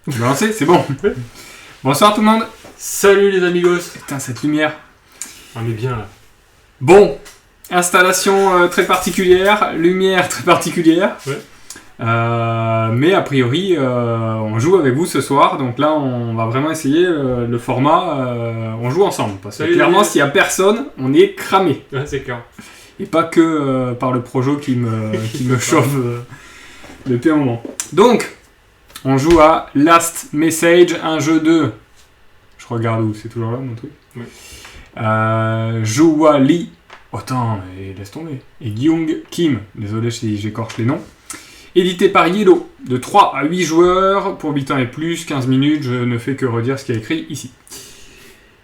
Tu vas lancer, c'est bon. Bonsoir tout le monde. Salut les amigos. Putain, cette lumière. On est bien là. Bon, installation très particulière, lumière très particulière. Ouais. Mais a priori, on joue avec vous ce soir. Donc là, on va vraiment essayer le format. On joue ensemble. Parce que clairement, s'il n'y a personne, on est cramé. Ouais, c'est clair. Et pas que par le projo qui me chauffe depuis un moment. Donc, on joue à Last Message, un jeu de... Je regarde où, c'est toujours là mon truc. Oui. Joua Lee. Attends, et laisse tomber. Et Gyung Kim. Désolé si j'écorche les noms. Édité par Yellow. De 3 à 8 joueurs, pour 8 ans et plus, 15 minutes. Je ne fais que redire ce qui est écrit ici.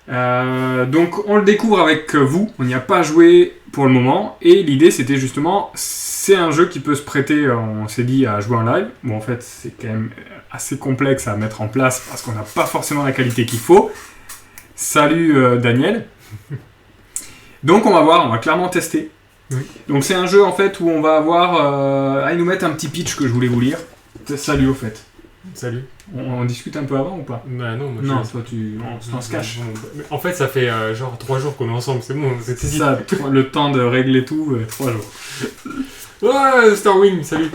Donc on le découvre avec vous, on n'y a pas joué pour le moment, et l'idée c'était justement, c'est un jeu qui peut se prêter, on s'est dit, à jouer en live. Bon, en fait c'est quand même assez complexe à mettre en place parce qu'on n'a pas forcément la qualité qu'il faut. Salut Daniel. Donc on va voir, on va clairement tester. Oui. Donc c'est un jeu en fait où on va avoir, ils nous mettent un petit pitch que je voulais vous lire. Salut au fait. Salut. On discute un peu avant ou pas? Bah non, moi Non, je... toi on se cache. Mais en fait, ça fait genre 3 jours qu'on est ensemble, c'est bon, c'est C'est ça, le temps de régler tout, 3 jours. Ouais, Starwing, salut.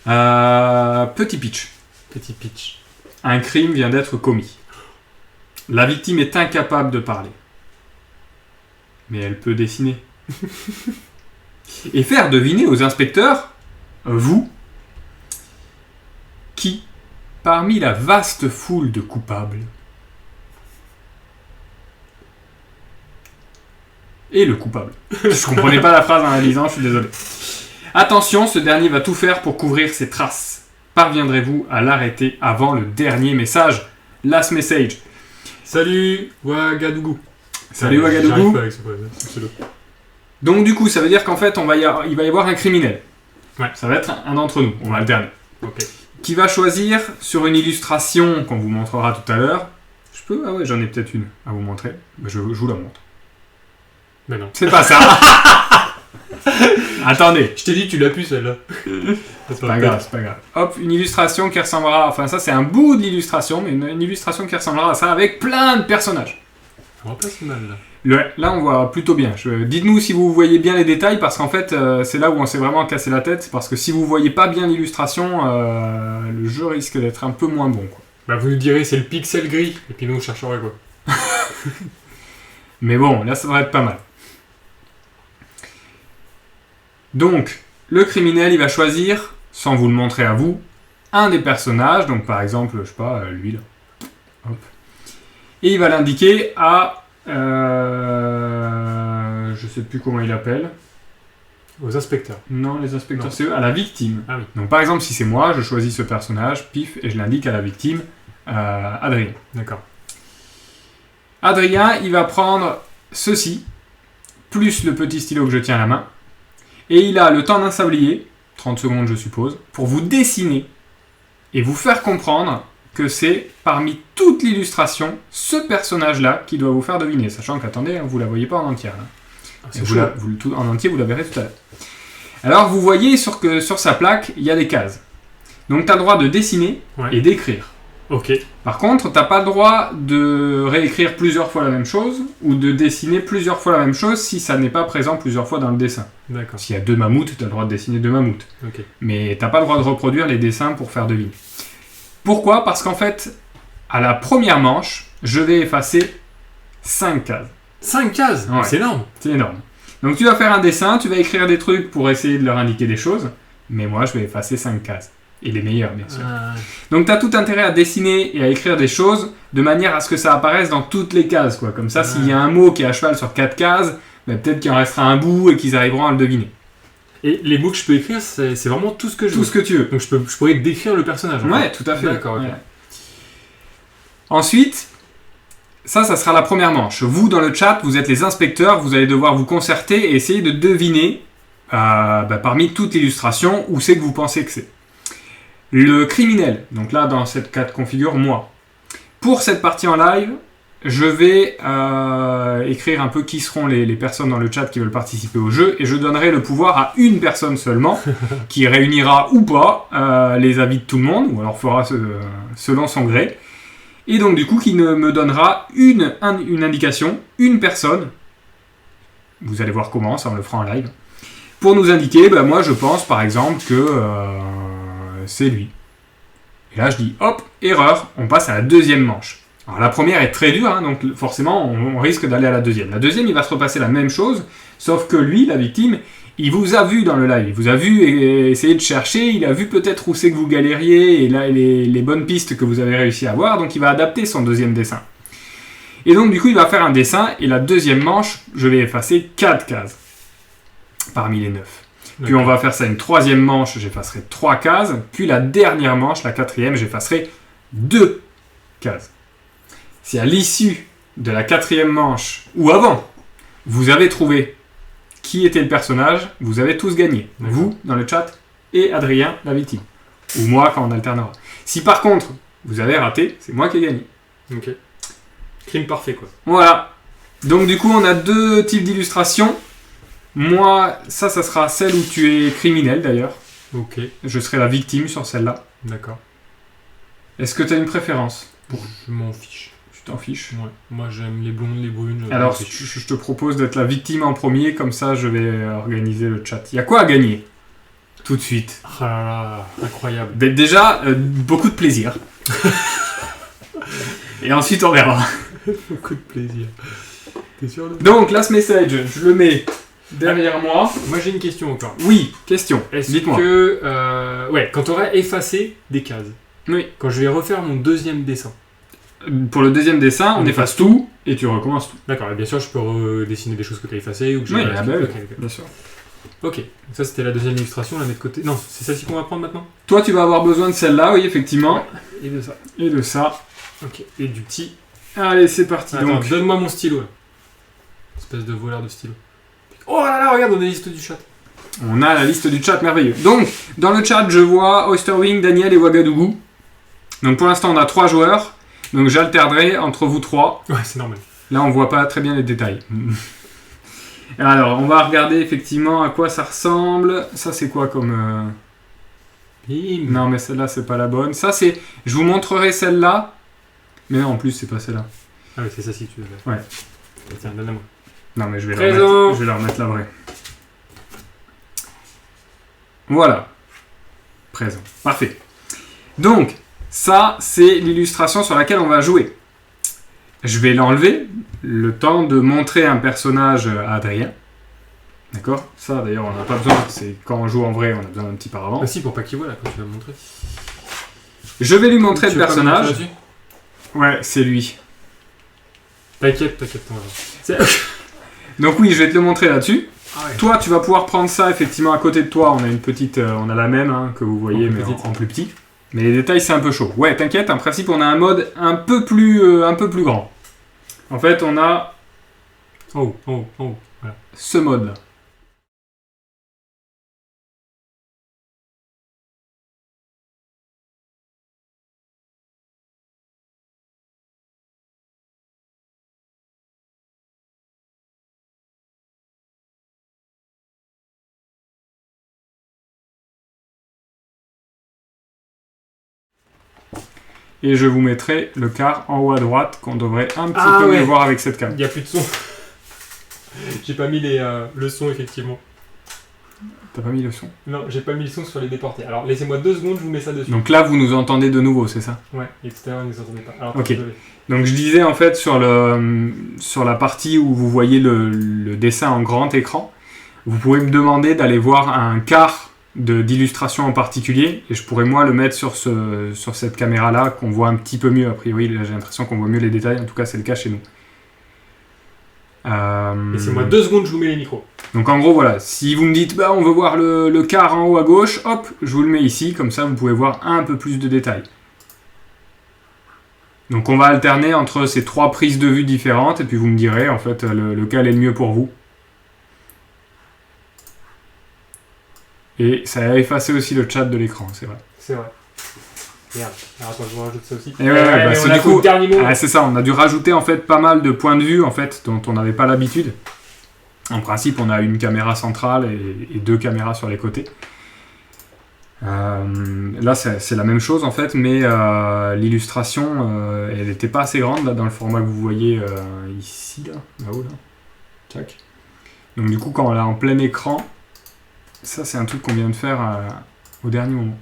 Petit pitch. Petit pitch. Un crime vient d'être commis. La victime est incapable de parler. Mais elle peut dessiner. Et faire deviner aux inspecteurs, vous, qui, parmi la vaste foule de coupables, est le coupable. Je comprenais pas la phrase en la lisant, je suis désolé. Attention, ce dernier va tout faire pour couvrir ses traces. Parviendrez-vous à l'arrêter avant le dernier message? Last message. Salut, Ouagadougou. Salut J'arrive Ouagadougou. pas avec ce pseudo. Donc du coup, ça veut dire qu'en fait, il va y avoir un criminel. Ouais. Ça va être un d'entre nous, on va alterner. Ok. Qui va choisir sur une illustration qu'on vous montrera tout à l'heure. Je peux? Ah ouais, j'en ai peut-être une à vous montrer. Je vous la montre. Mais non. C'est pas ça. Attendez. Je t'ai dit, tu l'as pu celle-là. C'est pas grave, c'est pas grave. Hop, une illustration qui ressemblera... Enfin, ça, c'est un bout de l'illustration, mais une illustration qui ressemblera à ça avec plein de personnages. On va pas si mal là. Là, on voit plutôt bien. Dites-nous si vous voyez bien les détails, parce qu'en fait, c'est là où on s'est vraiment cassé la tête. Parce que si vous voyez pas bien l'illustration, le jeu risque d'être un peu moins bon, quoi. Bah vous nous direz, c'est le pixel gris. Et puis nous, on chercherait quoi. Mais bon, là, ça devrait être pas mal. Donc, le criminel, il va choisir, sans vous le montrer à vous, un des personnages. Donc, par exemple, je sais pas, lui, là. Hop. Et il va l'indiquer à... je sais plus comment il appelle. Aux inspecteurs. Non, les inspecteurs, Non. c'est eux, à la victime. Ah oui. Donc, par exemple, si c'est moi, je choisis ce personnage, pif, et je l'indique à la victime, Adrien. D'accord. Adrien, il va prendre ceci, plus le petit stylo que je tiens à la main, et il a le temps d'un sablier, 30 secondes je suppose, pour vous dessiner et vous faire comprendre que c'est parmi toute l'illustration ce personnage-là qui doit vous faire deviner, sachant qu'attendez, vous la voyez pas en entière. Là. Ah, Et c'est vous chaud. en entier, vous la verrez tout à l'heure. Alors vous voyez sur sa plaque, il y a des cases. Donc tu as le droit de dessiner Ouais. et d'écrire. Ok. Par contre, t'as pas le droit de réécrire plusieurs fois la même chose ou de dessiner plusieurs fois la même chose si ça n'est pas présent plusieurs fois dans le dessin. D'accord. S'il y a 2 mammouths, t'as le droit de dessiner 2 mammouths. Ok. Mais t'as pas le droit de reproduire les dessins pour faire deviner. Pourquoi? Parce qu'en fait, à la première manche, je vais effacer 5 cases. 5 cases. Ouais. C'est énorme. C'est énorme. Donc tu vas faire un dessin, tu vas écrire des trucs pour essayer de leur indiquer des choses, mais moi je vais effacer 5 cases. Et les meilleures, bien sûr. Donc tu as tout intérêt à dessiner et à écrire des choses de manière à ce que ça apparaisse dans toutes les cases, quoi. Comme ça, s'il y a un mot qui est à cheval sur 4 cases, ben, peut-être qu'il en restera un bout et qu'ils arriveront à le deviner. Et les mots que je peux écrire, c'est vraiment tout ce que je Tout veux. ce que tu veux. Donc je pourrais décrire le personnage. en Ouais, fait. tout à fait. D'accord, ok. Ouais. Ensuite, ça sera la première manche. Vous, dans le chat, vous êtes les inspecteurs, vous allez devoir vous concerter et essayer de deviner, parmi toute l'illustration, où c'est que vous pensez que c'est. Le criminel, donc là, dans cette cas de configure, moi. Pour cette partie en live, je vais écrire un peu qui seront les personnes dans le chat qui veulent participer au jeu, et je donnerai le pouvoir à une personne seulement, qui réunira ou pas les avis de tout le monde, ou alors fera selon son gré. Et donc du coup, qui me donnera une indication, une personne, vous allez voir comment, ça on le fera en live, pour nous indiquer, moi je pense par exemple que c'est lui. Et là je dis, hop, erreur, on passe à la deuxième manche. Alors la première est très dure, hein, donc forcément on risque d'aller à la deuxième. La deuxième, il va se repasser la même chose, sauf que lui, la victime, il vous a vu dans le live, il vous a vu essayer de chercher, il a vu peut-être où c'est que vous galériez, et là les bonnes pistes que vous avez réussi à avoir, donc il va adapter son deuxième dessin. Et donc du coup, il va faire un dessin, et la deuxième manche, je vais effacer 4 cases parmi les 9. Puis on va faire ça une troisième manche, j'effacerai 3 cases, puis la dernière manche, la quatrième, j'effacerai 2 cases. Si à l'issue de la quatrième manche, ou avant, vous avez trouvé qui était le personnage, vous avez tous gagné. D'accord. Vous, dans le chat, et Adrien, la victime. Ou moi, quand on alternera. Si par contre, vous avez raté, c'est moi qui ai gagné. Ok. Crime parfait, quoi. Voilà. Donc du coup, on a 2 types d'illustrations. Moi, ça sera celle où tu es criminel, d'ailleurs. Ok, Je serai la victime sur celle-là. d'accord. Est-ce que tu as une préférence? Je m'en fiche. Tu t'en fiches? Ouais. Moi, j'aime les blondes, les brunes. Alors, m'en fiche. je te propose d'être la victime en premier, comme ça je vais organiser le chat. Il y a quoi à gagner? Tout de suite. Ah là là, incroyable. Déjà, beaucoup de plaisir. Et ensuite on verra. Beaucoup de plaisir. T'es sûr de... Donc, last message, je le mets derrière moi. Moi, j'ai une question encore. Oui, question. Est-ce Dites-moi. que... ouais, quand t'auras effacé des cases, Oui. quand je vais refaire mon deuxième dessin, Pour le deuxième dessin, on efface tout et tu recommences tout. d'accord, et bien sûr, je peux redessiner des choses que t'as effacées ou que j'ai... Oui, Ok, bah oui, ok. bien sûr. Ok, ça c'était la deuxième illustration, on la met de côté. Non, c'est celle-ci qu'on va prendre maintenant. Toi, tu vas avoir besoin de celle-là, oui, effectivement. Et de ça. Et de ça. Ok, et du petit... Allez, c'est parti. Attends, Donc, donne-moi mon stylo là. Espèce de voleur de stylo. Oh là là, regarde, on a la liste du chat. on a la liste du chat merveilleux. Donc, dans le chat, je vois Oysterwing, Daniel et Ouagadougou. Donc, pour l'instant, on a 3 joueurs. Donc, j'alternerai entre vous 3. Ouais, c'est normal. Là, on voit pas très bien les détails. Alors, on va regarder effectivement à quoi ça ressemble. Ça, c'est quoi comme... Bim. Non, mais celle-là, c'est pas la bonne. Ça, c'est... Je vous montrerai celle-là. Mais non, en plus, c'est pas celle-là. Ah oui, c'est ça si tu veux. Ouais. Tiens, donne-la-moi. Non, mais je vais, Présent. je vais leur mettre la vraie. Voilà. Présent. Parfait. Donc, ça, c'est l'illustration sur laquelle on va jouer. Je vais l'enlever, le temps de montrer un personnage à Adrien. D'accord? Ça, d'ailleurs, on n'a pas besoin. C'est quand on joue en vrai, on a besoin d'un petit paravent. Ah si, pour pas qu'il voit là, quand tu vas me montrer. Je vais lui montrer Tu le veux pas me montrer personnage. là-dessus Ouais, c'est lui. T'inquiète, on va voir. Donc oui, je vais te le montrer là-dessus. Ah ouais. Toi, tu vas pouvoir prendre ça effectivement à côté de toi. On a une petite, on a la même hein, que vous voyez, mais en plus petit. Mais les détails, c'est un peu chaud. Ouais, t'inquiète. En principe, on a un mode un peu plus grand. En fait, on a Oh, voilà. ce mode-là. Et je vous mettrai le quart en haut à droite qu'on devrait un petit peu mieux voir avec cette cam. Il n'y a plus de son. J'ai pas mis le son effectivement. T'as pas mis le son? Non, j'ai pas mis le son sur les déportés. Alors laissez-moi 2 secondes, je vous mets ça dessus. Donc là, vous nous entendez de nouveau, c'est ça? Ouais, et tout à l'heure, vous ne nous entendez pas. Alors, Ok. désolé. Donc je disais en fait sur la partie où vous voyez le dessin en grand écran, vous pouvez me demander d'aller voir un quart d'illustration en particulier et je pourrais moi le mettre sur cette caméra là qu'on voit un petit peu mieux a priori. Là, j'ai l'impression qu'on voit mieux les détails, en tout cas c'est le cas chez nous. Laissez-moi 2 secondes, je vous mets les micros. Donc en gros voilà, si vous me dites bah on veut voir le quart en haut à gauche, hop, je vous le mets ici, comme ça vous pouvez voir un peu plus de détails. Donc on va alterner entre ces 3 prises de vue différentes et puis vous me direz en fait lequel est le mieux pour vous. Et ça a effacé aussi le chat de l'écran, c'est vrai. C'est vrai. Merde. Alors attends, je vous rajoute ça aussi. Et ouais, bah, mais c'est on a du coup- le dernier mot. Ah, c'est ça, on a dû rajouter en fait pas mal de points de vue en fait dont on n'avait pas l'habitude. En principe, on a une caméra centrale et deux caméras sur les côtés. Là, c'est la même chose en fait, mais l'illustration, elle n'était pas assez grande là, dans le format que vous voyez ici, là-haut, là. Tac. Donc du coup, quand on l'a en plein écran, ça c'est un truc qu'on vient de faire au dernier moment.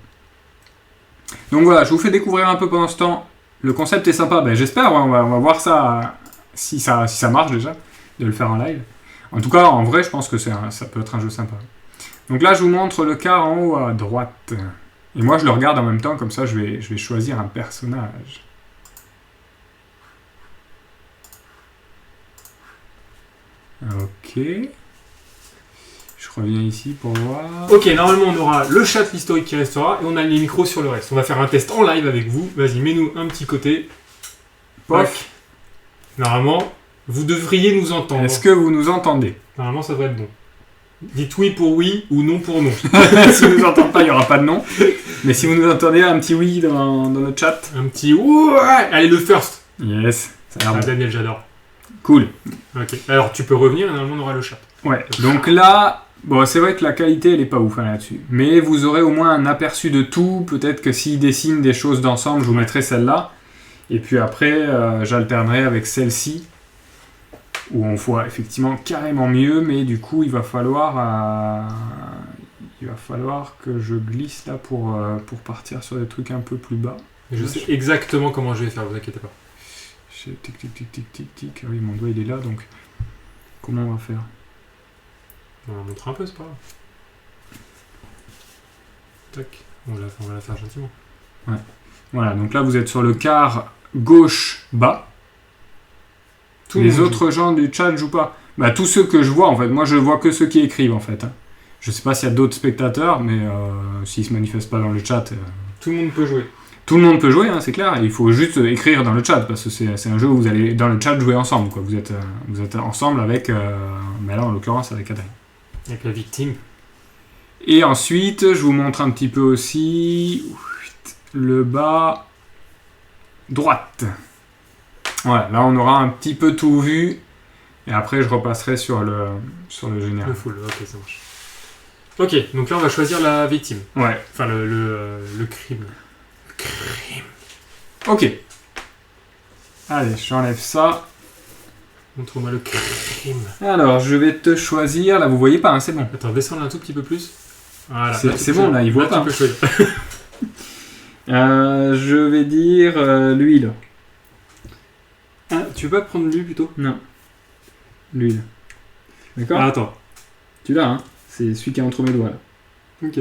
Donc voilà, je vous fais découvrir un peu pendant ce temps. Le concept est sympa, ben, j'espère, ouais, on va voir ça si ça marche déjà, de le faire en live. En tout cas, en vrai, je pense que ça peut être un jeu sympa. Donc là, je vous montre le quart en haut à droite. Et moi, je le regarde en même temps, comme ça, je vais choisir un personnage. Ok. Je reviens ici pour voir. Ok, normalement on aura le chat l'historique qui restera et on a les micros sur le reste. On va faire un test en live avec vous. Vas-y, mets-nous un petit côté. Poc. Normalement, vous devriez nous entendre. Est-ce que vous nous entendez? Normalement, ça devrait être bon. Dites oui pour oui ou non pour non. Si vous nous entendez pas, il n'y aura pas de nom. Mais si vous nous entendez, un petit oui dans notre chat. Un petit ouais. Allez, le first. Yes, ça a l'air Ah, bon. Daniel, j'adore. Cool. Ok. Alors, tu peux revenir et normalement on aura le chat. Ouais, donc là, bon, c'est vrai que la qualité, elle est pas ouf hein, là-dessus. Mais vous aurez au moins un aperçu de tout. Peut-être que s'il dessine des choses d'ensemble, je vous mettrai celle-là. Et puis après, j'alternerai avec celle-ci, où on voit effectivement carrément mieux, mais du coup, il va falloir que je glisse là pour partir sur des trucs un peu plus bas. Je sais exactement comment je vais faire, vous inquiétez pas. Tic, tic, tic, tic, tic, tic. Ah oui, mon doigt, il est là, donc comment on va faire? On va montrer un peu, c'est pas grave. Tac. On va la faire gentiment. Voilà, donc là, vous êtes sur le quart gauche bas. Tout le Les monde autres gens du chat jouent pas. Bah, tous ceux que je vois, en fait. Moi, je vois que ceux qui écrivent, en fait. Hein. Je sais pas s'il y a d'autres spectateurs, mais s'ils se manifestent pas dans le chat... Tout le monde peut jouer. Tout le monde peut jouer, hein, c'est clair. Il faut juste écrire dans le chat, parce que c'est un jeu où vous allez, dans le chat, jouer ensemble. Quoi. Vous êtes ensemble avec... mais là, en l'occurrence, avec Adrien. Avec la victime. Et ensuite, je vous montre un petit peu aussi... le bas... droite. Voilà, là, on aura un petit peu tout vu. Et après, je repasserai sur le général. Le full, ok, ça marche. Ok, donc là on va choisir la victime. Ouais. Enfin le crime. Crime. Ok. Allez, j'enlève ça. Montre-moi le crime. Alors, je vais te choisir. Là, vous voyez pas, hein, c'est bon. Attends, descends là un tout petit peu plus. Voilà. C'est- là, tu c'est peux bon, choisir. là, il voit Là, pas. tu peux choisir. Je vais dire l'huile. Ah, tu veux pas prendre lui plutôt? Non. L'huile. D'accord. Ah, attends. Tu l'as, hein. C'est celui qui est entre mes doigts, là. Ok.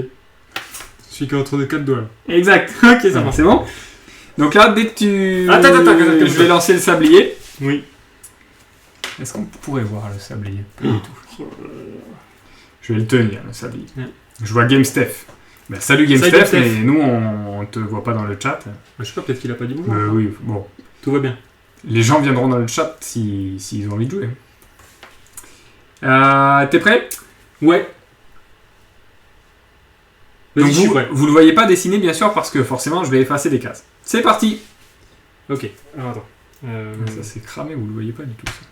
Celui qui est entre les 4 doigts là. Exact. Ok, ça marche. C'est bon. Donc là, dès que tu... Attends, je vais lancer le sablier. Oui. Est-ce qu'on pourrait voir le sablier? Pas du tout. Je vais le tenir, le sablier. Ouais. Je vois GameStef. Bah, salut Salut, GameStef, GameStef. mais nous, on te voit pas dans le chat. Je sais pas, peut-être qu'il a pas dit bonjour. encore. Oui, bon. Tout va bien. Les gens viendront dans le chat s'ils ont envie de jouer. T'es prêt? Ouais. Donc Vas-y, je suis vous, prêt. vous le voyez pas dessiner, bien sûr, parce que forcément, je vais effacer des cases. C'est parti. Ok. Alors attends. Ça, c'est cramé, vous le voyez pas du tout, ça.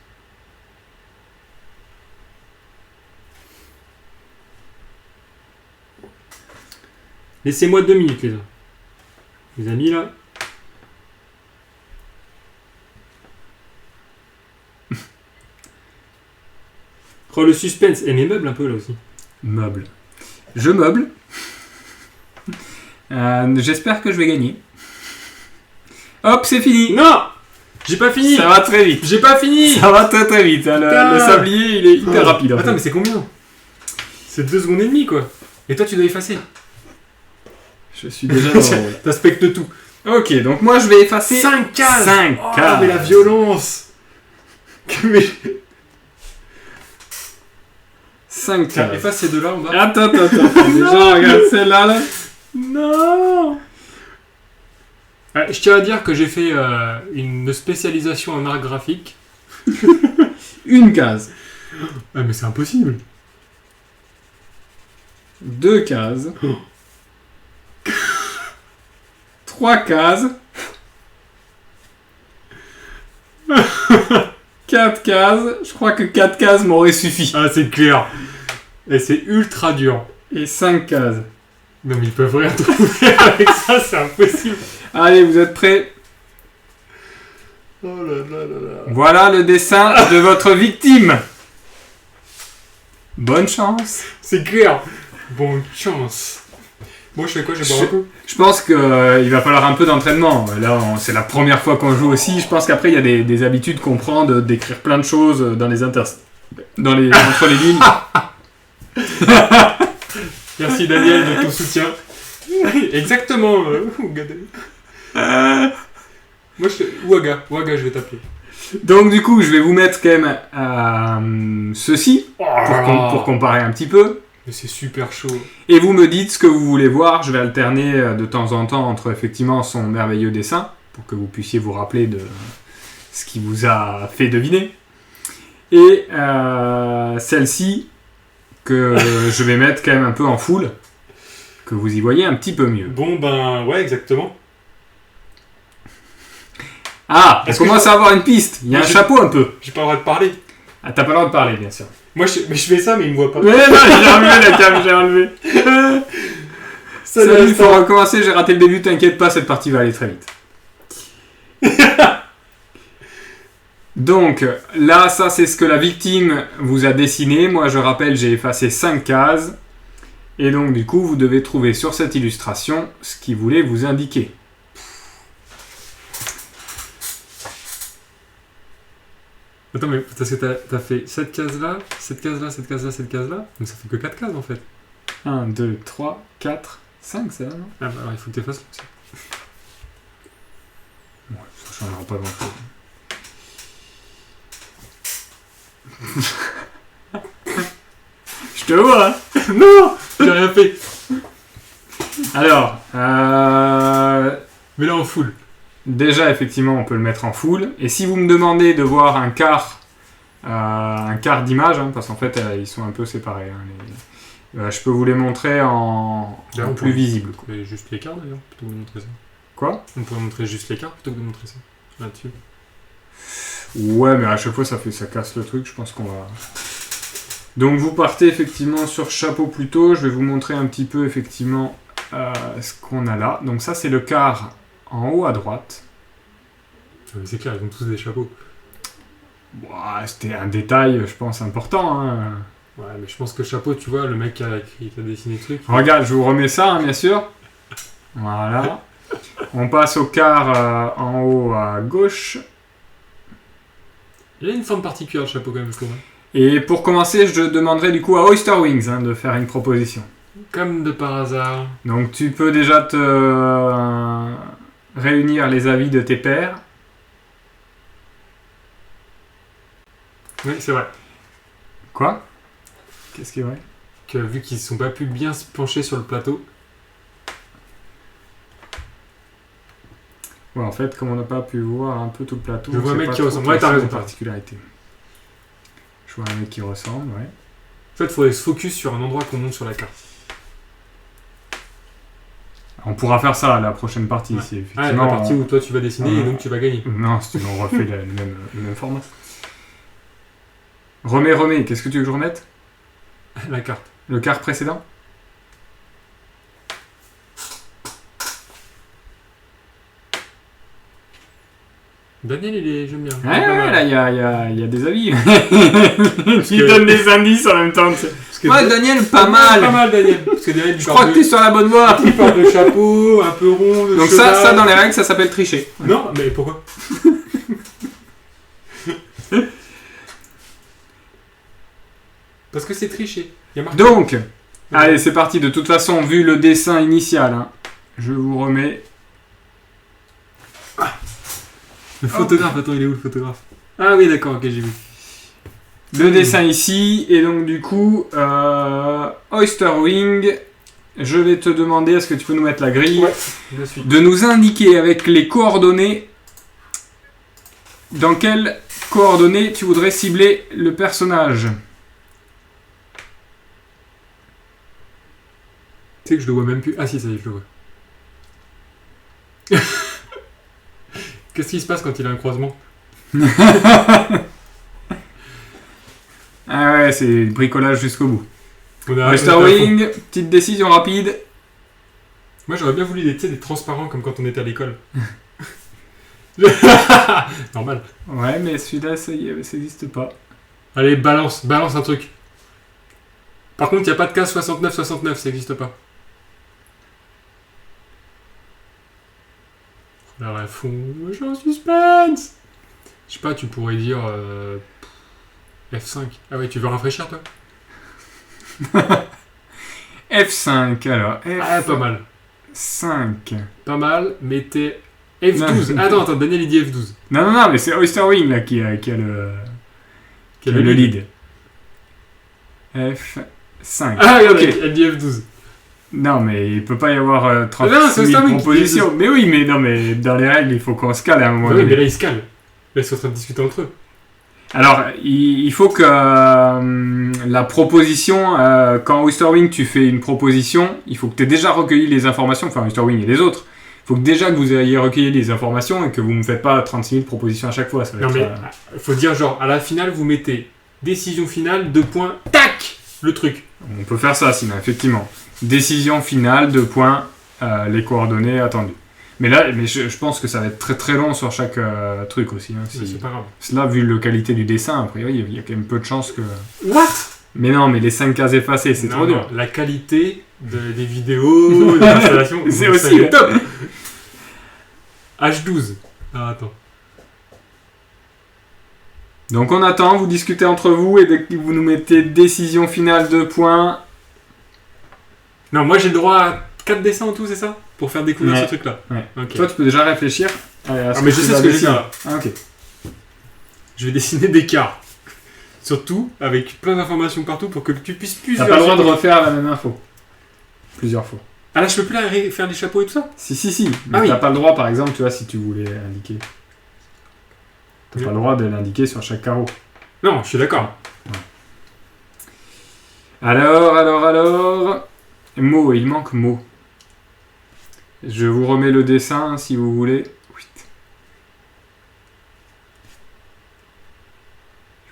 Laissez-moi 2 minutes les gars. Les amis là. Oh le suspense. Et mes meubles un peu là aussi. Meuble. Je meuble. J'espère que je vais gagner. Hop, c'est fini. Non. J'ai pas fini. Ça va très vite. J'ai pas fini. Ça va très très vite. Hein. Putain. Le sablier, il est hyper rapide. En Attends fait. mais c'est combien? C'est 2 secondes et demie quoi. Et toi tu dois effacer. Je suis déjà dans le rôle. T'aspectes tout. Ok, donc moi je vais effacer 5 cases. 5 Oh, cases. mais la violence. Mais... 5 Tiens, cases. efface ces deux là en bas. Attends. Déjà, regarde celle-là. Là. Non. Je tiens à dire que j'ai fait une spécialisation en art graphique. Une case. Ah mais c'est impossible. 2 cases. 3 cases. 4 cases. Je crois que 4 cases m'auraient suffi. Ah, c'est clair. Et c'est ultra dur. Et 5 cases. Non, mais ils peuvent rien trouver avec ça, c'est impossible. Allez, vous êtes prêts? Oh là là là là. Voilà le dessin de votre victime. Bonne chance. C'est clair. Bonne chance. Bon, je fais quoi? Je vais boire un coup. Je pense qu'il va falloir un peu d'entraînement. Là, c'est la première fois qu'on joue aussi. Je pense qu'après, il y a des habitudes qu'on prend d'écrire plein de choses dans les entre les lignes. Merci Daniel de ton soutien. Exactement. Moi, Ouaga, je vais t'appeler. Donc du coup, je vais vous mettre quand même ceci pour comparer un petit peu. Mais c'est super chaud. Et vous me dites ce que vous voulez voir. Je vais alterner de temps en temps entre effectivement son merveilleux dessin pour que vous puissiez vous rappeler de ce qui vous a fait deviner. Et celle-ci que je vais mettre quand même un peu en full, que vous y voyez un petit peu mieux. Bon ben ouais, exactement. Ah, on commence à avoir une piste. Il y a un chapeau un peu. J'ai pas le droit de parler. Ah, t'as pas le droit de parler, bien sûr. Moi, je fais ça, mais il me voit pas. Mais non, j'ai enlevé la cam, j'ai enlevé. Salut, il faut recommencer, j'ai raté le début, t'inquiète pas, cette partie va aller très vite. Donc, là, ça, c'est ce que la victime vous a dessiné. Moi, je rappelle, j'ai effacé 5 cases. Et donc, du coup, vous devez trouver sur cette illustration ce qu'il voulait vous indiquer. Attends, mais parce que t'as fait cette case-là, cette case-là, cette case-là, cette case-là. Donc ça fait que 4 cases en fait. 1, 2, 3, 4, 5, c'est là, non? Ah bah alors il faut que t'effaces là aussi. Ouais, ça changera pas grand-chose. Je te vois, hein. Non, j'ai rien fait. Alors, Mais là en full. déjà, effectivement, on peut le mettre en full. Et si vous me demandez de voir un quart d'image, hein, parce qu'en fait, ils sont un peu séparés, hein, je peux vous les montrer en plus visible. Quoi. Juste l'écart d'ailleurs, plutôt que de montrer ça. Quoi? On pourrait montrer juste l'écart plutôt que de montrer ça. Là-dessus. Ouais, mais à chaque fois, ça casse le truc. Je pense qu'on va... Donc, vous partez effectivement sur chapeau plutôt. Je vais vous montrer un petit peu, effectivement, ce qu'on a là. Donc, ça, c'est le quart en haut à droite. Mais c'est clair, ils ont tous des chapeaux. Ouah, c'était un détail, je pense, important. Hein. Ouais, mais je pense que chapeau, tu vois, le mec qui a dessiné le truc. Regarde, je vous remets ça, hein, bien sûr. Voilà. On passe au quart en haut à gauche. Il a une forme particulière, le chapeau, quand même, je trouve. Et pour commencer, je demanderai du coup à Oyster Wings de faire une proposition. Comme de par hasard. Donc tu peux déjà te réunir les avis de tes pairs. Oui, c'est vrai. Quoi? Qu'est-ce qui est vrai? Que vu qu'ils ne sont pas pu bien se pencher sur le plateau. Ouais, en fait, comme on n'a pas pu voir un peu tout le plateau, Je vois un mec pas qui trop ressemble. Ouais, t'as raison. Particularité. Je vois un mec qui ressemble, ouais. En fait, il faudrait se focus sur un endroit qu'on monte sur la carte. On pourra faire ça à la prochaine partie. Ouais. Si La effectivement, partie où toi tu vas dessiner et donc tu vas gagner. Non, si on refait le même format. Remets, qu'est-ce que tu veux que je remette? La carte. Le quart précédent? Daniel, j'aime bien. Ouais, là, il y a des avis. Tu donnes des indices en même temps. Ouais, Daniel, pas mal. Pas mal, Daniel. Parce que Daniel, Je crois que tu es sur la bonne voie. Il parle de chapeau, un peu rond, de Donc cheval. ça, dans les règles, ça s'appelle tricher. Non, mais pourquoi? Parce que c'est tricher. Il y a marqué. Donc, allez, c'est parti. De toute façon, vu le dessin initial, hein, je vous remets. Le photographe, attends, il est où le photographe? Ah oui, d'accord, ok, j'ai vu. Le dessin ici, et donc du coup, Oyster Wing, je vais te demander, est-ce que tu peux nous mettre la grille? Ouais, je suis. De nous indiquer avec les coordonnées, dans quelles coordonnées tu voudrais cibler le personnage. Tu sais que je le vois même plus. Ah si, ça y est, je le vois. Qu'est-ce qui se passe quand il a un croisement? Ah ouais, c'est bricolage jusqu'au bout. On a Oyster Wing, petite décision rapide. Moi, j'aurais bien voulu des transparents comme quand on était à l'école. Normal. Ouais, mais celui-là, ça n'existe pas. Allez, balance un truc. Par contre, il n'y a pas de case 69-69, ça n'existe pas. Là, à fond, je suis en suspense. Je sais pas, tu pourrais dire F5. Ah ouais, tu veux rafraîchir toi? F5, alors. Ah, pas mal. 5. Pas mal, mais t'es F12. Attends, Daniel il dit F12. Non, mais c'est Oyster Wing là qui a le lead. F5. Ah, ok. elle dit F12. Non, mais il peut pas y avoir 30 non, c'est 000 Oyster Wing qui propositions. Mais oui, mais non, mais dans les règles, il faut qu'on se cale à un moment Oui, donné. mais là ils se calent. Là ils sont en train de discuter entre eux. Alors, il faut que la proposition, quand Oyster Wing tu fais une proposition, il faut que tu aies déjà recueilli les informations, enfin Oyster Wing et les autres. Il faut que déjà que vous ayez recueilli les informations et que vous ne me faites pas 36 000 propositions à chaque fois. Ça va Non, être, mais faut dire genre, à la finale, vous mettez décision finale, 2 points, tac, le truc. on peut faire ça sinon, effectivement. Décision finale, 2 points, les coordonnées attendues. Mais je pense que ça va être très très long sur chaque truc aussi. Hein, Mais c'est pas grave. Là, vu la qualité du dessin, a priori, il y a quand même peu de chances que... What? Mais non, mais les 5 cases effacées, c'est trop dur. La qualité des vidéos, de l'installation, C'est ça, aussi est top. H12. Ah, attends. Donc on attend, vous discutez entre vous et dès que vous nous mettez décision finale 2 points. Non, moi j'ai le droit à 4 dessins en tout, c'est ça? Pour faire découvrir Ouais. ce truc-là. Ouais. Ok. Toi tu peux déjà réfléchir. À Ah, mais je sais ce que je vais faire là. Ah ok. Je vais dessiner des cartes. Surtout avec plein d'informations partout pour que tu puisses plus. T'as pas le droit de refaire la même info. Plusieurs fois. Ah là, je peux plus faire des chapeaux et tout ça? Si. Mais Ah oui. t'as pas le droit par exemple, tu vois, si tu voulais indiquer. T'as Oui. pas le droit de l'indiquer sur chaque carreau. Non, je suis d'accord. Alors. Mots, il manque mots. Je vous remets le dessin si vous voulez. Oui.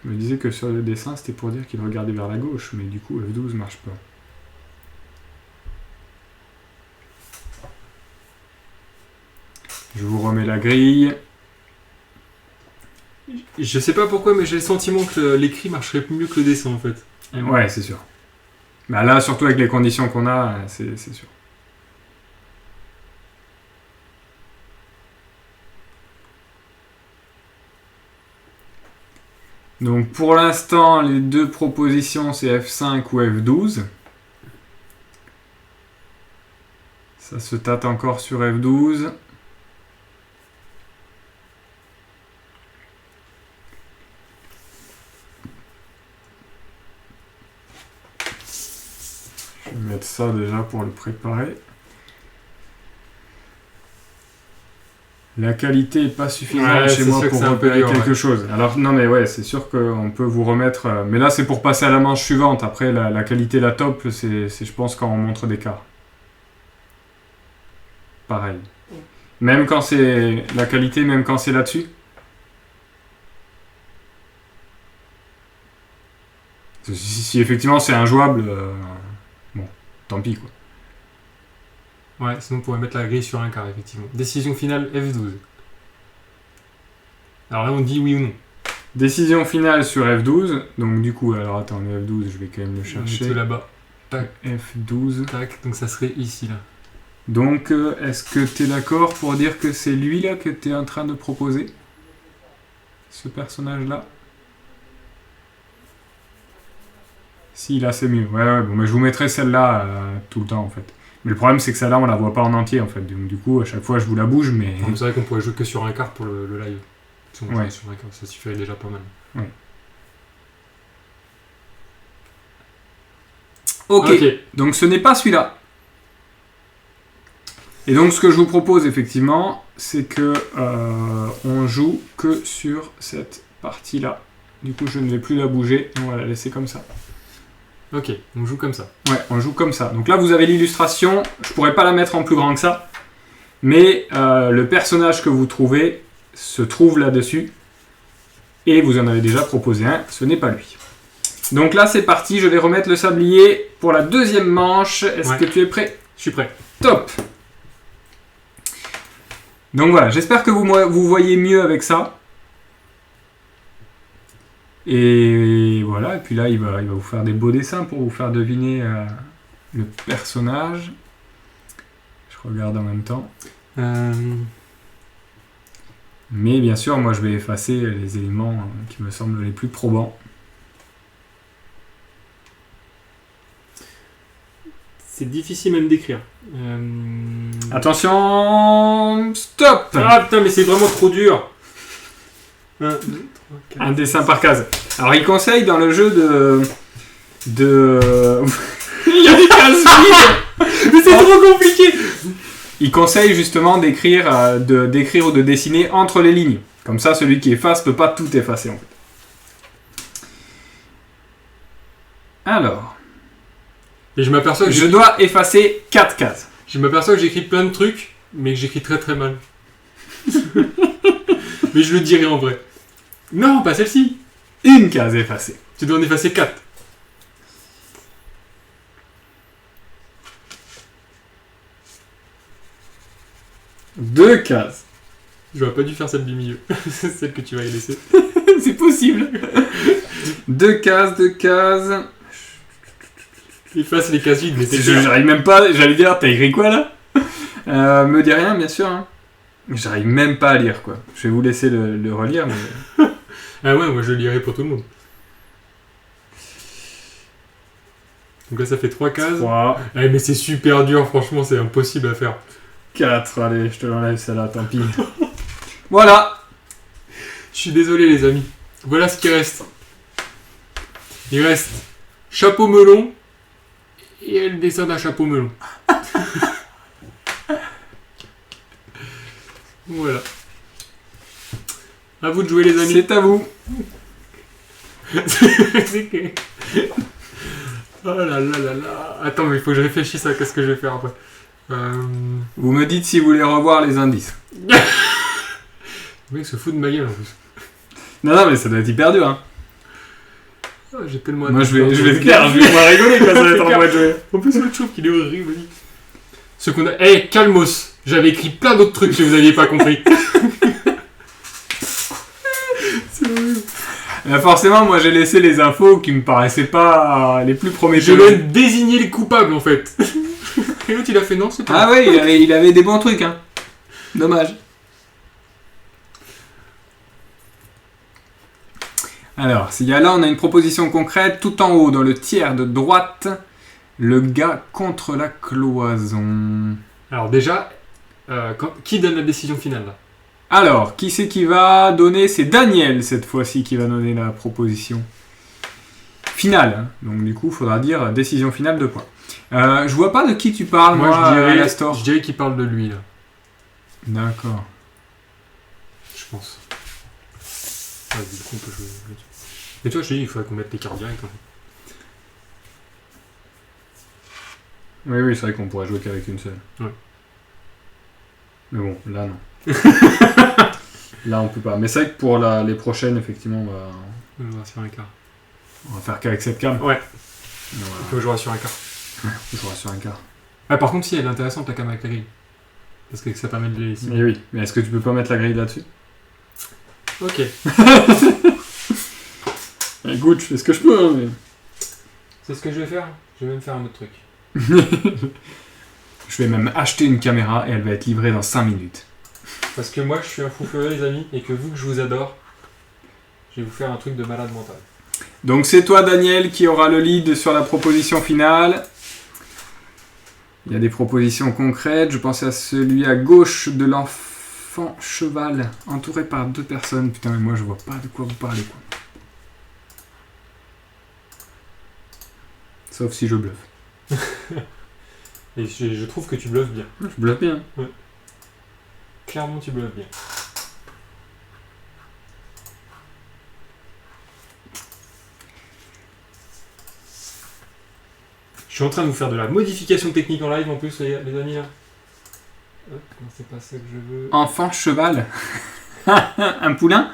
Je me disais que sur le dessin, c'était pour dire qu'il regardait vers la gauche, mais du coup, F12 marche pas. Je vous remets la grille. Je sais pas pourquoi, mais j'ai le sentiment que l'écrit marcherait mieux que le dessin en fait. Ouais, c'est sûr. Bah là, surtout avec les conditions qu'on a, c'est sûr. Donc pour l'instant, les deux propositions, c'est F5 ou F12. Ça se tâte encore sur F12. Je vais mettre ça déjà pour le préparer. La qualité n'est pas suffisante chez moi pour repérer quelque chose. Alors non mais ouais, c'est sûr qu'on peut vous remettre... mais là c'est pour passer à la manche suivante. Après la qualité, la top, c'est je pense quand on montre des cartes. Pareil. Même quand c'est la qualité, même quand c'est là-dessus. Si effectivement c'est injouable, bon, tant pis quoi. Ouais, sinon on pourrait mettre la grille sur un quart, effectivement. Décision finale F12. Alors là, on dit oui ou non. Décision finale sur F12. Donc du coup, alors attends, le F12, je vais quand même le On chercher. met là-bas. Tac, F12. tac, donc ça serait ici, là. Donc, est-ce que tu es d'accord pour dire que c'est lui là que tu es en train de proposer? Ce personnage-là? Si, là c'est mieux. Ouais, bon, mais je vous mettrai celle-là tout le temps en fait. Mais le problème c'est que celle-là on la voit pas en entier en fait. Donc du coup, à chaque fois je vous la bouge, mais. Enfin, c'est vrai qu'on pourrait jouer que sur un quart pour le live. Si on Ouais. jouait sur un quart, ça suffirait déjà pas mal. Ok. Donc ce n'est pas celui-là. Et donc ce que je vous propose effectivement, c'est que on joue que sur cette partie-là. Du coup, je ne vais plus la bouger, on va la laisser comme ça. Ok, on joue comme ça. Ouais, on joue comme ça. Donc là, vous avez l'illustration. Je pourrais pas la mettre en plus grand que ça, mais le personnage que vous trouvez, se trouve là-dessus. Et vous en avez déjà proposé un, ce n'est pas lui. Donc là, c'est parti, je vais remettre le sablier pour la deuxième manche. Est-ce que tu es prêt? Je suis prêt. Top! Donc voilà, j'espère que vous voyez mieux avec ça. Et voilà, et puis là, il va vous faire des beaux dessins pour vous faire deviner le personnage. Je regarde en même temps. Mais bien sûr, moi, je vais effacer les éléments qui me semblent les plus probants. C'est difficile même d'écrire. Attention, stop! Ah putain, mais c'est vraiment trop dur. 1, 2, 3, 4. Un dessin par case. Alors, il conseille dans le jeu de... Il y a des cases vides! Mais c'est trop compliqué! Il conseille justement d'écrire ou de dessiner entre les lignes. Comme ça, celui qui efface peut pas tout effacer en fait. Alors... Et je m'aperçois que je dois effacer 4 cases. Je m'aperçois que j'écris plein de trucs, mais que j'écris très très mal. Mais je le dirai en vrai. Non, pas celle-ci. Une case effacée. Tu dois en effacer 4. Deux cases. J'aurais pas dû faire celle du milieu. C'est celle que tu vas y laisser. C'est possible. Deux cases. Efface les cases vides, mais c'est J'arrive même pas. J'allais dire, t'as écrit quoi là? Me dis rien, bien sûr. Hein. Mais j'arrive même pas à lire quoi. Je vais vous laisser le relire. Mais... Ah ouais, moi je le lirai pour tout le monde. Donc là ça fait 3 cases. 3. Ah, mais c'est super dur, franchement, c'est impossible à faire. 4, allez, je te l'enlève celle-là, tant pis. Voilà. Je suis désolé les amis. Voilà ce qui reste. Il reste chapeau melon et le dessin d'un chapeau melon. Voilà. À vous de jouer les amis. C'est à vous. Oh là là là là. Attends, mais il faut que je réfléchisse à qu'est-ce que je vais faire après. Vous me dites si vous voulez revoir les indices. Le mec se fout de ma gueule en plus. Non, mais ça doit être hyper dur. Hein. Oh, j'ai tellement... Moi, je vais pas rigoler quand ça va être en mode jouer. En plus, je trouve qu'il est horrible. Ce qu'on a... Eh, calmos. J'avais écrit plein d'autres trucs que vous n'aviez pas compris. C'est horrible. Forcément, moi, j'ai laissé les infos qui me paraissaient pas les plus Je prometteuses. vais désigner les coupables en fait. Et l'autre il a fait non, c'est pas. Ah ouais, il avait des bons trucs. Hein. Dommage. Alors, là, on a une proposition concrète. Tout en haut, dans le tiers de droite, le gars contre la cloison. Alors déjà, qui donne la décision finale là? Alors, qui c'est qui va donner? C'est Daniel, cette fois-ci, qui va donner la proposition finale. Donc, du coup, il faudra dire décision finale, 2 points. Je vois pas de qui tu parles, moi, je dirais qu'il parle de lui, là. D'accord. Je pense. Ouais, du coup, on peut jouer là-dessus. Mais toi, je te dis, il faudrait qu'on mette les cartes directes. Hein. Oui, c'est vrai qu'on pourrait jouer qu'avec une seule. Ouais. Mais bon, là, non. Là, on peut pas. Mais c'est vrai que pour les prochaines, effectivement, On va sur un quart. on va faire qu'avec cette cam. Ouais. Voilà. Il faut jouer sur un quart. On jouera sur un quart. Ah, par contre, si, elle est intéressante, la cam avec la grille. Parce que ça permet de les... Mais oui, mais est-ce que tu peux pas mettre la grille là-dessus? Ok. Écoute, je fais ce que je peux, hein, mais... C'est ce que je vais faire. Je vais même faire un autre truc. Je vais même acheter une caméra et elle va être livrée dans 5 minutes. Parce que moi, je suis un fou furieux, les amis, et que vu que je vous adore, je vais vous faire un truc de malade mental. Donc c'est toi, Daniel, qui aura le lead sur la proposition finale. Il y a des propositions concrètes. Je pensais à celui à gauche de l'enfant cheval, entouré par 2 personnes. Putain, mais moi, je vois pas de quoi vous parlez, quoi. Sauf si je bluffe. Et je trouve que tu bluffes bien. Je bluffe bien. Ouais. Clairement, tu bluffes bien. Je suis en train de vous faire de la modification technique en live en plus, les amis. Là. Hop, non, c'est pas ça que je veux. Enfant cheval. Un poulain?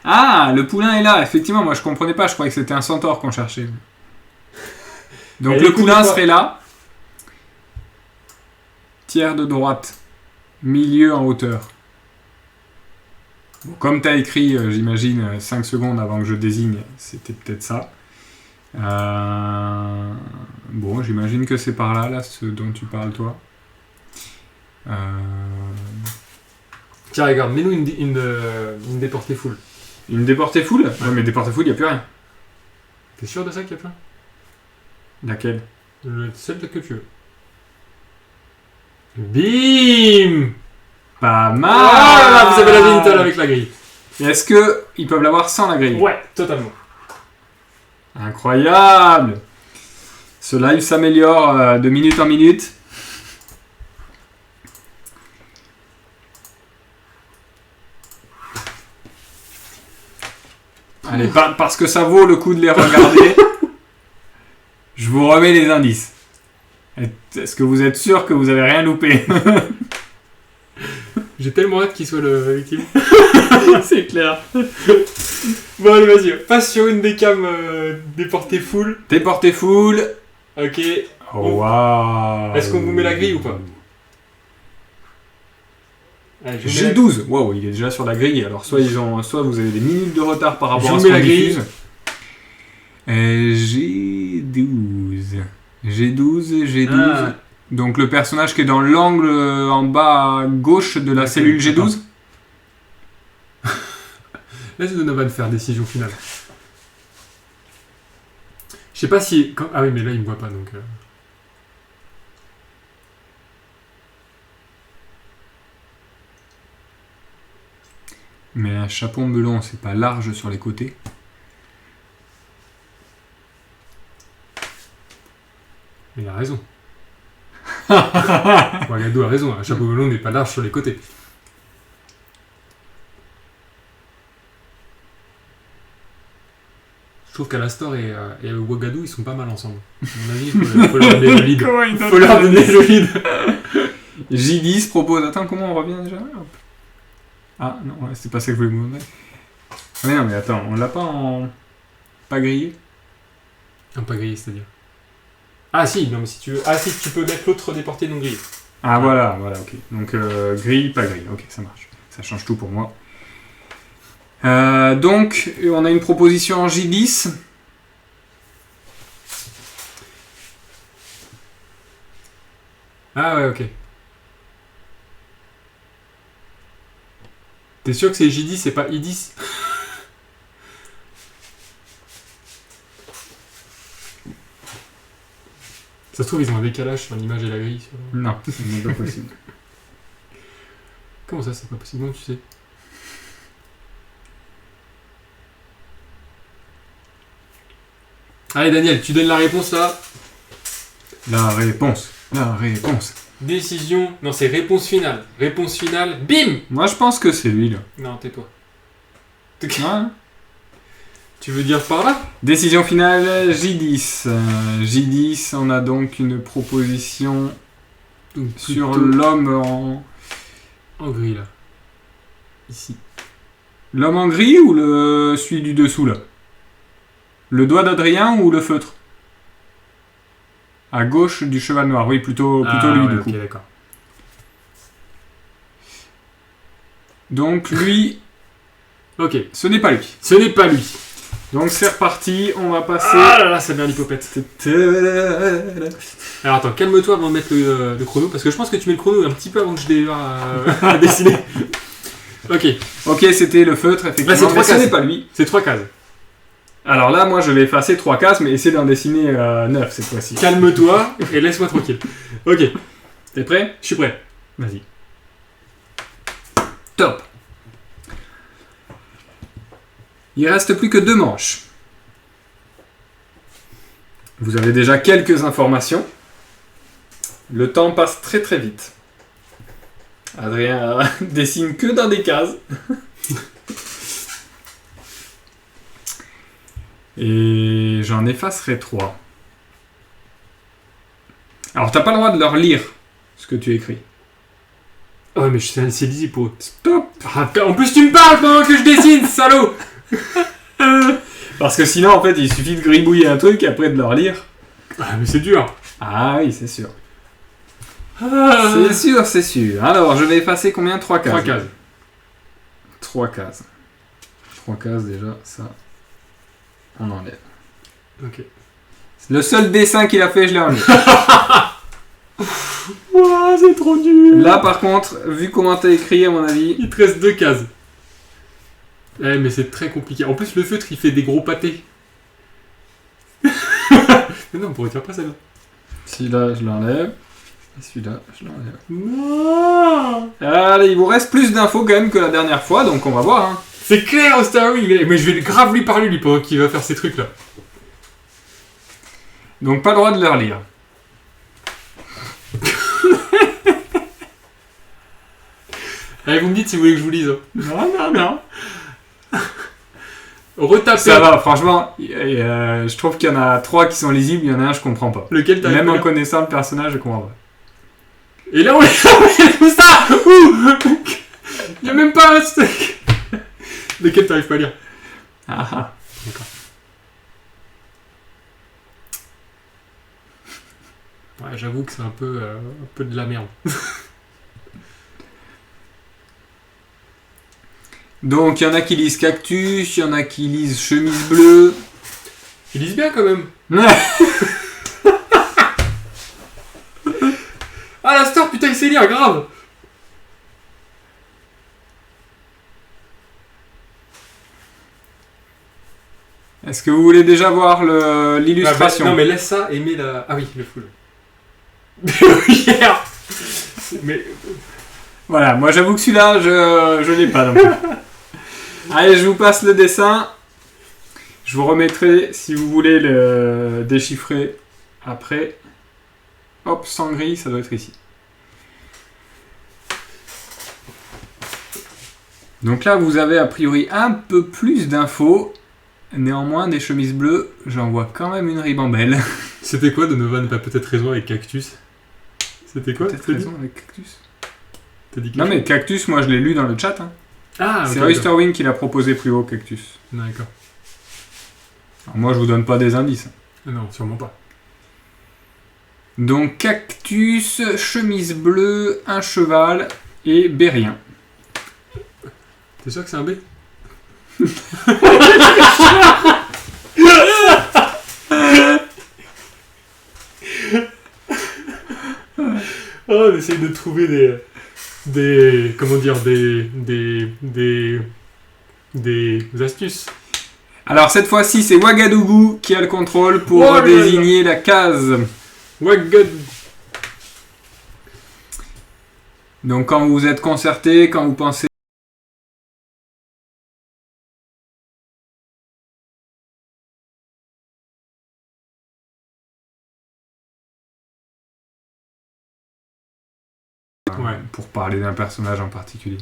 Ah, le poulain est là. Effectivement, moi je comprenais pas. Je croyais que c'était un centaure qu'on cherchait. Donc Allez, le écoute poulain les fois. serait là. Tiers de droite. Milieu en hauteur. Bon, comme tu as écrit, j'imagine, 5 secondes avant que je désigne, c'était peut-être ça. Bon, j'imagine que c'est par là, ce dont tu parles, toi. Tiens, regarde, mets-nous une déportée full. Une déportée full? Ouais, mais déportée full, il n'y a plus rien. T'es sûr de ça qu'il y a plein? Laquelle? Celle que tu veux. Bim! Pas mal! Ah là là, vous avez la Vénitale avec la grille. Et est-ce qu'ils peuvent l'avoir sans la grille? Ouais, totalement. Incroyable! Ce live s'améliore de minute en minute. Allez, parce que ça vaut le coup de les regarder, je vous remets les indices. Est-ce que vous êtes sûr que vous avez rien loupé? J'ai tellement hâte qu'il soit le victime. C'est clair. Bon, allez, vas-y. Passe sur une des cams déportée full. Déporté full. Ok. Oh, waouh. Est-ce qu'on vous met la grille ou pas? Allez, je vous mets la- G12. Waouh, il est déjà sur la grille. Alors, soit vous avez des minutes de retard par rapport Je à vous ce mets qu'on la grille. diffuse. G12. G12. Ah. Donc, le personnage qui est dans l'angle en bas à gauche de la Ok, cellule G12. Laisse Donovan faire décision finale. Je sais pas si... Ah oui, mais là, il me voit pas, donc... Mais un chapeau melon, c'est pas large sur les côtés. Mais il a raison. Wagado a raison, un chapeau melon n'est pas large sur les côtés. Je trouve qu'Alastor et Wagado, ils sont pas mal ensemble. À mon avis, il faut leur donner le lead. Faut leur donner le lead. J10 propose... Attends, comment on revient déjà? Hop. Ah, non, ouais, c'est pas ça que je voulais vous demander. Ah, mais non, mais attends, on l'a pas en... Pas grillé? Un pas grillé, c'est-à-dire. Ah si, non mais si tu veux... Ah si, tu peux mettre l'autre déporté non grillé. Ah, voilà, ok. Donc, grille, pas grille. Ok, ça marche. Ça change tout pour moi. Donc, on a une proposition en J10. Ah ouais, ok. T'es sûr que c'est J10, c'est pas I10? Ça se trouve, ils ont un décalage sur l'image et la grille. Non, c'est même pas possible. Comment ça, c'est pas possible? Non, tu sais. Allez, Daniel, tu donnes la réponse là. La réponse. Décision. Non, c'est réponse finale. Réponse finale. Bim! Moi, je pense que c'est lui, là. Non, tais-toi. Ouais. Tu veux dire par là? Décision finale, J10. J10, on a donc une proposition Donc, sur plutôt l'homme en gris là. Ici. L'homme en gris ou celui du dessous, là? Le doigt d'Adrien ou le feutre? À gauche du cheval noir. Oui, plutôt lui, ouais, du ok, coup. d'accord. Donc, lui, Ok, ce n'est pas lui. ce n'est pas lui. Donc, c'est reparti. On va passer... Ah là là, ça vient l'hypopète. Alors attends, calme-toi avant de mettre le chrono, parce que je pense que tu mets le chrono un petit peu avant que je démarre à dessiner. Ok, Ok, c'était le feutre, effectivement. Là, c'est trois mais ce cases. n'est pas lui. c'est 3 cases. Alors là, moi, je vais effacer 3 cases, mais essayer d'en dessiner 9 cette fois-ci. Calme-toi et laisse-moi tranquille. Ok, T'es prêt? je suis prêt. Vas-y. Top. Il reste plus que 2 manches. Vous avez déjà quelques informations. Le temps passe très très vite. Adrien dessine que dans des cases. Et j'en effacerai 3. Alors t'as pas le droit de leur lire ce que tu écris. Oh, mais c'est lisible pour eux. Stop. Ah, en plus, tu me parles pendant que je dessine, salaud. Parce que sinon, en fait, il suffit de gribouiller un truc et après de le relire. Ah, mais c'est dur. Ah oui, c'est sûr. Ah. C'est sûr, c'est sûr. Alors, je vais effacer combien? 3 cases. 3 cases. 3 cases. 3 cases déjà, ça, on enlève. Ok. Le seul dessin qu'il a fait, je l'ai enlevé. Ouah, c'est trop dur. Là, par contre, vu comment t'as écrit, à mon avis... Il te reste 2 cases. Eh, mais c'est très compliqué. En plus, le feutre, il fait des gros pâtés. Mais non, on ne retire pas celle-là. Celui-là, je l'enlève. Et celui-là, je l'enlève. Non. Allez, il vous reste plus d'infos quand même que la dernière fois, donc on va voir. Hein. C'est clair, Starwing. Mais je vais grave lui parler, lui, pendant qu'il va faire ces trucs-là. Donc, pas le droit de le relire. Allez, vous me dites si vous voulez que je vous lise. Hein. Non. Retapez. Ça va, franchement, je trouve qu'il y en a 3 qui sont lisibles, il y en a un, je comprends pas. Lequel t'as Même en lire connaissant le personnage, je comprends pas. Et là, on est tout ça. Ouh. Il n'y a même pas un steak. Lequel t'arrives pas à lire? Ah. D'accord. Ouais, j'avoue que c'est un peu de la merde. Donc, il y en a qui lisent cactus, il y en a qui lisent chemise bleue. Ils lisent bien quand même. Ah, la star, putain, il sait lire, grave. Est-ce que vous voulez déjà voir l'illustration? Non, mais laisse ça et mets la... Ah oui, le full. Yeah. Mais... Voilà, moi j'avoue que celui-là, je l'ai pas non plus. Allez, je vous passe le dessin. Je vous remettrai, si vous voulez le déchiffrer après. Hop, sans gris, ça doit être ici. Donc là, vous avez a priori un peu plus d'infos. Néanmoins, des chemises bleues, j'en vois quand même une ribambelle. C'était quoi Donovan? T'as peut-être raison avec Cactus. C'était quoi? Peut-être raison avec Cactus. T'as dit Non mais Cactus, moi je l'ai lu dans le chat. Hein. Ah, C'est ok, Oysterwing qui l'a proposé plus haut, Cactus. d'accord. Alors moi je vous donne pas des indices. Non, sûrement pas. Donc Cactus, chemise bleue, un cheval et Bérien. T'es sûr que c'est un B? Oh, on essaye de trouver des astuces. Alors cette fois-ci c'est Ouagadougou qui a le contrôle pour Oh là là. désigner la case. Wagad. Donc quand vous êtes concerté, quand vous pensez... Ouais. Pour parler d'un personnage en particulier.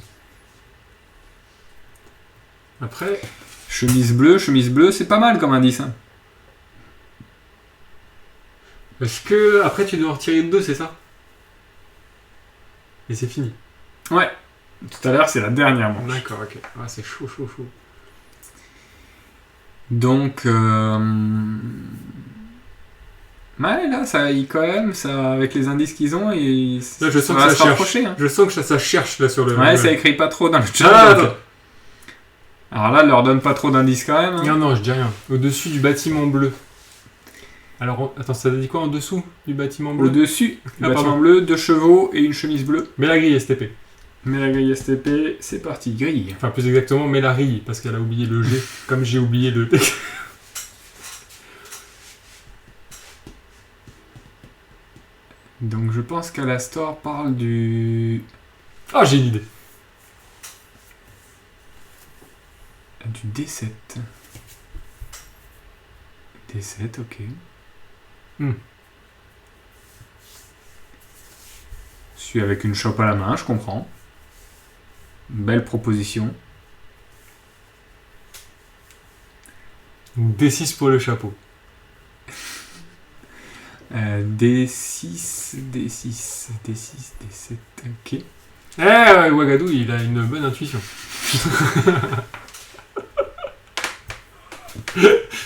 Après, Chemise bleue, c'est pas mal comme indice. Hein. est-ce que après tu dois en retirer 2, c'est ça? Et c'est fini. Ouais. Tout à l'heure c'est la dernière manche. D'accord, ok. Ah, c'est chaud. Donc... Ouais, là, ça, quand même, ça, avec les indices qu'ils ont, et Là, je sens va que se ça cherche. rapprocher. Hein. Je sens que ça cherche là sur le. Ouais, ça écrit pas trop dans le chat. Ah, donc, attends. alors là, leur donne pas trop d'indices quand même. Hein. Non, je dis rien. Au-dessus du bâtiment bleu. Alors, attends, ça dit quoi en dessous du bâtiment bleu? Au-dessus, Ah, bâtiment pardon. bleu, 2 chevaux et une chemise bleue. Mets la grille STP. Mais la grille STP, c'est parti, grille. Enfin, plus exactement, mets la rille, parce qu'elle a oublié le G, comme j'ai oublié le texte. Donc je pense qu'Alastor parle du... Ah, j'ai une idée. Du D7. D7, ok. Je suis avec une chope à la main, je comprends. Belle proposition. D6 pour le chapeau. D6, D7, ok. Ouagadou, il a une bonne intuition.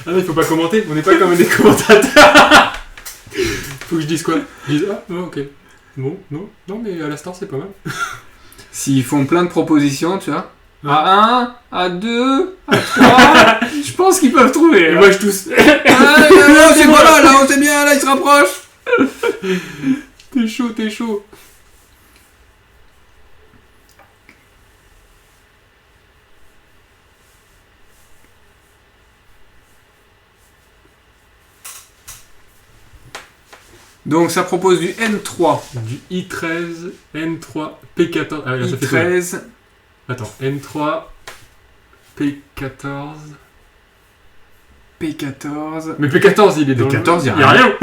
Ah non, il faut pas commenter, on n'est pas comme des commentateurs. Faut que je dise quoi? Je dis ok. Bon, non, mais à l'instant c'est pas mal. S'ils font plein de propositions, tu vois. À 1, à 2, à 3, je pense qu'ils peuvent trouver. Et moi je tousse. Non, c'est voilà, là, on sait bien, là, ils se rapprochent. T'es chaud. Donc ça propose du N3. Du I13, N3, P14. Ah, là, ça fait I13. Attends, N3, P14. P14. Mais P14, il est dans P14, il y a rien.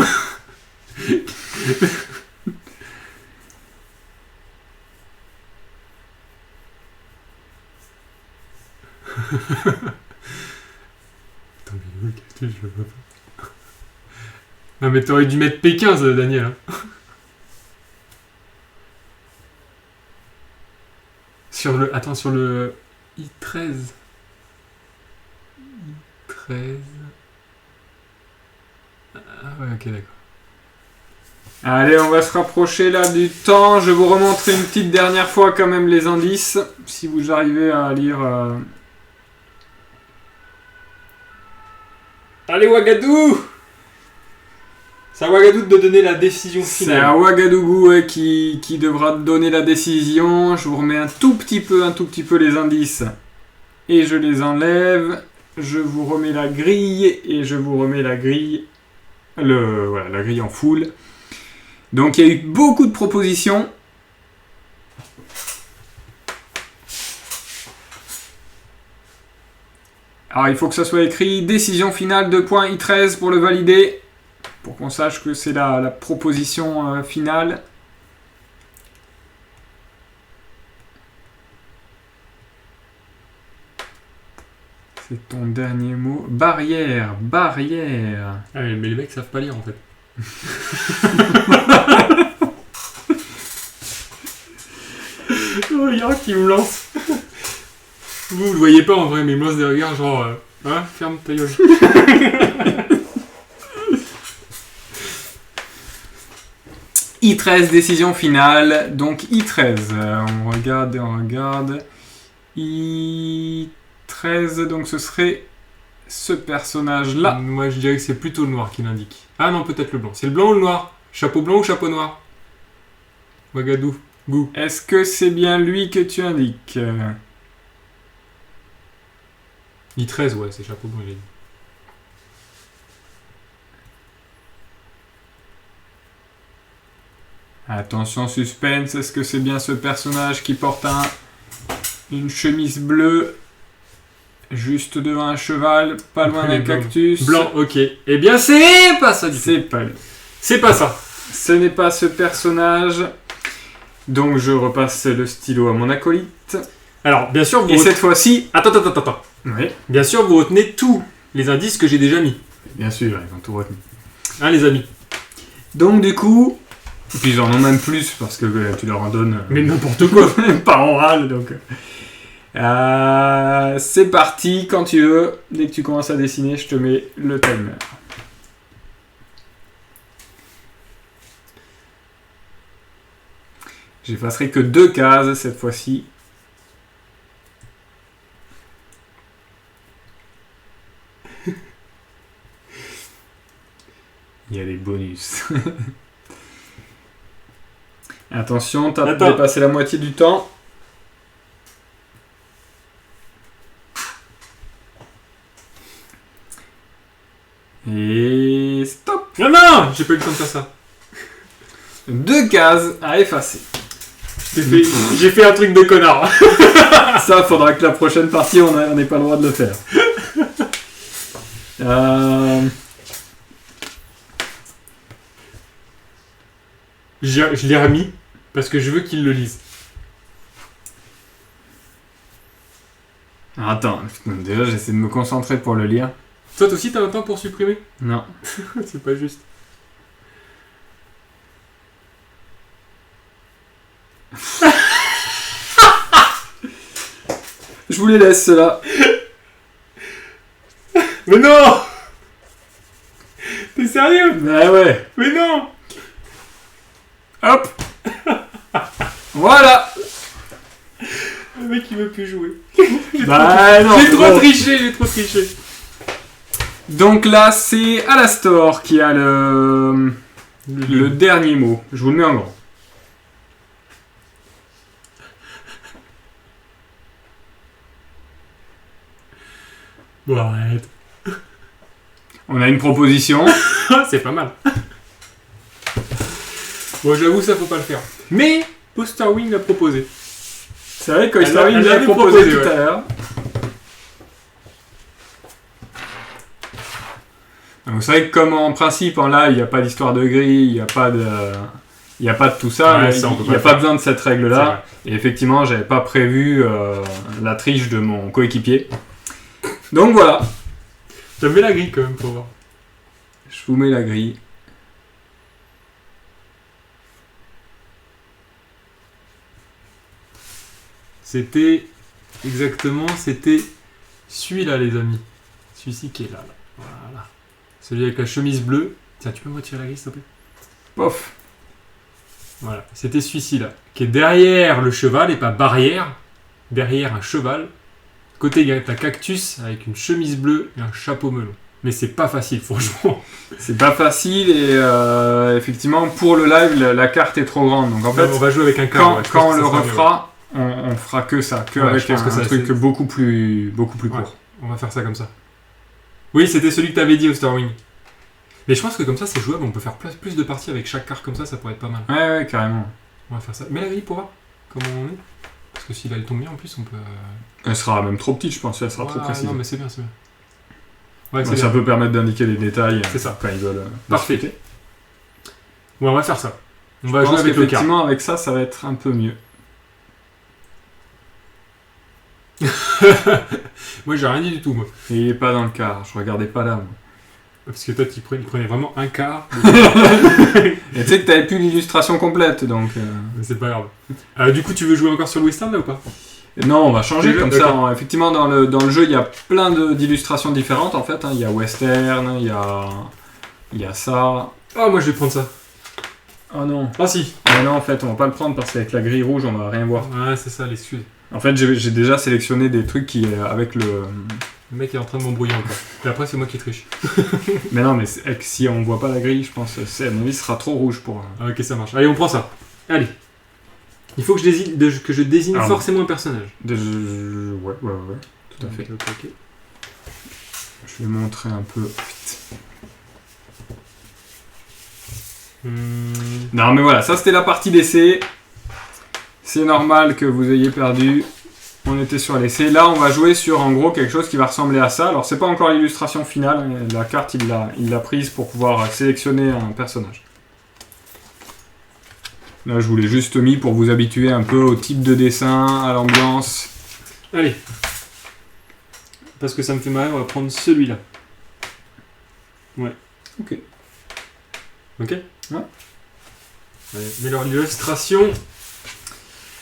Attends, mais qu'est-ce que je veux pas. Non, mais t'aurais dû mettre P15, Daniel. Hein. Sur le I13. I13. Ah ouais, ok, d'accord. Allez, on va se rapprocher là du temps. Je vous remontre une petite dernière fois quand même les indices. Si vous arrivez à lire... Allez, Ouagadou! C'est à Ouagadou de donner la décision C'est finale. à Ouagadougou qui devra donner la décision. Je vous remets un tout petit peu les indices. Et je les enlève. Je vous remets la grille. Et je vous remets la grille. La grille en full. Donc il y a eu beaucoup de propositions. Alors il faut que ça soit écrit décision finale de point I13 pour le valider. Pour qu'on sache que c'est la proposition finale. C'est ton dernier mot. Barrière. Ah, mais les mecs savent pas lire en fait. Oh, regarde qui me lance. Vous le voyez pas en vrai, mais il me lance des regards genre... ferme ta gueule. I13, décision finale. Donc I13, on regarde. I13, donc ce serait ce personnage-là. Moi je dirais que c'est plutôt le noir qui l'indique. Ah non, peut-être le blanc. C'est le blanc ou le noir? Chapeau blanc ou chapeau noir? Ouagadou. Gou. Est-ce que c'est bien lui que tu indiques? I13, ouais, c'est chapeau blanc, il a dit. Attention, suspense, est-ce que c'est bien ce personnage qui porte une chemise bleue juste devant un cheval, pas loin d'un cactus? Blanc, ok. Eh bien, c'est pas ça du tout. C'est pas lui. C'est pas ça. Ce n'est pas ce personnage. Donc je repasse le stylo à mon acolyte. Alors, bien sûr, Et cette fois-ci... Attends. Oui. Bien sûr, vous retenez tous les indices que j'ai déjà mis. Bien sûr, ils ont tout retenu. Hein, les amis? Donc du coup... Et puis ils en ont même plus parce que tu leur en donnes... Mais n'importe quoi. Par oral, donc... c'est parti, quand tu veux. Dès que tu commences à dessiner, je te mets le timer. J'effacerai que 2 cases cette fois-ci. Il y a des bonus. Attention, t'as dépassé la moitié du temps. Et stop. Non, j'ai pas eu le temps de faire ça. 2 cases à effacer. J'ai fait un truc de connard. Ça, faudra que la prochaine partie, on n'ait pas le droit de le faire. Je l'ai remis parce que je veux qu'il le lise. Attends, déjà j'essaie de me concentrer pour le lire. Toi aussi, t'as un temps pour supprimer? Non. C'est pas juste. Je vous les laisse, ceux-là. Mais non. T'es sérieux? Bah ouais. Mais non. Hop. Voilà. Le mec il veut plus jouer. Bah non. J'ai c'est trop bon. triché. Donc là, c'est Alastor qui a le dernier mot. Je vous le mets en grand. Bon, arrête. On a une proposition. C'est pas mal. Bon, j'avoue, ça faut pas le faire. Mais Poster Wing l'a proposé. C'est vrai que Elle Story nous l'avait l'a proposé proposé, tout ouais. à l'heure. Donc c'est vrai que comme en principe en live il n'y a pas d'histoire de grille, il n'y a pas de tout ça, Ouais, mais ça, on peut il pas n'y a le pas faire. besoin de cette C'est règle-là. vrai. Et effectivement, j'avais pas prévu la triche de mon coéquipier. Donc voilà, Je mets la grille quand même pour voir. je vous mets la grille. C'était celui-là, les amis. Celui-ci qui est là. Voilà. Celui avec la chemise bleue. Tiens, tu peux me retirer la grille, s'il te plaît? Pof. Voilà. C'était celui-ci là, qui est derrière le cheval et pas barrière. Derrière un cheval. Côté, il y a ta cactus avec une chemise bleue et un chapeau melon. Mais c'est pas facile, franchement. C'est pas facile et effectivement pour le live la carte est trop grande. Donc en fait, on va jouer avec un quart. quand, ouais, je quand pense on que le ça sera mieux, ouais. refera, on fera que ça, Ouais, avec je pense un que ça, truc c'est- beaucoup plus Ouais. court. On va faire ça comme ça. Oui, c'était celui que t'avais dit au Star Wing. Mais je pense que comme ça, c'est jouable. On peut faire plus de parties avec chaque carte comme ça pourrait être pas mal. Ouais, carrément. On va faire ça. Mets la grille pour voir comment on est. Parce que si elle tombe bien, en plus, on peut. Elle sera même trop petite, je pense, elle sera trop Ouais, précise. Non, mais c'est bien. Ouais, c'est Ouais, ça bien. peut permettre d'indiquer les détails C'est ça. quand ils veulent. Parfait. discuter. Ouais, on va faire ça. On Je va jouer pense avec le quart. qu'effectivement, avec ça, ça va être un peu mieux. Moi, j'ai rien dit du tout, moi. Et il est pas dans le quart, je regardais pas là. Moi. Parce que toi, tu prenais vraiment un quart. Et tu sais que t'avais plus l'illustration complète, donc. Mais c'est pas grave. Du coup, tu veux jouer encore sur le western là ou pas? Non, on va changer Déjà, comme d'accord. ça. Effectivement, dans le jeu, il y a plein d'illustrations différentes en fait. Hein. Il y a western, il y a ça. Ah, moi, je vais prendre ça. Oh non. Ah, si. Mais non, en fait, on va pas le prendre parce qu'avec la grille rouge, on va rien voir. Ouais, c'est ça, l'excuse. En fait, j'ai déjà sélectionné des trucs qui avec le. Le mec est en train de m'embrouiller encore. Et après, c'est moi qui triche. Mais non, mais si on voit pas la grille, je pense, à mon avis, ce sera trop rouge pour. Ah, ok, ça marche. Allez, on prend ça. Allez. Il faut que je désigne Alors, forcément un personnage. Ouais, tout à fait. Ok. Je vais montrer un peu vite. Non, mais voilà, ça c'était la partie d'essai. C'est normal que vous ayez perdu. On était sur l'essai. Là, on va jouer sur en gros quelque chose qui va ressembler à ça. Alors, c'est pas encore l'illustration finale. La carte, il l'a prise pour pouvoir sélectionner un personnage. Là, je vous l'ai juste mis pour vous habituer un peu au type de dessin, à l'ambiance. Allez. Parce que ça me fait marrer, on va prendre celui-là. Ouais. Ok. Ok? Ouais. Allez, mets leur illustration.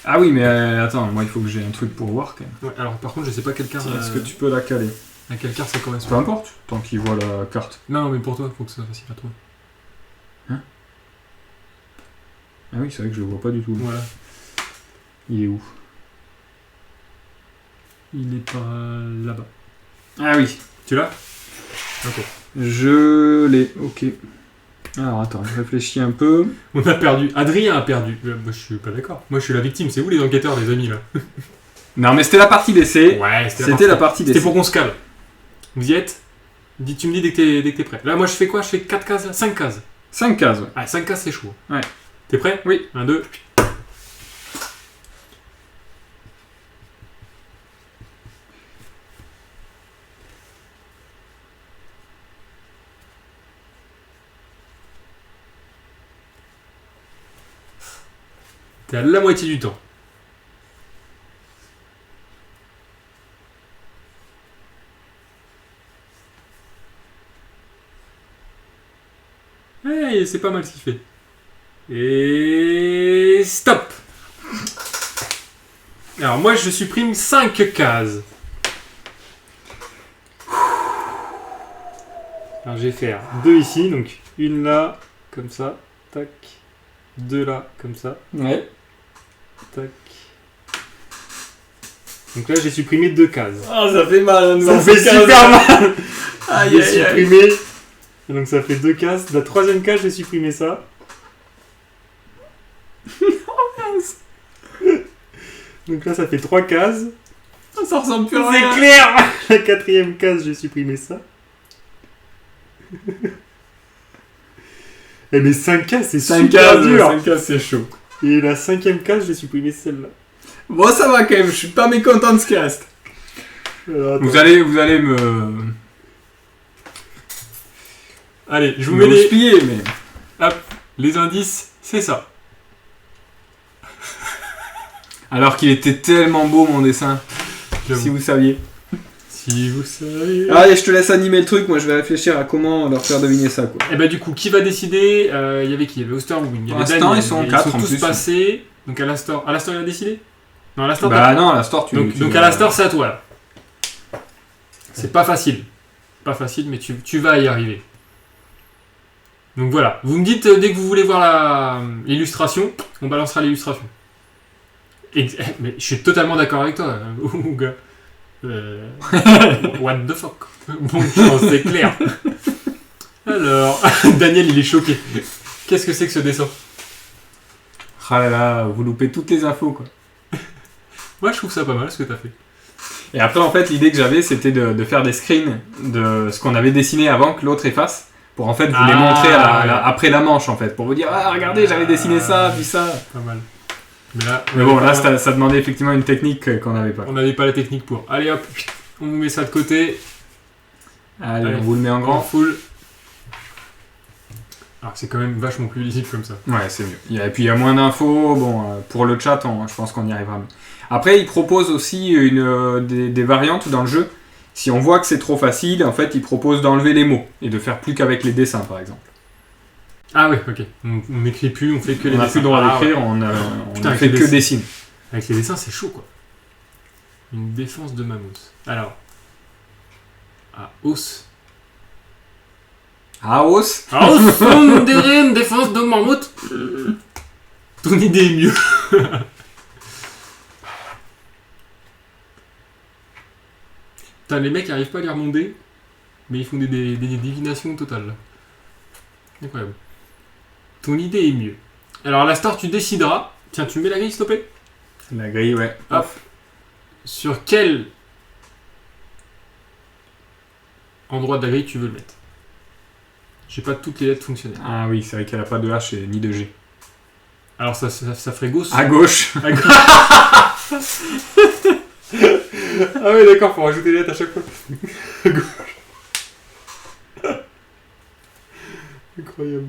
Ah oui, mais attends, moi il faut que j'ai un truc pour voir quand même. Ouais, alors par contre, je sais pas quel quart. Est-ce que tu peux la caler? À quel quart ça Peu correspond. importe, tant qu'il voit la carte. Non, mais pour toi, faut que ça soit facile à toi. Ah oui, c'est vrai que je le vois pas du tout. Voilà. Il est où? Il est par là-bas. Ah oui, Tu l'as? Ok. je l'ai. Ok. Alors attends, je réfléchis un peu. On a perdu. Adrien a perdu. Moi, je suis pas d'accord. Moi, je suis la victime. C'est vous les enquêteurs, les amis, là. Non, mais c'était la partie d'essai. Ouais, C'était la partie C'était d'essai. pour qu'on se cale. Vous y êtes? Tu me dis dès que t'es prêt. Là, moi, je fais quoi? Je fais 4 cases là? 5 cases. 5 cases, ouais. Ah, 5 cases, c'est chaud. Ouais. T'es prêt? Oui. 1, 2. T'es à la moitié du temps. Hey, c'est pas mal ce qu'il fait. Et stop. Alors moi je supprime 5 cases. Alors je vais faire 2 ici, donc une là, comme ça, tac. 2 là, comme ça, Ouais. tac. Donc là j'ai supprimé 2 cases. Ah, ça fait mal. Ça fait super mal. Aïe, J'ai aïe, aïe. supprimé. Et donc ça fait 2 cases. La 3e case j'ai supprimé ça. Donc là ça fait 3 cases. Ça ressemble plus à C'est rien. clair. La 4e case j'ai supprimé ça. Eh mais 5 cases c'est 5 super cases, dur. 5 cases, c'est chaud. Et la 5e case j'ai supprimé celle-là. Bon, ça va quand même, je suis pas mécontent de ce qui reste. Alors, attends. Vous allez me... Allez, je vous me mets les... houspiller, mais... les indices, c'est ça. Alors qu'il était tellement beau, mon dessin. J'avoue. Si vous saviez. Si vous savez... Allez, je te laisse animer le truc, moi je vais réfléchir à comment leur faire deviner ça, quoi. Et bah du coup, qui va décider? Il y avait qui? Il y avait Osterwing, il y Pour avait l'instant, Daniel, ils sont mais 4 ils sont en tous plus. passés. Donc Alastor il a décidé? Non, Alastor Bah non, la store, tu... Donc Alastor, c'est à toi là. C'est pas facile. Pas facile, mais tu vas y arriver. Donc voilà. Vous me dites dès que vous voulez voir l'illustration, on balancera l'illustration. Mais je suis totalement d'accord avec toi, Ouga. What the fuck? Bon chance, c'est clair. Alors, Daniel, il est choqué. Qu'est-ce que c'est que ce dessin? Ah là là, vous loupez toutes les infos, quoi. Moi, je trouve ça pas mal ce que t'as fait. Et après, en fait, l'idée que j'avais, c'était de faire des screens de ce qu'on avait dessiné avant que l'autre efface, pour en fait vous les montrer après la manche, en fait, pour vous dire, ah, regardez, j'avais dessiné ça, puis ça. Pas mal. Mais bon, là, ça demandait effectivement une technique qu'on n'avait pas. On n'avait pas la technique pour. Allez hop, on vous met ça de côté. Allez, on vous le met en Grand grand. full. Alors c'est quand même vachement plus lisible comme ça. Ouais, c'est mieux. Et puis il y a moins d'infos. Bon, pour le chat, je pense qu'on y arrivera. Après, il propose aussi des variantes dans le jeu. Si on voit que c'est trop facile, en fait, il propose d'enlever les mots et de faire plus qu'avec les dessins, par exemple. Ah ouais, ok. On n'écrit plus, on fait que les On n'a dessins. plus le droit d'écrire, ouais. on Putain, ne avec fait les que dessins. dessiner. Avec les dessins, c'est chaud quoi. Une défense de mammouth. Alors. Os. Aos. Os, on dirait une défense de mammouth. Ton idée est mieux. Putain, les mecs n'arrivent pas à lire mon dé, mais ils font des divinations totales. Là. Incroyable. Ton idée est mieux. Alors, la star, tu décideras. Tiens, tu mets la grille, s'il te plaît. La grille, ouais. Hop. Sur quel endroit de la grille tu veux le mettre. J'ai pas toutes les lettres fonctionnelles. Ah oui, c'est vrai qu'elle a pas de H et ni de G. Alors, ça ferait gauche. À gauche. À gauche. Ah oui, d'accord, faut rajouter les lettres à chaque fois. À gauche. Incroyable.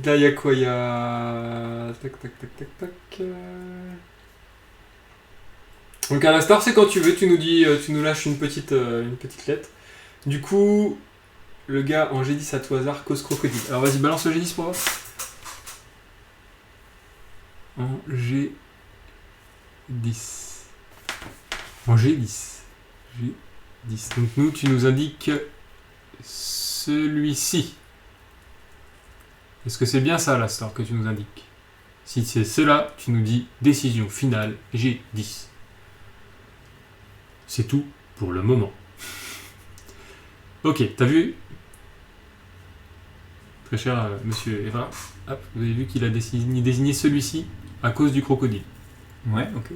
Là, il y a quoi? Il y a... Tac, tac, tac, tac, tac. Donc à la star, c'est quand tu veux, tu nous dis, tu nous lâches une petite lettre. Du coup, le gars en G10 à tout hasard, cause crocodile. Alors vas-y, balance le G10 pour voir. En G10. En G10. G10. Donc nous, tu nous indiques celui-ci. Est-ce que c'est bien ça, la star, que tu nous indiques? Si c'est cela, tu nous dis décision finale G10. C'est tout pour le moment. Ok, t'as vu? Très cher monsieur Eva, hop, vous avez vu qu'il a désigné celui-ci à cause du crocodile. Ouais, ok.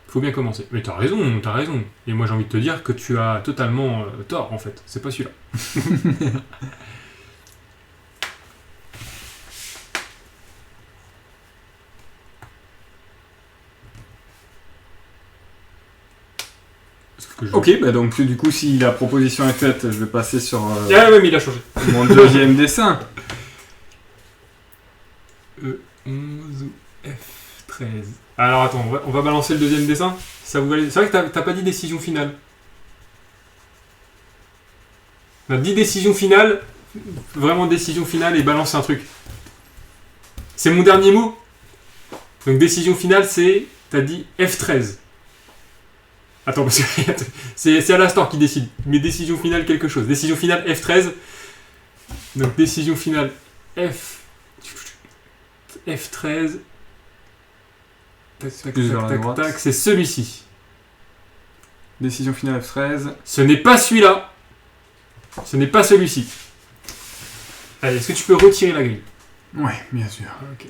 Faut bien commencer. Mais t'as raison, t'as raison. Et moi j'ai envie de te dire que tu as totalement tort en fait. C'est pas celui-là. Ok, bah donc du coup, si la proposition est faite, je vais passer sur Ah ouais, mais il a changé. mon deuxième dessin. E11 ou F13. Alors attends, on va balancer le deuxième dessin. Ça vous valide. C'est vrai que t'as pas dit décision finale. On a dit décision finale, vraiment décision finale et balance un truc. C'est mon dernier mot. Donc décision finale, c'est... T'as dit F13. Attends, parce que c'est à l'instant qui décide. Mais décision finale, quelque chose. Décision finale, F13. Donc décision finale, F13. Tac, Plus vers la droite. tac, c'est celui-ci. Décision finale F13. Ce n'est pas celui-là. Ce n'est pas celui-ci. Allez, est-ce que tu peux retirer la grille? Ouais, bien sûr. Ok.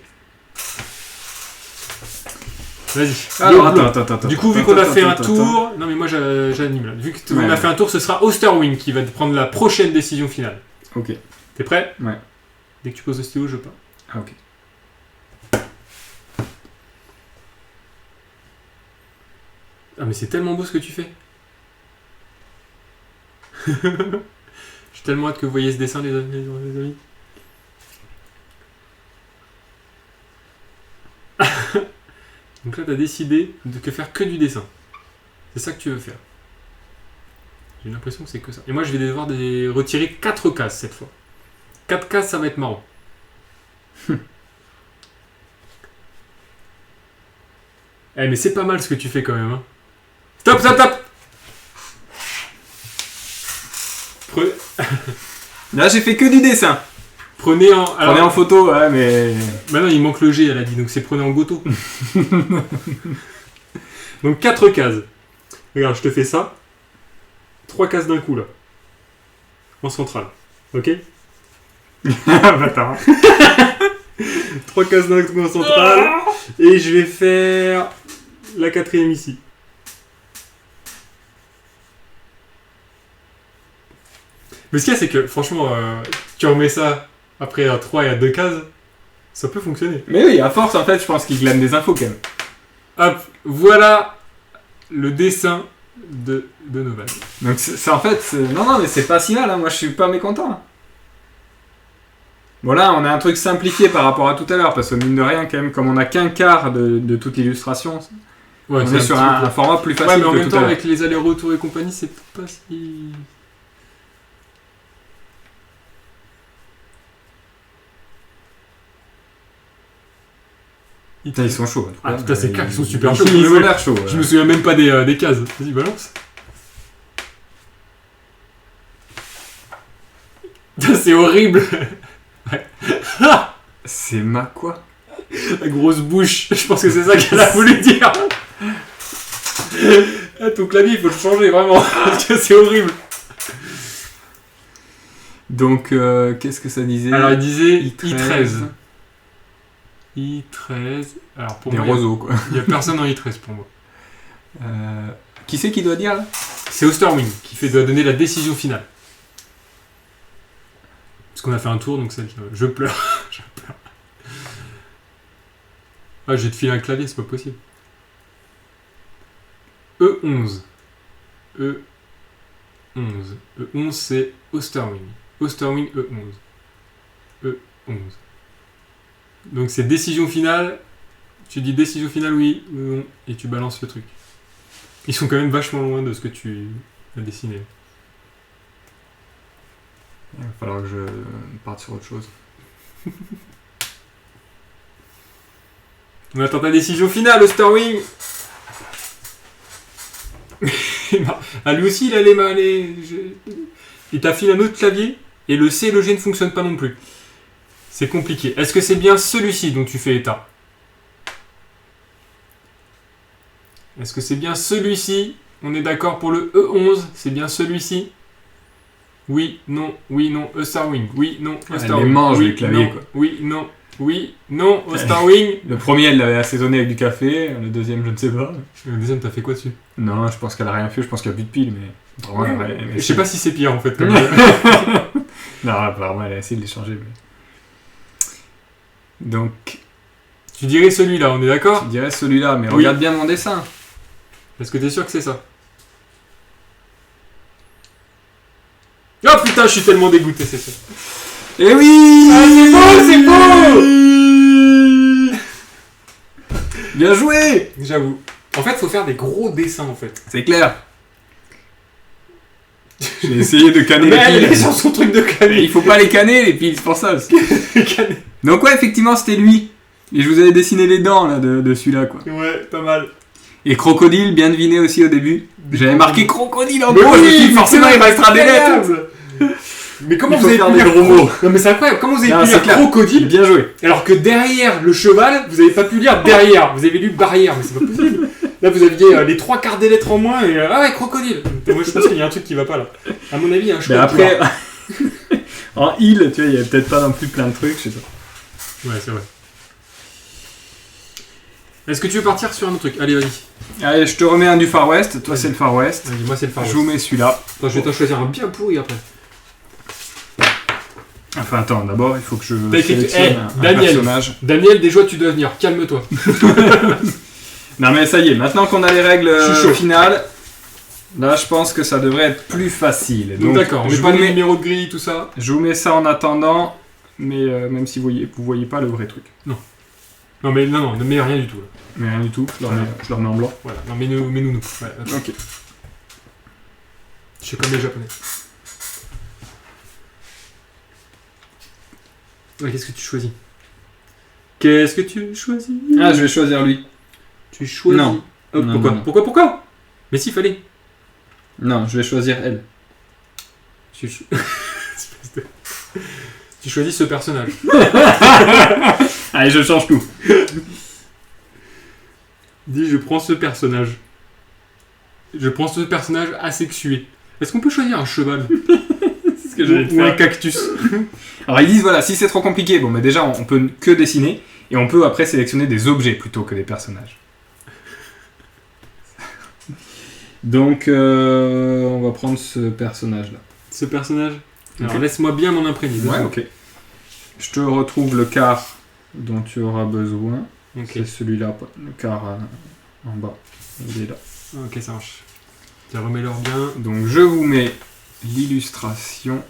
Vas-y. Alors, Le bleu. attends. Du coup, vu qu'on a fait un tour... Non, mais moi, j'anime là. Vu qu'on a fait un tour, ce sera Osterwing qui va prendre la prochaine décision finale. Ok. T'es prêt? Ouais. Dès que tu poses le stylo, je pars. Ah, ok. Ah, mais c'est tellement beau ce que tu fais. J'ai tellement hâte que vous voyez ce dessin, les amis. Donc là, tu as décidé de faire que du dessin. C'est ça que tu veux faire. J'ai l'impression que c'est que ça. Et moi, je vais devoir retirer 4 cases cette fois. 4 cases, ça va être marrant. Eh, mais c'est pas mal ce que tu fais quand même. Hein. Stop! Là, j'ai fait que du dessin. Prenez en... Prenez en photo, ouais, mais... Maintenant, il manque le G, elle a dit, donc c'est prenez en goto. Donc 4 cases. Regarde, je te fais ça. 3 cases d'un coup, là. En centrale. Ok? Attends. 3 cases d'un coup en centrale. Et je vais faire la 4e ici. Mais ce qu'il y a, c'est que, franchement, tu remets ça après un 3 et à 2 cases, ça peut fonctionner. Mais oui, à force, en fait, je pense qu'il glane des infos, quand même. Hop, voilà le dessin de Noval. Donc, c'est en fait... Non, mais c'est pas si mal, hein. Moi, je suis pas mécontent. Bon, là, on a un truc simplifié par rapport à tout à l'heure, parce que, mine de rien, quand même, comme on a qu'un quart de toute l'illustration, Ouais, on est sur un format plus facile ouais, mais en que même tout à temps, l'heure. avec les allers-retours et compagnie, c'est pas si... Putain, ils sont chauds. Ah, putain, c'est clair qu'ils sont super chauds. Ils ont l'air chauds. Je me souviens même pas des cases. Vas-y, balance. Putain, c'est horrible. C'est ma quoi? La grosse bouche. Je pense que c'est ça qu'elle a voulu dire. Ah, ton clavier, il faut le changer, vraiment. Parce que c'est horrible. Donc, qu'est-ce que ça disait? Alors, il disait I13. I13. Alors, pour Des moi, roseaux, quoi. il n'y a personne en I13 pour moi. Qui c'est qui doit dire, là? C'est Osterwing qui doit donner la décision finale. Parce qu'on a fait un tour, donc je pleure. Je pleure. Ah, je vais te filer un clavier, c'est pas possible. E11. E11. E11, c'est Osterwing. Osterwing E11. E11. Donc c'est décision finale. Tu dis décision finale, oui ou non, et tu balances le truc. Ils sont quand même vachement loin de ce que tu as dessiné. Il va falloir que je parte sur autre chose. On attend ta décision finale, Osterwing. Ah, lui aussi, il a les mains. Il t'a filé un autre clavier, et le C et le G ne fonctionnent pas non plus. C'est compliqué. Est-ce que c'est bien celui-ci dont tu fais état? Est-ce que c'est bien celui-ci? On est d'accord pour le E11? C'est bien celui-ci? Oui, non, Osterwing. Oui, non, Osterwing. Elle les mange, oui, les claviers, non, quoi. Oui, non, Osterwing. Le premier, elle l'avait assaisonné avec du café. Le deuxième, je ne sais pas. Le deuxième, t'as fait quoi dessus? Non, je pense qu'elle a rien fait. Je pense qu'il n'y a plus de pile, mais... Vraiment, Je sais pas si c'est pire, en fait. Comme Non, apparemment, elle a essayé de les changer. Mais... Donc, Tu dirais celui-là, on est d'accord? je dirais celui-là, mais Oui. regarde bien mon dessin. Est-ce que t'es sûr que c'est ça? Oh putain, je suis tellement dégoûté, c'est ça. Eh oui! Ah, c'est beau! Bien joué! J'avoue. En fait, faut faire des gros dessins, en fait. C'est clair. J'ai essayé de canner Mais elle les est piles. sur son truc de Mais clavier. il faut pas les canner, les piles, c'est pour ça. Donc ouais, effectivement, c'était lui. Et je vous avais dessiné les dents là, de celui-là, quoi. Ouais, pas mal. Et crocodile, bien deviné aussi au début. J'avais marqué crocodile en Mais gros, oui, je me suis dit, forcément mais il restera des lettres. incroyable. Mais comment Il vous faut avez faire pu des lire gros mots. Non mais c'est incroyable, comment vous avez Non, pu c'est lire clair. crocodile Bien joué. alors que derrière le cheval, vous avez pas pu lire derrière, vous avez lu barrière, mais c'est pas possible. Là vous aviez les 3 quarts des lettres en moins et ah ouais, crocodile. Moi je pense qu'il y a un truc qui va pas là. À mon avis, il y a un Mais cheval. après, en île, tu vois, il y avait peut-être pas non plus plein de trucs, je sais pas. Ouais, c'est vrai. Est-ce que tu veux partir sur un autre truc? Allez, vas-y. Allez, je te remets un du Far West. Toi, Vas-y. c'est le Far West. Vas-y, moi c'est le Far Je West. vous mets celui-là. Attends, je vais t'en choisir un bien pourri après. Enfin, attends, d'abord, il faut que je T'as écrit- sélectionne un Daniel. personnage. Daniel, déjà tu dois venir, calme-toi. Non, mais ça y est, maintenant qu'on a les règles Je suis chaud. finales, là, je pense que ça devrait être plus facile. Donc d'accord, on je met pas vous les mets, numéros de grille, tout ça. je vous mets ça en attendant, mais même si vous voyez pas le vrai truc. Non, ne mets rien du tout là. Mais rien du tout, je le remets en blanc. Voilà, non, mets-nous. Ouais, attends. Ok. Je suis comme les japonais. Ouais, qu'est-ce que tu choisis? Qu'est-ce que tu choisis? Ah, je vais choisir lui. Tu choisis. Non. Oh, Non, pourquoi non, non. Pourquoi Mais s'il fallait. Non, je vais choisir elle. Tu, cho- Espèce de- Tu choisis ce personnage. Allez, je change tout. Dis, je prends ce personnage. Je prends ce personnage asexué. Est-ce qu'on peut choisir un cheval? C'est ce que j'allais te Ou un faire. cactus? Alors ils disent voilà, si c'est trop compliqué, bon, mais déjà on peut que dessiner et on peut après sélectionner des objets plutôt que des personnages. Donc on va prendre ce personnage là. Ce personnage? Alors Ok. laisse-moi bien m'en imprégner. Ouais, ok. Je te retrouve le quart dont tu auras besoin. Ok, C'est celui-là, le quart en bas. Il est là. ok, ça marche. Tiens, remets-leur bien. Donc je vous mets l'illustration.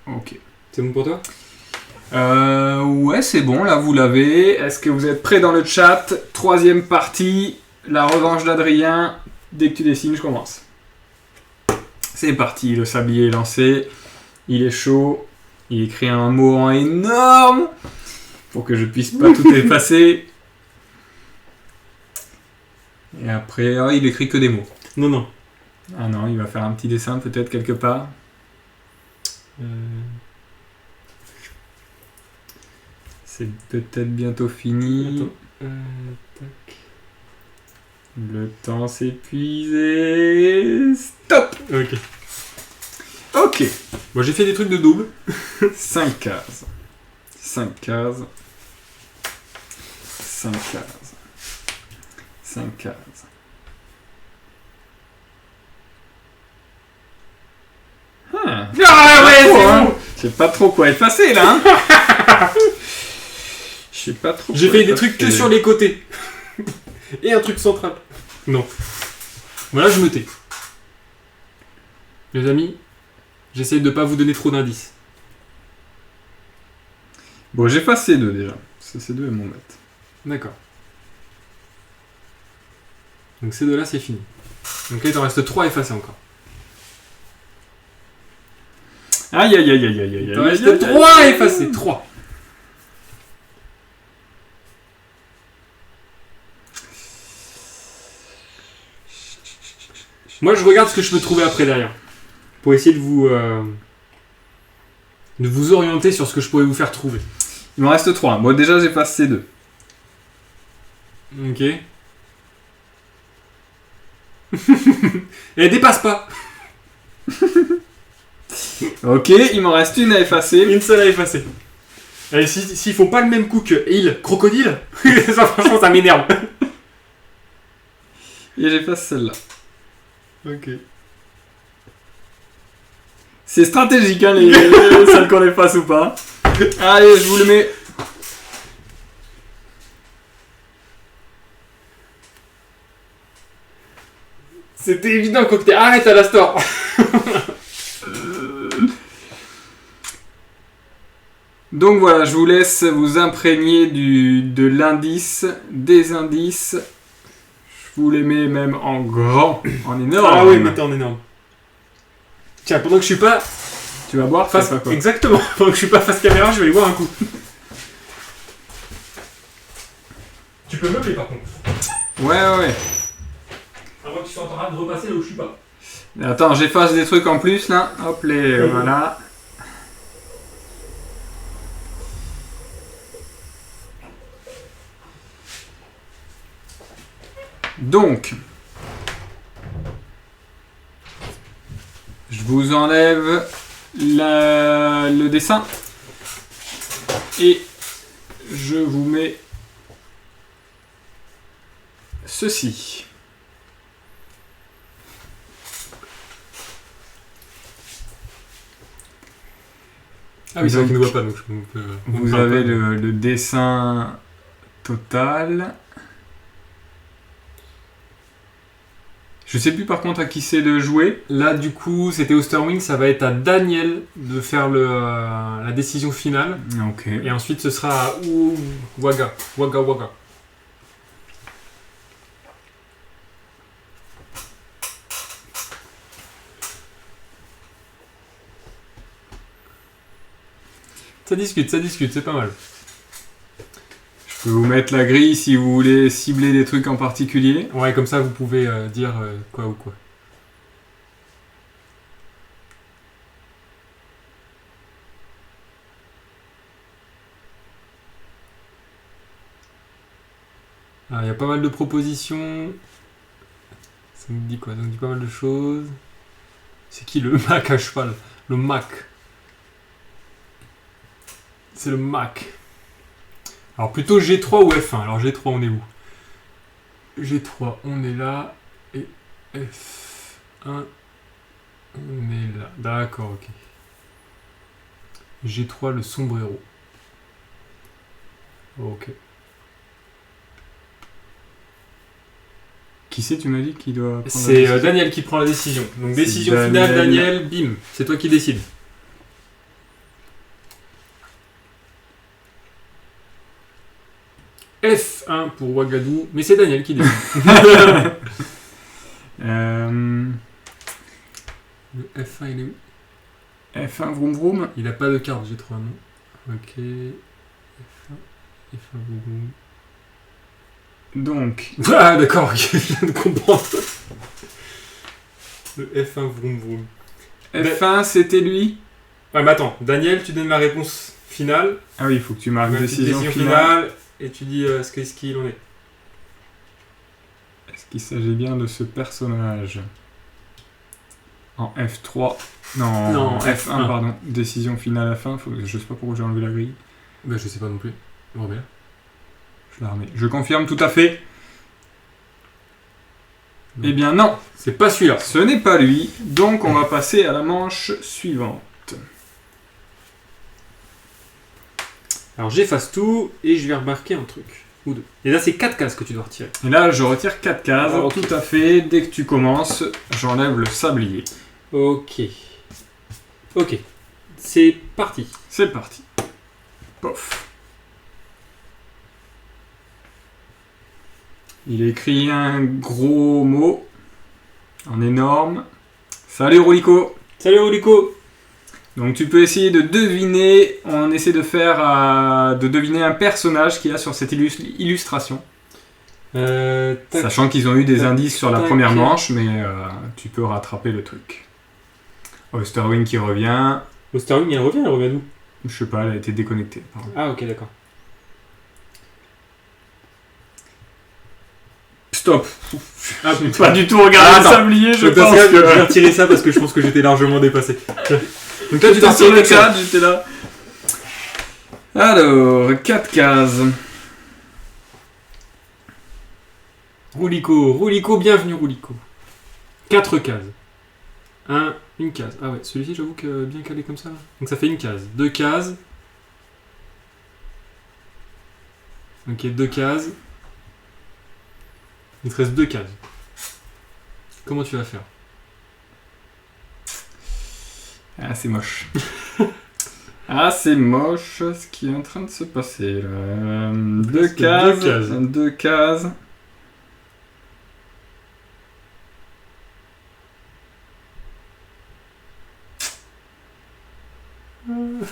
Ok. C'est bon pour toi? Ouais, c'est bon, là vous l'avez. Est-ce que vous êtes prêts dans le chat? Troisième partie, la revanche d'Adrien. Dès que tu dessines, je commence. C'est parti, le sablier est lancé. Il est chaud. Il écrit un mot en énorme pour que je puisse pas tout effacer. Et après, oh, il écrit que des mots. Non. Ah non, il va faire un petit dessin peut-être quelque part. C'est peut-être bientôt fini. Attends. Tac. Le temps s'épuise. Stop. Ok. Ok. Bon, j'ai fait des trucs de double. 5 cases. 5 cases. 5 cases. 5 cases. Ah, Ah ouais, trop, c'est hein. bon. Je sais pas trop quoi effacer là. Hein. Je sais pas trop. J'ai quoi fait des effacer. trucs que sur les côtés. Et un truc central. Non. Voilà, je me tais. Les amis, j'essaye de pas vous donner trop d'indices. Bon, j'efface ces deux déjà. Ces deux, elles m'en mettent. D'accord. Donc ces deux-là, c'est fini. Donc là, il t'en reste 3 effacés encore. Aïe aïe aïe aïe aïe aïe. Il t'en reste 3 effacés. 3. Moi, je regarde ce que je peux trouver après derrière. Pour essayer de vous orienter sur ce que je pourrais vous faire trouver. Il m'en reste 3. Bon, déjà, j'efface ces deux. Ok. Et dépasse pas. Ok, il m'en reste une à effacer. Une seule à effacer. Et s'ils font pas le même coup que il, crocodile, ça, franchement, ça m'énerve. Et j'efface celle-là. Ok. C'est stratégique, hein, celles qu'on efface ou pas. Allez, je vous le mets. C'était évident, Cocktail. Arrête à la store. Donc voilà, je vous laisse vous imprégner de l'indice, des indices. Je vous les mets même en grand, en énorme. Ah oui, mettez en énorme. Tiens, pendant que je suis pas Tu vas boire face... c'est pas quoi. Exactement, pendant que je suis pas face caméra, je vais aller boire un coup. Tu peux meubler par contre. Ouais. Avant que tu sois en train de repasser là où je suis pas. Attends, j'efface des trucs en plus là. Hop, voilà. Donc, je vous enlève le dessin et je vous mets ceci. Ah oui, c'est vrai Donc, qu'il ne voit pas, donc Vous avez le dessin total. Je sais plus par contre à qui c'est de jouer. Là, du coup, c'était Osterwing, ça va être à Daniel de faire la décision finale. Ok. Et ensuite, ce sera à Waga. Ça discute, c'est pas mal. Je peux vous mettre la grille si vous voulez cibler des trucs en particulier. Ouais, comme ça, vous pouvez dire quoi ou quoi. Il y a pas mal de propositions. Ça me dit quoi? Ça me dit pas mal de choses. C'est qui le Mac à cheval? Le Mac. C'est le Mac. Alors plutôt G3 ou F1. Alors G3, on est où? G3, on est là. Et F1, on est là. D'accord, ok. G3, le sombrero. Ok. Qui c'est, tu m'as dit, qui doit prendre la C'est décision Daniel qui prend la décision. Donc C'est décision Daniel. finale, Daniel, bim. C'est toi qui décides. F1 pour Ouagadougou, mais c'est Daniel qui décide. Le F1, il est où? F1 vroom vroom. Il a pas de carte, G3, non? Ok. F1 vroom vroom. Donc, Ah d'accord, ok, je viens de comprendre. Le F1 vroom vroom. F1 c'était lui. Ouais, mais attends, Daniel, tu donnes la réponse finale. Ah oui, il faut que tu marques Ouais, décision finale. et tu dis ce qu'il en est. Est-ce qu'il s'agit bien de ce personnage? En F3. Non, Non, F1, F1. pardon. Décision finale à fin. Je sais pas pourquoi j'ai enlevé la grille. Bah je sais pas non plus. Bon, bien. Je la remets. Je confirme tout à fait. Non. Eh bien non, C'est pas celui-là. ce n'est pas lui. Donc on va passer à la manche suivante. Alors j'efface tout et je vais remarquer un truc. Ou deux. Et là c'est 4 cases que tu dois retirer. Et là, je retire 4 cases. Ah, ok. Tout à fait. Dès que tu commences, j'enlève le sablier. Ok. Ok. C'est parti. C'est parti. Pof. Il écrit un gros mot en énorme. Salut Roulico. Salut Olico. Donc tu peux essayer de deviner. On essaie de faire de deviner un personnage qu'il y a sur cette illustration. Tac. Sachant qu'ils ont eu des tac, indices sur la tac. première manche, mais tu peux rattraper le truc. Osterwing qui revient. Osterwing, elle revient d'où? Je sais pas, elle a été déconnectée. Pardon. Ah ok d'accord. Stop. Ah, Pas du tout regarder le attends. sablier, je Donc, dans pense ce cas, je vais que... retirer ça parce que je pense que j'étais largement dépassé. Donc Toi, tu t'es sur le quatre 4, j'étais là. Alors, 4 cases. Roulico, bienvenue Roulico. 4 cases. Une case. Ah ouais, celui-ci j'avoue que bien calé comme ça. Là. Donc ça fait une case. 2 cases. Ok, 2 cases. Il te reste 2 cases. Comment tu vas faire? Ah, c'est moche. Ah, c'est moche ce qui est en train de se passer là. Deux Presque cases. deux cases. 2 cases.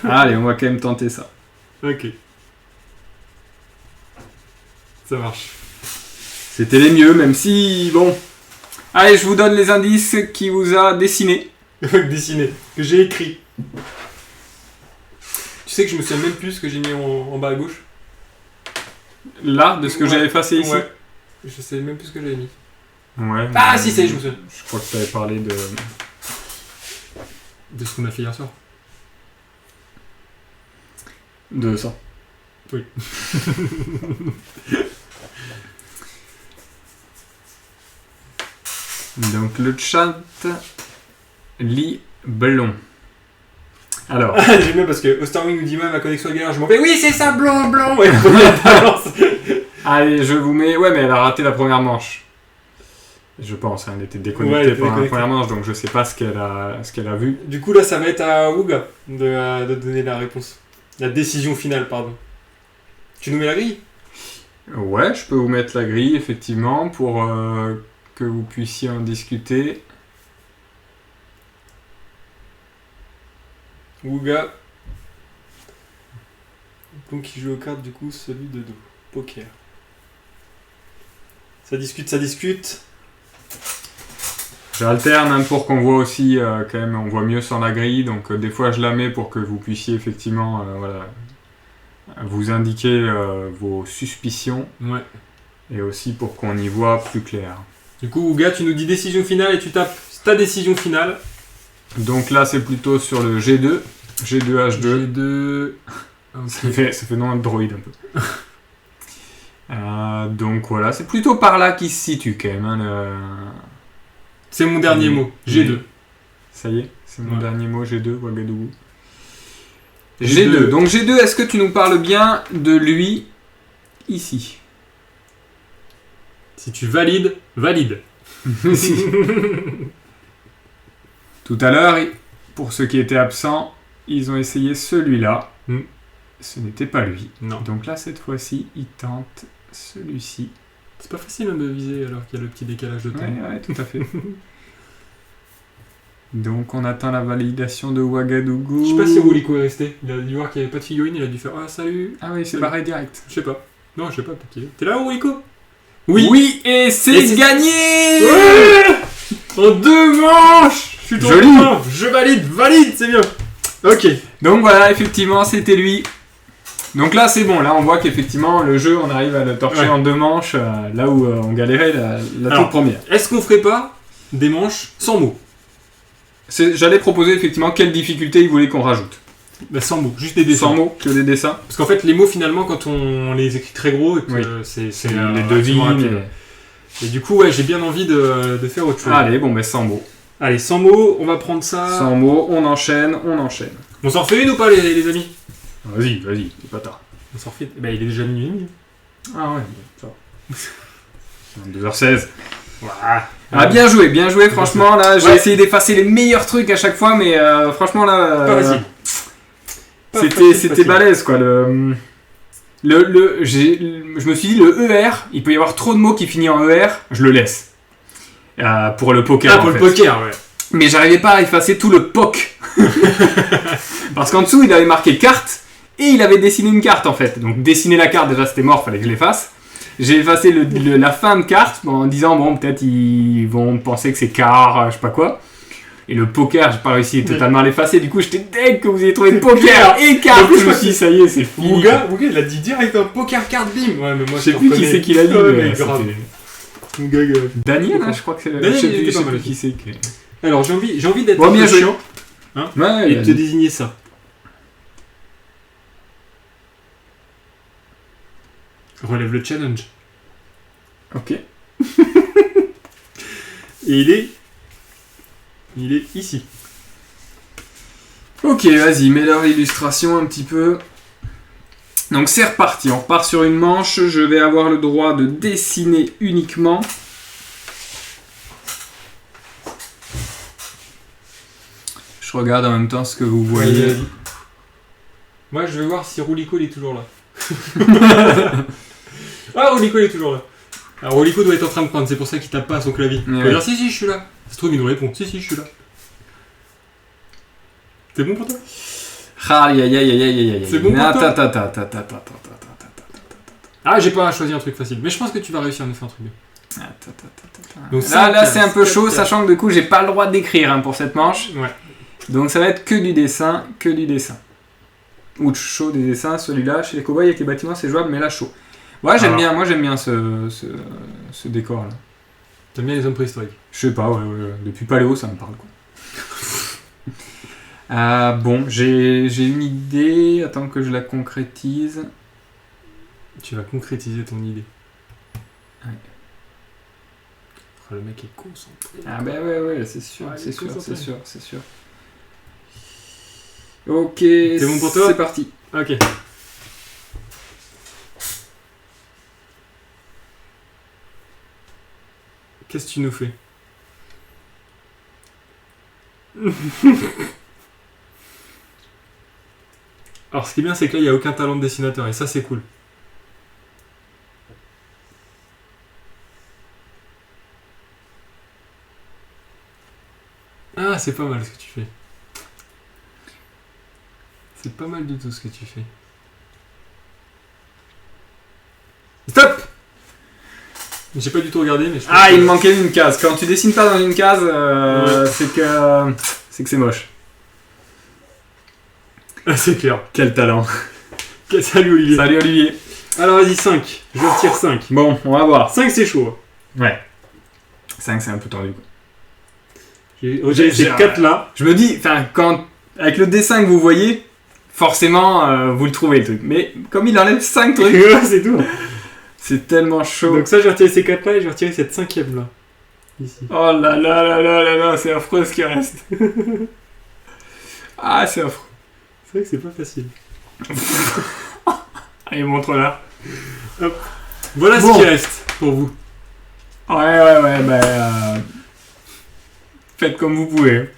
Allez, on va quand même tenter ça. Ok. Ça marche. C'était les mieux, même si... Bon. Allez, je vous donne les indices qui vous a dessiné. Dessiné, que j'ai écrit. Tu sais que je me souviens même plus ce que j'ai mis en bas à gauche. Là, de ce que Ouais. j'ai effacé ici. Ouais. Je sais même plus ce que j'avais mis. Ouais. Ah si, c'est, je me souviens. Je crois que tu avais parlé de... De ce qu'on a fait hier soir. De ça. Oui. Donc le chat lit blond. Alors, J'aime bien parce que Osterwing nous dit ma connexion est galère, je m'en vais. Oui, c'est ça, blanc. Ouais, première balance. allez, je vous mets... Ouais, mais elle a raté la première manche. Je pense, hein, elle était Ouais, déconnectée elle était pendant la déconnectée. première manche, donc je sais pas ce qu'elle a vu. Du coup, là, ça va être à Wuga de donner la réponse. La décision finale, pardon. Tu nous mets la grille? Ouais, je peux vous mettre la grille, effectivement, pour que vous puissiez en discuter. Wuga. Donc, qui joue aux cartes, du coup, celui de dos. Poker. Ça discute. J'alterne hein, pour qu'on voit aussi, quand même, on voit mieux sans la grille, donc des fois je la mets pour que vous puissiez effectivement voilà, vous indiquer vos suspicions Ouais. et aussi pour qu'on y voit plus clair. Du coup, Wuga, tu nous dis décision finale et tu tapes ta décision finale. Donc là c'est plutôt sur le G2, G2H2, G2. ça fait nom de droïde un peu. Donc voilà, c'est plutôt par là qu'il se situe quand même. Hein, C'est mon dernier mot. G2. Ça y est, c'est mon Ouais. dernier mot, G2, Ouagadougou. G2. G2. Donc G2, est-ce que tu nous parles bien de lui ici? Si tu valides, valide. Tout à l'heure, pour ceux qui étaient absents, ils ont essayé celui-là. Mm. Ce n'était pas lui. Non. Donc là, cette fois-ci, ils tentent celui-ci. C'est pas facile hein, de viser alors qu'il y a le petit décalage de temps. Ouais, tout à fait. Donc on attend la validation de Ouagadougou. Je sais pas si Roulico est resté. Il a dû voir qu'il n'y avait pas de figurine, il a dû faire ah salut. Ah oui, c'est barré direct. Je sais pas. Non, je sais pas, peut-être qu'il est. T'es là Roulico? Oui, et c'est gagné. Ouais en 2 manches. Je suis trop Joli. content. Je valide, c'est bien. Ok. Donc voilà, effectivement, c'était lui. Donc là, c'est bon. Là, on voit qu'effectivement, le jeu, on arrive à le torcher Ouais. en 2 manches, là où on galérait la Alors, toute première. Est-ce qu'on ferait pas des manches sans mots? J'allais proposer effectivement quelle difficulté il voulait qu'on rajoute. Bah, sans mots, juste des dessins. Sans mots, que des dessins. Parce qu'en fait, les mots, finalement, quand on les écrit très gros, et que, Oui. c'est Les relativement devines. rapide. Et du coup, ouais, j'ai bien envie de faire autre chose. Allez, bon, mais sans mots. Allez, sans mots, on va prendre ça. Sans mots, on enchaîne. On s'en refait une ou pas, les amis? Vas-y, c'est pas tard. On s'en refait. Bah, il est déjà minuit et demi. Ah ouais, ça va. 2h16. Voilà. Ah, bien joué, franchement, là, j'ai Ouais. essayé d'effacer les meilleurs trucs à chaque fois, mais franchement, là... Pas facile. C'était balèze, quoi. Je me suis dit, le ER, il peut y avoir trop de mots qui finissent en ER, je le laisse. Pour le poker, Ah, pour en le fait. poker, ouais. Mais j'arrivais pas à effacer tout le POC. Parce qu'en dessous, il avait marqué carte, et il avait dessiné une carte, en fait. Donc, dessiner la carte, déjà, c'était mort, fallait que je l'efface. J'ai effacé la fin de carte en disant, bon, peut-être ils vont penser que c'est quart, je sais pas quoi. Et le poker, j'ai pas réussi totalement à l'effacer. Du coup, j'étais deg que vous ayez trouvé poker et carte. En plus, Je me suis dit, ça y est, c'est fini. Wuga, il a dit direct un poker card bim. Ouais, mais moi, Je sais plus qui c'est qui l'a dit. Ouais, mais mais grave. c'était- Wuga, grave. Daniel, hein, je crois que c'est. Daniel, je sais il plus, était je sais pas mal plus qui c'est. Alors, j'ai envie d'être Bon, un bien peu joué. chiant Ouais, et de te désigner ça. Relève le challenge. Ok. Et il est ici. Ok, vas-y, mets leur illustration un petit peu. Donc c'est reparti, on repart sur une manche. Je vais avoir le droit de dessiner uniquement. Je regarde en même temps ce que vous voyez. Vas-y. Moi, je vais voir si Roulico il est toujours là. Ah, Roulico il est toujours là. Alors, Roulico doit être en train de prendre, c'est pour ça qu'il tape pas à son clavier. Il va Ouais. dire si, je suis là. Ça se trouve, il nous répond si, je suis là. C'est bon pour toi? Aïe, aïe, aïe, aïe, aïe, aïe. C'est bon pour toi Attends. Ah, j'ai pas choisi un truc facile. Mais je pense que tu vas réussir à nous faire un truc bien. Donc, Là, c'est un peu chaud, 4. sachant que du coup, j'ai pas le droit d'écrire pour cette manche. Ouais. Donc ça va être que du dessin. Ou chaud des dessins, celui-là, chez les cowboys avec les bâtiments, c'est jouable, mais là, chaud. Ouais, j'aime bien, moi j'aime bien ce décor-là. T'aimes bien les hommes préhistoriques? Je sais pas, ouais. Depuis Paléo, ça me parle, quoi. Bon, j'ai une idée, attends que je la concrétise. Tu vas concrétiser ton idée. Ouais. Oh, le mec est concentré. Ah bah ouais, c'est sûr, Ouais, c'est sûr. Ok, c'est bon pour toi? C'est parti. Ok. Qu'est-ce que tu nous fais? Alors ce qui est bien c'est que là il n'y a aucun talent de dessinateur et ça c'est cool. Ah c'est pas mal ce que tu fais. C'est pas mal du tout ce que tu fais. Stop! J'ai pas du tout regardé mais je pense que... Il me manquait une case. Quand tu dessines pas dans une case, Ouais. c'est que c'est moche. Ah, c'est clair. Quel talent. Salut Olivier. Salut Olivier. Alors vas-y 5. Je retire 5. Bon, on va voir. 5 c'est chaud. Ouais. 5 c'est un peu tendu. J'ai ces 4 là. Je me dis, avec le dessin que vous voyez, forcément vous le trouvez le truc. Mais comme il enlève 5 trucs, C'est tout. c'est tellement chaud. Donc ça j'ai retiré ces 4 là et j'ai retiré cette 5ème là. Ici. Oh là là, c'est affreux ce qui reste. C'est affreux. C'est vrai que c'est pas facile. Allez, montre-la. Voilà Bon. ce qui reste pour vous. Ouais, faites comme vous pouvez.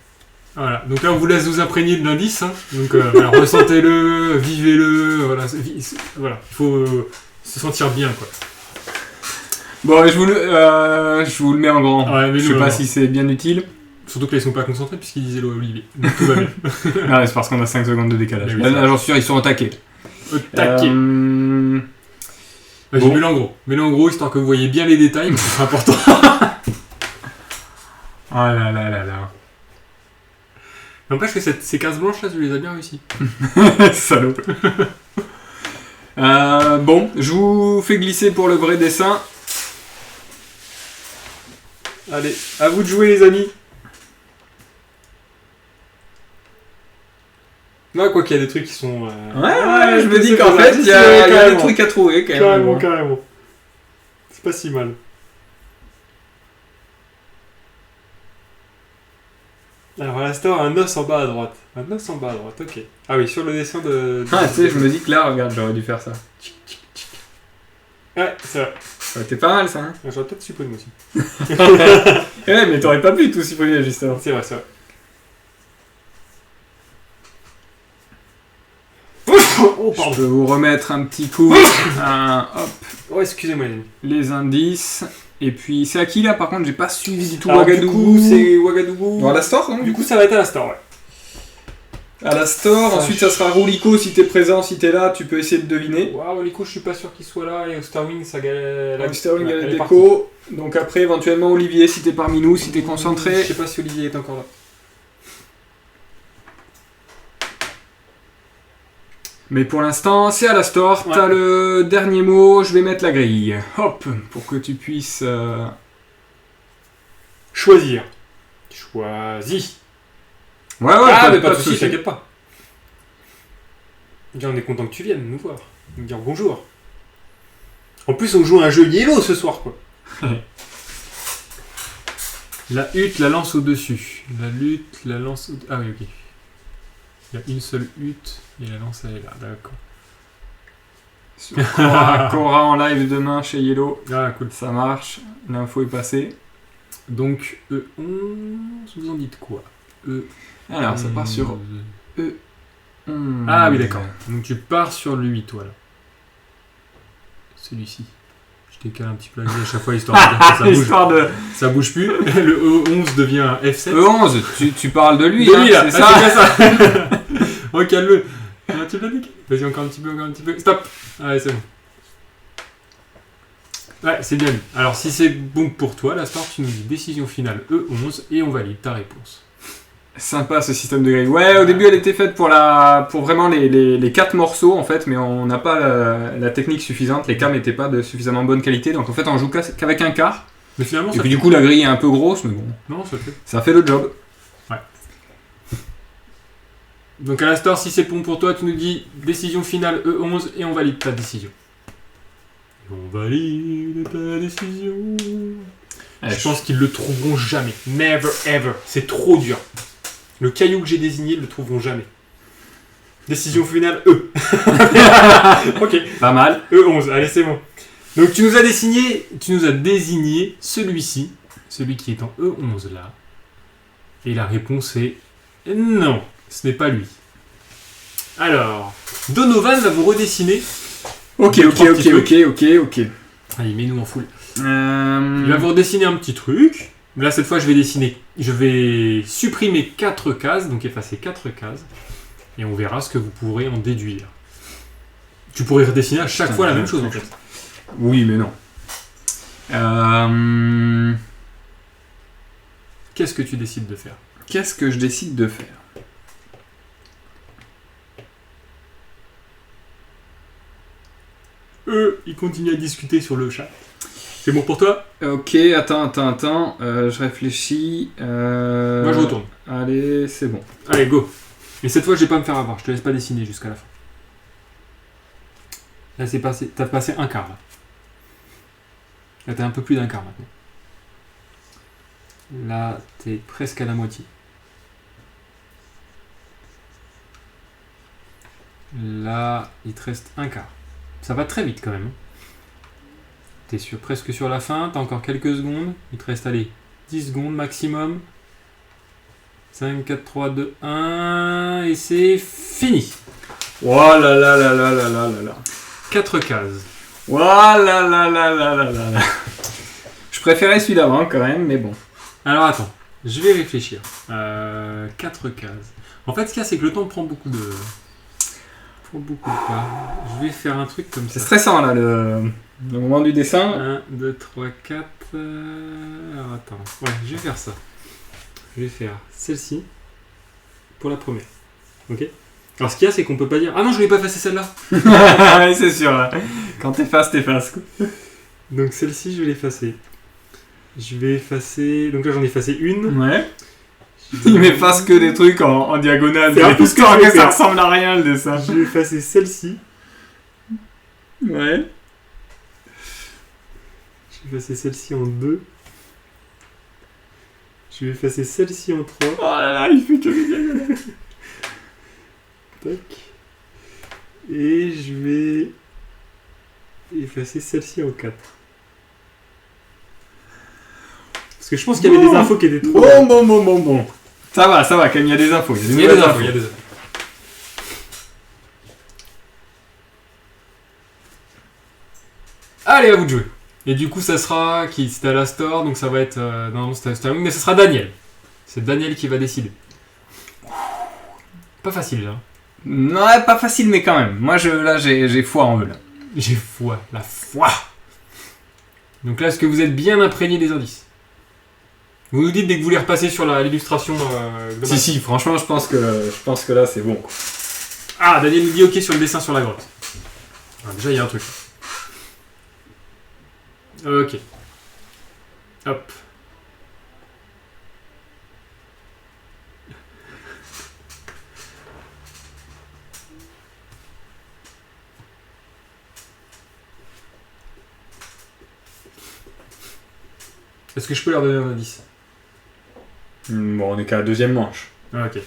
Voilà. Donc là on vous laisse vous imprégner de l'indice. Hein. Donc voilà, ressentez-le, vivez-le. Voilà, voilà. Il faut se sentir bien quoi. Bon, je vous le mets en grand. Ouais, mais Je sais pas si c'est bien utile. Surtout que là ils sont pas concentrés puisqu'ils disaient Olivier. Donc tout va bien. Non, c'est parce qu'on a 5 secondes de décalage. Mais oui, Là, j'en suis sûr, ils sont au taquet. Au taquet. Vas-y, Bon. mets-le en gros histoire que vous voyez bien les détails, mais c'est important. Oh là. N'empêche que ces cases blanches là, tu les as bien réussi. Salaud. Bon, je vous fais glisser pour le vrai dessin. Allez, à vous de jouer les amis. Là, quoi qu'il y a des trucs qui sont... Ouais, je me dis qu'en fait, il y a des trucs à trouver quand même. Carrément. C'est pas si mal. Alors, à l'instant, un os en bas à droite. Un os en bas à droite, ok. Ah oui, sur le dessin de... Tu sais, je me dis que là, regarde, j'aurais dû faire ça. Ouais, c'est vrai. Ça aurait été pas mal ça, hein. J'aurais peut-être supprimé aussi. Ouais, mais t'aurais pas pu tout supprimer justement. C'est vrai. Oh, Je peux vous remettre un petit coup. Hop, Oh, excusez-moi, les amis. les indices. Et puis, c'est à qui là par contre? J'ai pas suivi du tout. Alors, du Ouagadougou. coup, c'est Ouagadougou. Dans la store donc? Du coup, ça va être à la store, ouais. À la store, Ça, ensuite ça sera Roulico si t'es présent, si t'es là, tu peux essayer de deviner. Waouh, Lico, je suis pas sûr qu'il soit là. Et au Starwing, ça galère. Sterling Ouais, a elle les est partie. décos. Donc après, éventuellement Olivier si t'es parmi nous, si t'es Je concentré. sais pas si Olivier est encore là. Mais pour l'instant, c'est à la store. Ouais. T'as le dernier mot, je vais mettre la grille. Hop, pour que tu puisses... Choisir. Choisis. Ouais, Mais pas de soucis, t'inquiète pas. Bien, on est content que tu viennes nous voir. Nous dire bonjour. En plus, on joue à un jeu Yellow ce soir, quoi. La hutte, la lance au-dessus. La lutte, la lance au... Ah oui, ok. Il y a une seule hutte et la lance, elle est là, d'accord. Sur Cora en live demain chez Yellow. Ah, cool. Ça marche, l'info est passée. Donc, E11, vous en dites quoi? Alors, ça part sur... Ah oui, d'accord. Donc tu pars sur le 8, voilà. Celui-ci. Je décale un petit peu la grille à chaque fois, histoire de dire que ça bouge. Histoire de... Ça bouge plus. Le E11 devient un F7. E11, tu parles de lui, De hein, lui, là. c'est Ah, ça. c'est bien ça. Oh, calme-le. Ah, tu l'as dit. Vas-y, encore un petit peu. Stop. Allez, c'est bon. Ouais, c'est bien. Alors, si c'est bon pour toi, la star, tu nous dis décision finale E11 et on valide ta réponse. Sympa ce système de grille. Ouais, au début elle était faite pour vraiment les 4 morceaux en fait, mais on n'a pas la technique suffisante. Les cartes n'étaient pas de suffisamment bonne qualité, donc en fait on joue qu'avec un quart. Mais finalement, Et puis du coup la grille est un peu grosse, mais bon. Non, ça fait. Ça fait le job. Ouais. Donc à la star, si c'est bon pour toi, tu nous dis décision finale E11 et on valide ta décision. On valide ta décision. Je pense qu'ils le trouveront jamais. Never ever. C'est trop dur. Le caillou que j'ai désigné, ils le trouveront jamais. Décision finale E. Ok. Pas mal. E11. Allez, c'est bon. Donc tu nous as désigné celui-ci, celui qui est en E11 là. Et la réponse est non, ce n'est pas lui. Alors, Donovan va vous redessiner. Ok. Allez, mets-nous en full. Il va vous redessiner un petit truc. Là, cette fois, je vais supprimer 4 cases, donc effacer 4 cases. Et on verra ce que vous pourrez en déduire. Tu pourrais redessiner à chaque fois la même chose, en fait. Oui, mais non. Qu'est-ce que tu décides de faire? Qu'est-ce que je décide de faire? Ils continuent à discuter sur le chat. C'est bon pour toi? Ok, attends. Je réfléchis. Moi, je retourne. Allez, c'est bon. Allez, go. Et cette fois, je vais pas me faire avoir. Je te laisse pas dessiner jusqu'à la fin. Là, c'est passé. T'as passé un quart, là. Là, t'es un peu plus d'un quart, maintenant. Là, t'es presque à la moitié. Là, il te reste un quart. Ça va très vite, quand même. T'es presque sur la fin. T'as encore quelques secondes. Il te reste, allez, 10 secondes maximum. 5, 4, 3, 2, 1... Et c'est fini. Oh là là là là là là là. 4 cases. Oh là là là là là là. Je préférais celui d'avant quand même, mais bon. Alors attends, je vais réfléchir. 4 cases. En fait, ce qu'il y a, c'est que le temps prend beaucoup de pas. Je vais faire un truc comme ça. C'est stressant là, le moment du dessin. 1, 2, 3, 4... Alors attends, ouais, je vais faire ça. Je vais faire celle-ci pour la première. Ok? Alors ce qu'il y a, c'est qu'on peut pas dire « Ah non, je voulais pas effacer celle-là !» C'est sûr, là. Quand t'effaces. Donc celle-ci, je vais l'effacer. Je vais effacer... Donc là, j'en ai effacé une. Ouais. Il m'efface que des trucs en diagonale. C'est un peu ce que je vais ça faire. ressemble à rien le dessin. Je vais effacer celle-ci. Ouais. Je vais effacer celle-ci en 2. Je vais effacer celle-ci en 3. Oh là là, il fait que les diagonales. Tac. Et je vais effacer celle-ci en 4. Parce que je pense qu'il y avait des infos qui étaient trop... Bon. Ça va, quand même, il y a des infos. Il y a des infos. Allez, à vous de jouer. Et du coup, ça sera... C'était à la store, donc ça va être... non, c'était à Starwing, mais ça sera Daniel. C'est Daniel qui va décider. Pas facile, là. Non, pas facile, mais quand même. Moi, là, j'ai foi en eux, là. J'ai foi. La foi. Donc là, est-ce que vous êtes bien imprégné des indices? Vous nous dites dès que vous les repassez sur l'illustration globale. Si, franchement, je pense que là, c'est bon. Quoi. Ah, Daniel nous dit OK sur le dessin sur la grotte. Ah, déjà, il y a un truc. Ok. Hop. Est-ce que je peux leur donner un indice? Bon, on est qu'à la deuxième manche. Ah, ok.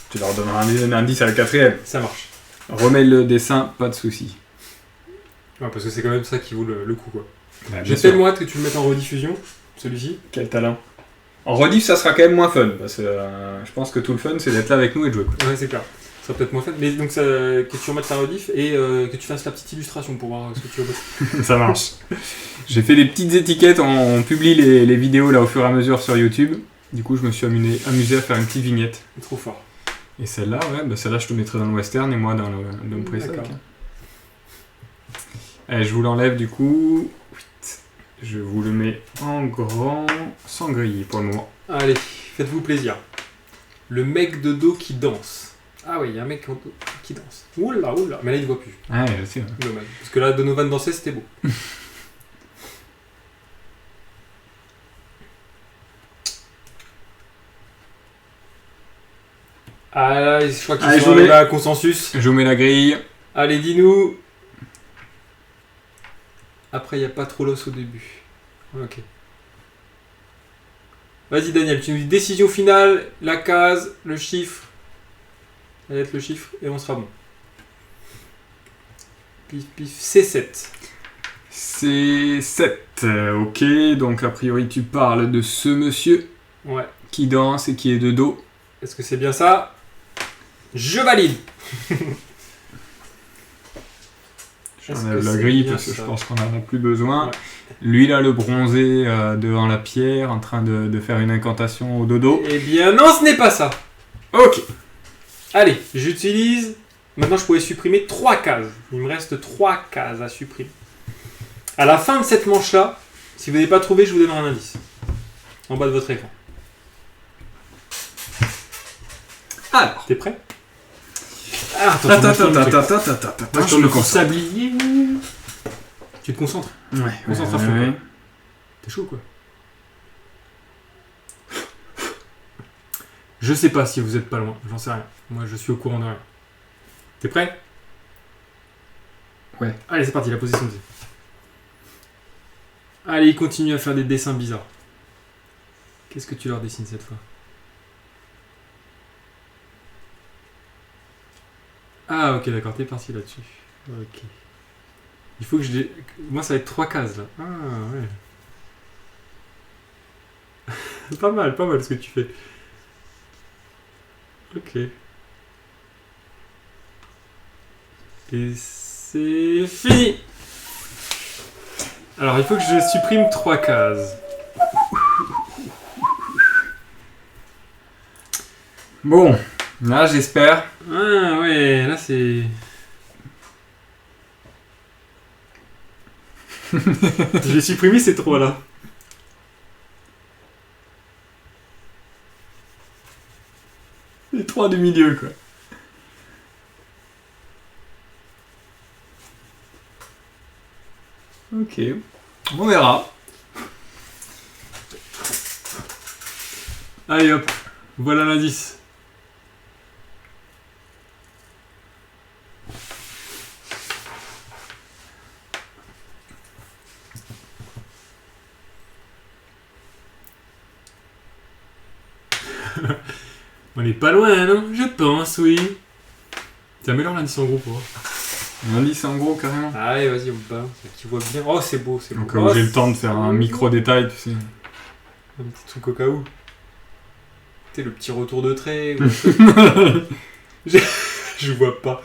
Tu leur donneras un indice à la quatrième. Ça marche. Remets le dessin, pas de soucis. Ouais, parce que c'est quand même ça qui vaut le coup, quoi. Bah, J'ai tellement hâte que tu le mettes en rediffusion, celui-ci. Quel talent. En rediff, ça sera quand même moins fun, parce que je pense que tout le fun, c'est d'être là avec nous et de jouer. Quoi. Ouais, c'est clair. Ça sera peut-être moins fun. Mais donc, que tu remettes la rediff et que tu fasses la petite illustration pour voir ce que tu veux. Ça marche. J'ai fait des petites étiquettes, on publie les vidéos là au fur et à mesure sur YouTube. Du coup, je me suis amusé à faire une petite vignette. Trop fort. Et celle-là, ouais, bah celle-là je te mettrai dans le western et moi dans le Dome Présac. D'accord. Allez, je vous l'enlève du coup. Je vous le mets en grand, sans griller pour le moment. Allez, faites-vous plaisir. Le mec de dos qui danse. Ah oui, il y a un mec qui danse. Oula, oula. Mais là, il ne voit plus. Ouais, je sais. Ouais. Dommage. Parce que là, Donovan dansait, c'était beau. Ah là, je crois qu'ils sont arrivés à un consensus. Je vous mets la grille. Allez, dis-nous. Après, il n'y a pas trop l'os au début. Ok. Vas-y, Daniel, tu nous dis décision finale, la case, le chiffre. Ça va être le chiffre et on sera bon. Pif, pif, c'est 7. C'est 7. Ok, donc a priori tu parles de ce monsieur Ouais. qui danse et qui est de dos. Est-ce que c'est bien ça? Je valide. J'enlève la grille parce que je pense qu'on en a plus besoin. Ouais. Lui là, le bronzé devant la pierre, en train de faire une incantation au dodo. Eh bien non, ce n'est pas ça. Ok. Allez, j'utilise... Maintenant, je pourrais supprimer 3 cases. Il me reste 3 cases à supprimer. À la fin de cette manche-là, si vous n'avez pas trouvé, je vous donnerai un indice. En bas de votre écran. Alors. T'es prêt? Ah, Attends, je me concentre. Sablier. Tu te concentres? Ouais, Concentration. T'es chaud, quoi. Je sais pas si vous êtes pas loin, j'en sais rien. Moi, je suis au courant de rien. T'es prêt? Ouais. Allez, c'est parti, la position de... Allez, il continue à faire des dessins bizarres. Qu'est-ce que tu leur dessines cette fois? Ah, ok, d'accord, t'es parti là-dessus. Ok. Il faut que je... Moi, ça va être 3 cases, là. Ah, ouais. Pas mal ce que tu fais. Ok. Et c'est fini. Alors, il faut que je supprime 3 cases. Bon, là j'espère. Ah, ouais, là c'est... J'ai supprimé ces 3 là. Les 3 du milieu, quoi. Ok, on verra. Allez hop, voilà l'indice. On n'est pas loin, non? Je pense, oui. Ça améliore l'indice en gros pour voir. L'indice en gros, carrément. Allez, vas-y, on balance. Tu vois bien. Oh, c'est beau, c'est beau. Donc j'ai le temps de faire un micro détail, tu sais. Un petit truc au cas où. Tu sais, le petit retour de trait. Je vois pas.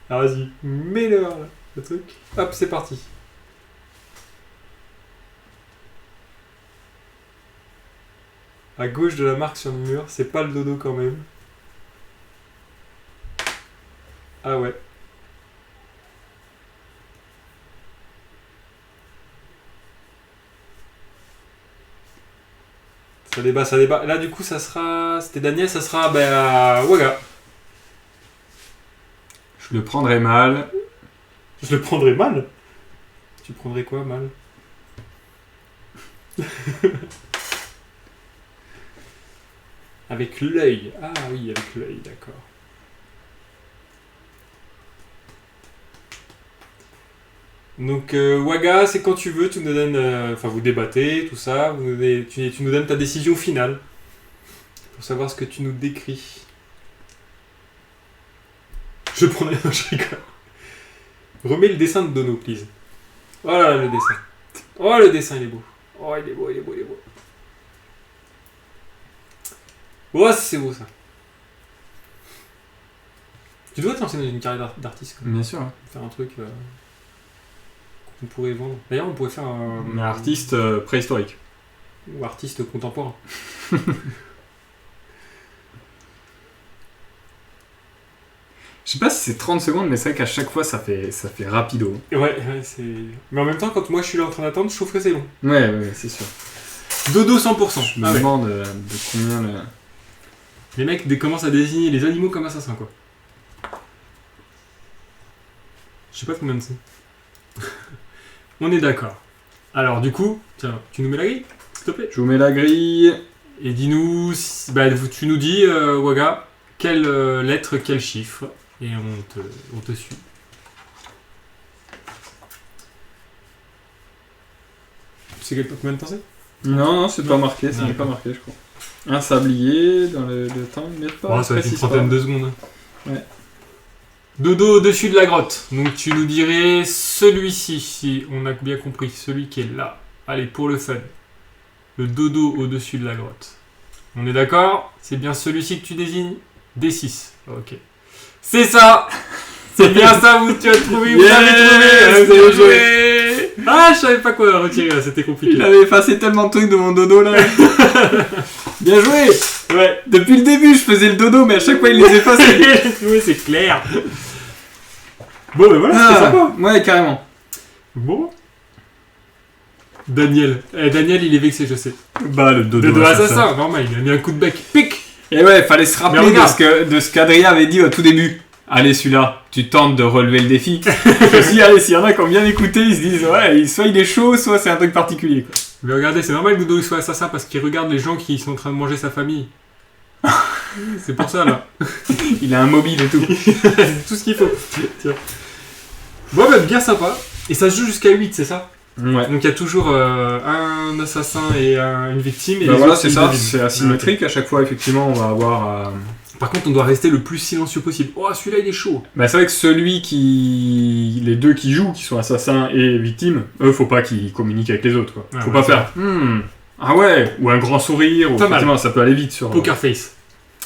Alors vas-y, mets-le là, le truc. Hop, c'est parti. À gauche de la marque sur le mur, c'est pas le dodo quand même. Ah ouais. Ça débat, ça débat. Là du coup ça sera... C'était Daniel, ça sera Waga. Je le prendrai mal. Je le prendrais mal. Tu prendrais quoi mal? Avec l'œil. Ah oui, avec l'œil, d'accord. Donc Waga, c'est quand tu veux, tu nous donnes... Enfin, vous débattez, tout ça. Tu nous donnes ta décision finale. Pour savoir ce que tu nous décris. Je prendrais... Je rigole. Remets le dessin de Dono, please. Voilà le dessin. Oh, le dessin, il est beau. Oh, il est beau, il est beau, il est beau. Oh, c'est beau ça. Tu dois te lancer dans une carrière d'artiste. Bien sûr. Faire un truc qu'on pourrait vendre. D'ailleurs, on pourrait faire Un artiste préhistorique. Ou artiste contemporain. Je sais pas si c'est 30 secondes, mais c'est vrai qu'à chaque fois, ça fait rapido. Ouais, c'est... Mais en même temps, quand moi je suis là en train d'attendre, je trouve que c'est long. Ouais, c'est sûr. Dodo 100%. Je me demande de combien le... Les mecs commencent à désigner les animaux comme assassins, quoi. Je sais pas combien de c'est. On est d'accord. Alors, du coup, tiens, tu nous mets la grille, s'il te plaît. Je vous mets la grille. Et dis-nous, tu nous dis, Waga, quelle lettre, quel chiffre, et on te suit. Tu sais combien de temps c'est ? Non, c'est pas marqué, ça n'est pas marqué, je crois. Un sablier dans le temps, mais pas. Ça va être une trentaine de secondes. Ouais. Dodo au-dessus de la grotte. Donc tu nous dirais celui-ci, si on a bien compris, celui qui est là. Allez, pour le fun. Le dodo au-dessus de la grotte. On est d'accord ? C'est bien celui-ci que tu désignes ? D6. Ok. C'est ça ! C'est bien ça, tu as trouvé, vous avez trouvé, vous avez joué. Ah, je savais pas quoi retirer là, c'était compliqué. Il avait effacé tellement de trucs de mon dodo là. Bien joué. Ouais. Depuis le début, je faisais le dodo, mais à chaque fois, il les effaçait. Oui, c'est clair. Bon, ben voilà, c'était sympa. Ouais, carrément. Bon. Daniel, il est vexé, je sais. Bah, le dodo assassin, normal, il a mis un coup de bec. Pic. Et ouais, fallait se rappeler de ce qu'Adrien avait dit au tout début. Allez, celui-là, tu tentes de relever le défi. Je me suis dit, allez, s'il y en a qui ont bien écouté, ils se disent, ouais, soit il est chaud, soit c'est un truc particulier, quoi. Mais regardez, c'est normal que Dodo soit assassin parce qu'il regarde les gens qui sont en train de manger sa famille. C'est pour ça, là. Il a un mobile et tout. C'est tout ce qu'il faut. Tiens. Bon, bah, bien sympa. Et ça se joue jusqu'à 8, c'est ça ? Ouais. Donc il y a toujours un assassin et une victime. Et bah voilà, c'est ça, c'est asymétrique. À chaque fois, effectivement, on va avoir... Par contre, on doit rester le plus silencieux possible. Oh, celui-là, il est chaud. Bah, c'est vrai que les deux qui jouent, qui sont assassins et victimes, eux, faut pas qu'ils communiquent avec les autres, quoi. Faut pas faire ah ouais, ou un grand sourire, ou effectivement, ça peut aller vite sur... Poker face.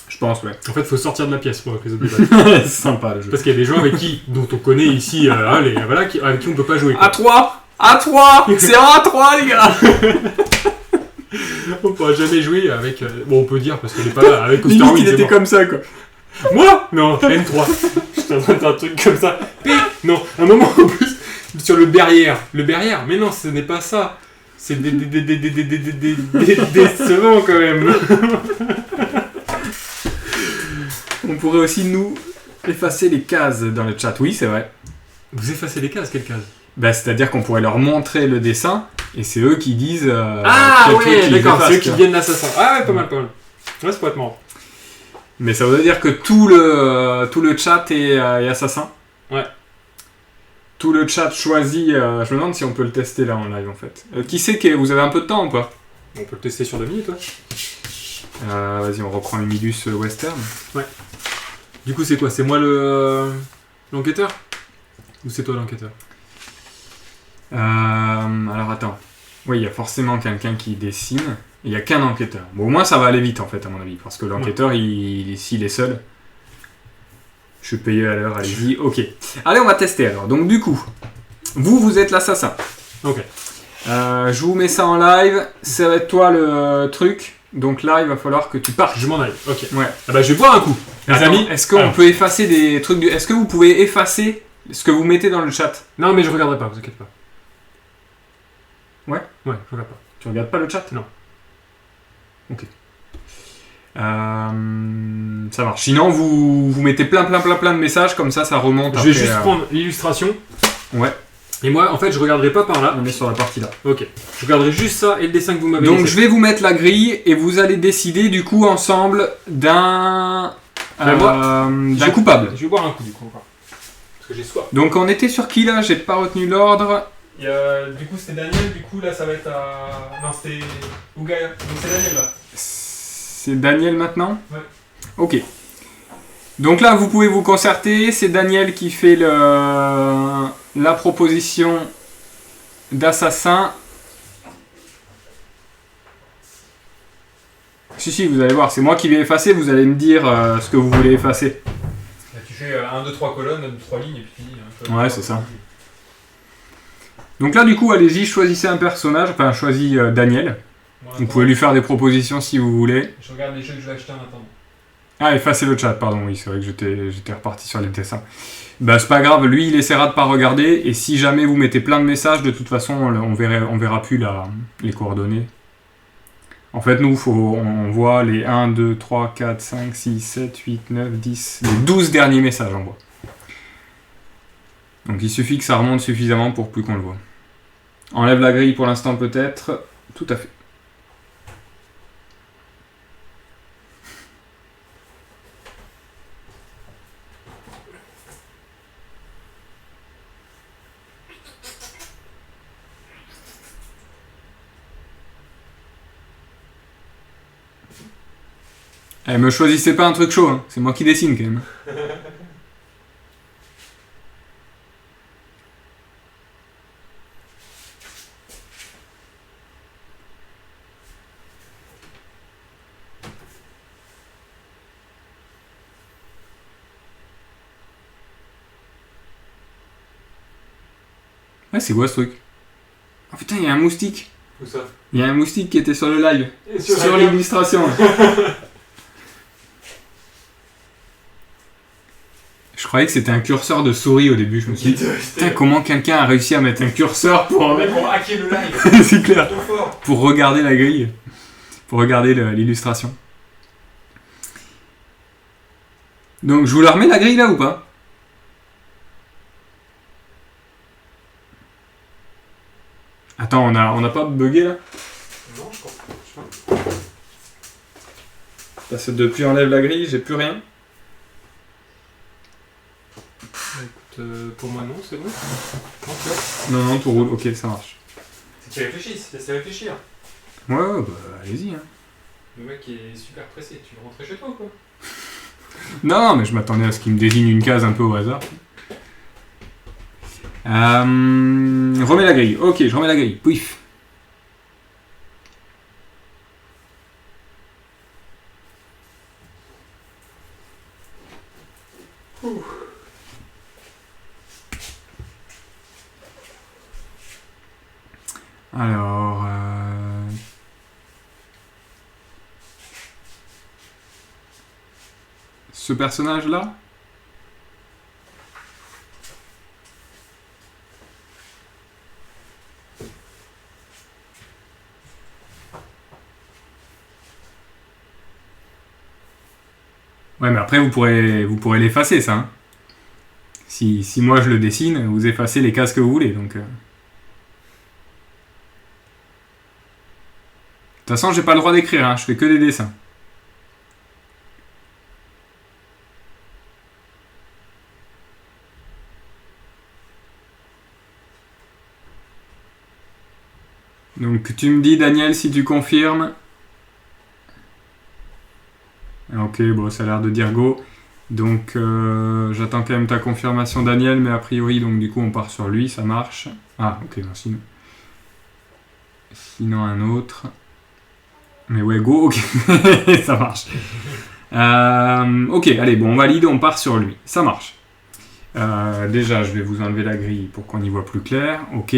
Je pense, ouais. En fait, faut sortir de la pièce pour que les autres débattent. C'est sympa, le jeu. Parce qu'il y a des gens dont on connaît ici, avec qui on peut pas jouer. À 3 c'est un à 3, les gars. On pourra jamais jouer avec... Bon, on peut dire, parce qu'il est pas là, avec Limite, il était comme ça, quoi. Moi ? Non, N3. J'étais en train de faire un truc comme ça. Non, un moment en plus, sur le Berrière. Le Berrière, mais non, ce n'est pas ça. C'est décevant, quand même. On pourrait aussi, nous, effacer les cases dans le chat. Oui, c'est vrai. Vous effacez les cases ? Quelles cases ? Bah, c'est-à-dire qu'on pourrait leur montrer le dessin, et c'est eux qui disent... ah ouais, d'accord, c'est eux qui viennent l'assassin. Ah ouais, pas mal. Ouais, c'est pas être marrant. Mais ça veut dire que tout le chat est assassin. Ouais. Tout le chat choisit... je me demande si on peut le tester là en live, en fait. Qui c'est que vous avez un peu de temps ou pas ? On peut le tester sur 2 minutes, ouais. Vas-y, on reprend Emilius Western. Ouais. Du coup, c'est quoi ? C'est moi l'enquêteur ? Ou c'est toi l'enquêteur ? Alors attends. Oui, il y a forcément quelqu'un qui dessine. Il n'y a qu'un enquêteur. Bon, au moins ça va aller vite en fait, à mon avis. Parce que l'enquêteur, s'il est seul, je suis payé à l'heure, allez-y. Ok. Allez, on va tester alors. Donc du coup, vous êtes l'assassin. Ok. Je vous mets ça en live. Ça va être toi le truc. Donc là, il va falloir que tu partes. Je m'en aille. Ok. Ouais. Ah bah je vais boire un coup. Les amis, est-ce qu'on peut effacer des trucs Est-ce que vous pouvez effacer ce que vous mettez dans le chat ? Non, mais je regarderai pas, vous inquiétez pas. Ouais ? Ouais, je regarde pas. Tu regardes pas le chat ? Non. Ok. Ça marche. Sinon, vous mettez plein de messages, comme ça remonte. Je vais juste prendre l'illustration. Ouais. Et moi, en fait, je regarderai pas par là. On est sur la partie là. Ok. Je regarderai juste ça et le dessin que vous m'avez Donc, laissé. je vais vous mettre la grille et vous allez décider du coup ensemble d'un coupable. Je vais boire un coup du coup. Parce que j'ai soif. Donc, on était sur qui là ? J'ai pas retenu l'ordre. Du coup, c'était Daniel. Du coup, là, ça va être à... Non, c'était Ougaya. Donc, c'est Daniel là. C'est Daniel maintenant ? Ouais. Ok. Donc là, vous pouvez vous concerter. C'est Daniel qui fait la proposition d'assassin. Si, vous allez voir. C'est moi qui vais effacer. Vous allez me dire ce que vous voulez effacer. Là, tu fais 1, 2, 3 colonnes, 3 lignes et puis... Ouais, c'est ça. Donc là, du coup, allez-y, choisissez un personnage. Enfin, choisis Daniel. Bon, vous pouvez lui faire des propositions si vous voulez. Je regarde les jeux que je vais acheter en attendant. Ah, effacer le chat, pardon, oui, c'est vrai que j'étais reparti sur les dessins. Bah, c'est pas grave, lui, il essaiera de pas regarder, et si jamais vous mettez plein de messages, de toute façon, on verra plus les coordonnées. En fait, nous, on voit les 1, 2, 3, 4, 5, 6, 7, 8, 9, 10, les 12 derniers messages, on voit. Donc il suffit que ça remonte suffisamment pour plus qu'on le voit. Enlève la grille pour l'instant peut-être. Tout à fait. Eh, me choisissez pas un truc chaud, hein. C'est moi qui dessine quand même. Ouais, c'est quoi ce truc? Oh putain, il y a un moustique. Où ça? Il y a un moustique qui était sur le live. Et Sur l'illustration. Je croyais que c'était un curseur de souris au début. Je me suis dit, putain, comment quelqu'un a réussi à mettre un curseur pour hacker le live. C'est clair. Trop fort. Pour regarder la grille. Pour regarder l'illustration. Donc, je vous la remets la grille là ou pas? Attends, on a pas bugué là? Non, je comprends. Parce que depuis enlève la grille, j'ai plus rien. Écoute, pour moi non, c'est bon. Non, tout roule, ok, ça marche. C'est qu'il réfléchisse, laissez réfléchir. Ouais, bah allez-y. Hein. Le mec est super pressé, tu veux rentrer chez toi ou quoi? Non, mais je m'attendais à ce qu'il me désigne une case un peu au hasard. Remets la grille. Ok, je remets la grille. Pouif. Alors... Ce personnage-là? Ouais, mais après, vous pourrez l'effacer, ça. Hein. Si moi je le dessine, vous effacez les cases que vous voulez. Donc, De toute façon, j'ai pas le droit d'écrire, hein, je fais que des dessins. Donc, tu me dis, Daniel, si tu confirmes. Ok, bon, ça a l'air de dire go. Donc, j'attends quand même ta confirmation, Daniel, mais a priori, donc du coup, on part sur lui, ça marche. Ah, ok, non, sinon un autre. Mais ouais, go, ok, ça marche. Ok, allez, bon, on valide, on part sur lui, ça marche. Déjà, je vais vous enlever la grille pour qu'on y voit plus clair, ok.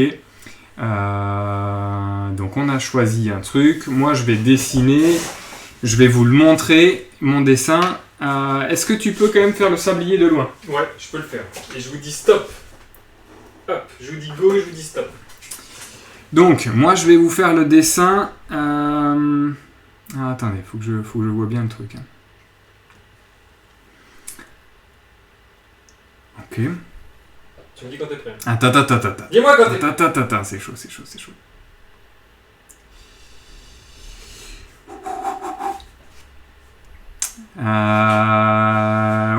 Donc, on a choisi un truc. Moi, je vais dessiner, je vais vous le montrer, mon dessin. Est-ce que tu peux quand même faire le sablier de loin? Ouais, je peux le faire. Et je vous dis stop. Hop, je vous dis go et je vous dis stop. Donc, moi, je vais vous faire le dessin. Attendez, faut que je vois bien le truc. Hein. Ok. Tu me dis quand t'es prêt. Attends. Dis-moi quand t'es prêt. Attends, c'est chaud.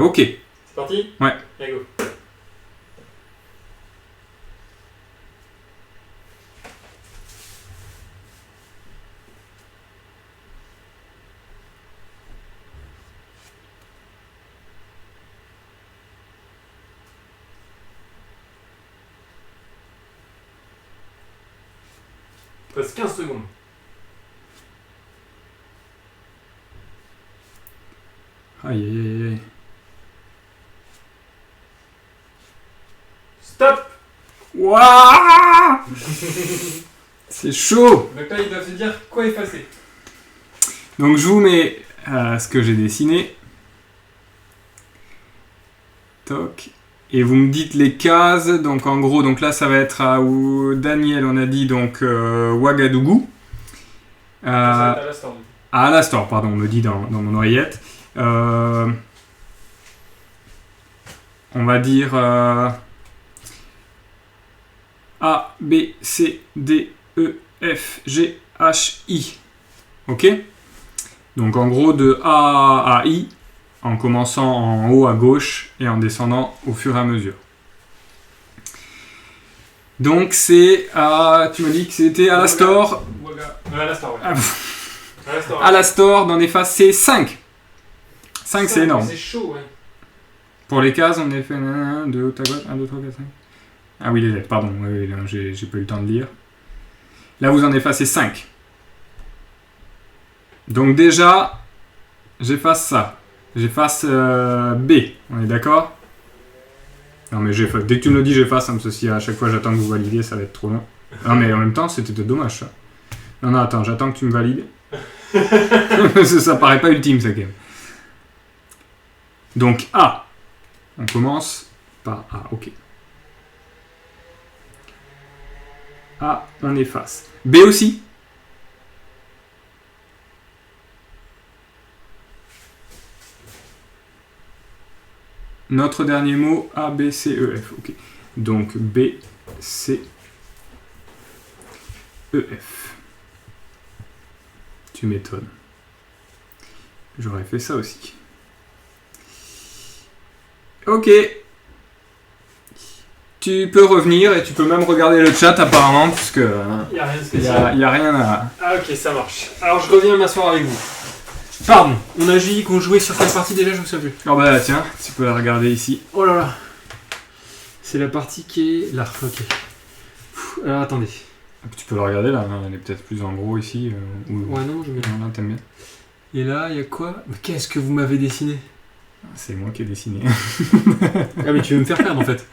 Ok. C'est parti? Ouais. Allez, go. Il reste 15 secondes. Aïe. Stop. Wouah. C'est chaud. Donc là, ils doivent se dire quoi effacer. Donc je vous mets ce que j'ai dessiné. Toc. Et vous me dites les cases. Donc en gros, donc là ça va être à Daniel, on a dit donc Ouagadougou. Ça va être à l'Astor. À Alastor, pardon, on me dit dans mon oreillette. On va dire A, B, C, D, E, F, G, H, I. Ok? Donc en gros de A à I, en commençant en haut à gauche et en descendant au fur et à mesure. Donc c'est à... Tu m'as dit que c'était Alastor. Alastor, ouais. Alastor dans des faces, c'est 5. 5 c'est énorme. C'est chaud, ouais. Pour les cases, on a fait 1, 2, haut à gauche, 1, 2, 3, 4, 5. Ah oui, les lettres, pardon, oui, là, j'ai pas eu le temps de lire. Là, vous en effacez 5. Donc déjà, j'efface ça. J'efface B, on est d'accord? Non mais j'efface. Dès que tu me le dis, j'efface, parce que si à chaque fois j'attends que vous validiez, ça va être trop long. Non mais en même temps, c'était dommage ça. Non, attends, j'attends que tu me valides. Ça paraît pas ultime, ça, quand même. Donc, A. On commence par A, ok. A, on efface. B aussi. Notre dernier mot, A, B, C, E, F. Ok. Donc, B, C, E, F. Tu m'étonnes. J'aurais fait ça aussi. Ok. Tu peux revenir et tu peux même regarder le chat apparemment, puisque il n'y a rien de spécial. Y a rien à... Ah ok, ça marche. Alors je reviens m'asseoir avec vous. Pardon, on a dit qu'on jouait sur quelle partie déjà, je me souviens plus. Oh bah tiens, tu peux la regarder ici. Oh là là. C'est la partie qui est là, ok. Alors attendez. Tu peux la regarder là, elle est peut-être plus en gros ici. Ouais non, je mets là. Là, t'aimes bien. Et là, il y a quoi? Mais qu'est-ce que vous m'avez dessiné? C'est moi qui ai dessiné. Ah mais tu veux me faire perdre en fait.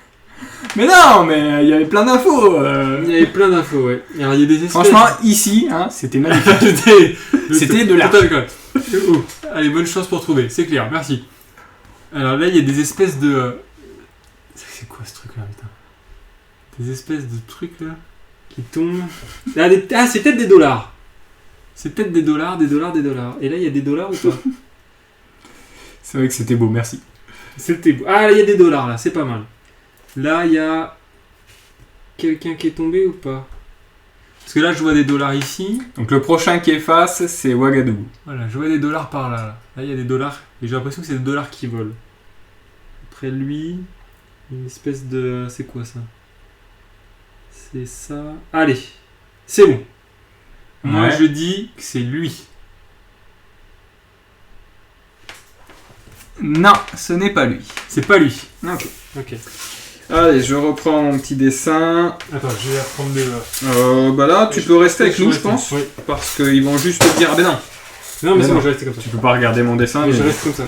Mais non, mais il y avait plein d'infos. Il y avait plein d'infos, ouais. Alors, il y a des espèces... Franchement, ici, hein, c'était magnifique. C'était de l'art. Allez, bonne chance pour trouver, c'est clair, merci. Alors là, il y a des espèces de... C'est quoi ce truc-là, putain? Des espèces de trucs, là, qui tombent... Ah, c'est peut-être des dollars. C'est peut-être des dollars. Et là, il y a des dollars ou pas? C'est vrai que c'était beau, merci. C'était beau. Ah, là, il y a des dollars, là, c'est pas mal. Là, il y a quelqu'un qui est tombé ou pas? Parce que là, je vois des dollars ici. Donc le prochain qui efface, c'est Ouagadougou. Voilà, je vois des dollars par là. Là, il y a des dollars. Et j'ai l'impression que c'est des dollars qui volent. Après lui, une espèce de... C'est quoi ça? C'est ça... Allez, c'est bon. Moi, je dis que c'est lui. Non, ce n'est pas lui. C'est pas lui. Ok. Allez, je reprends mon petit dessin. Attends, je vais reprendre les... bah là, tu peux rester avec nous, je pense. Oui. Parce qu'ils vont juste te dire, ah ben non. Non, mais c'est bon, je vais rester comme ça. Tu peux pas regarder mon dessin. Mais je reste comme ça,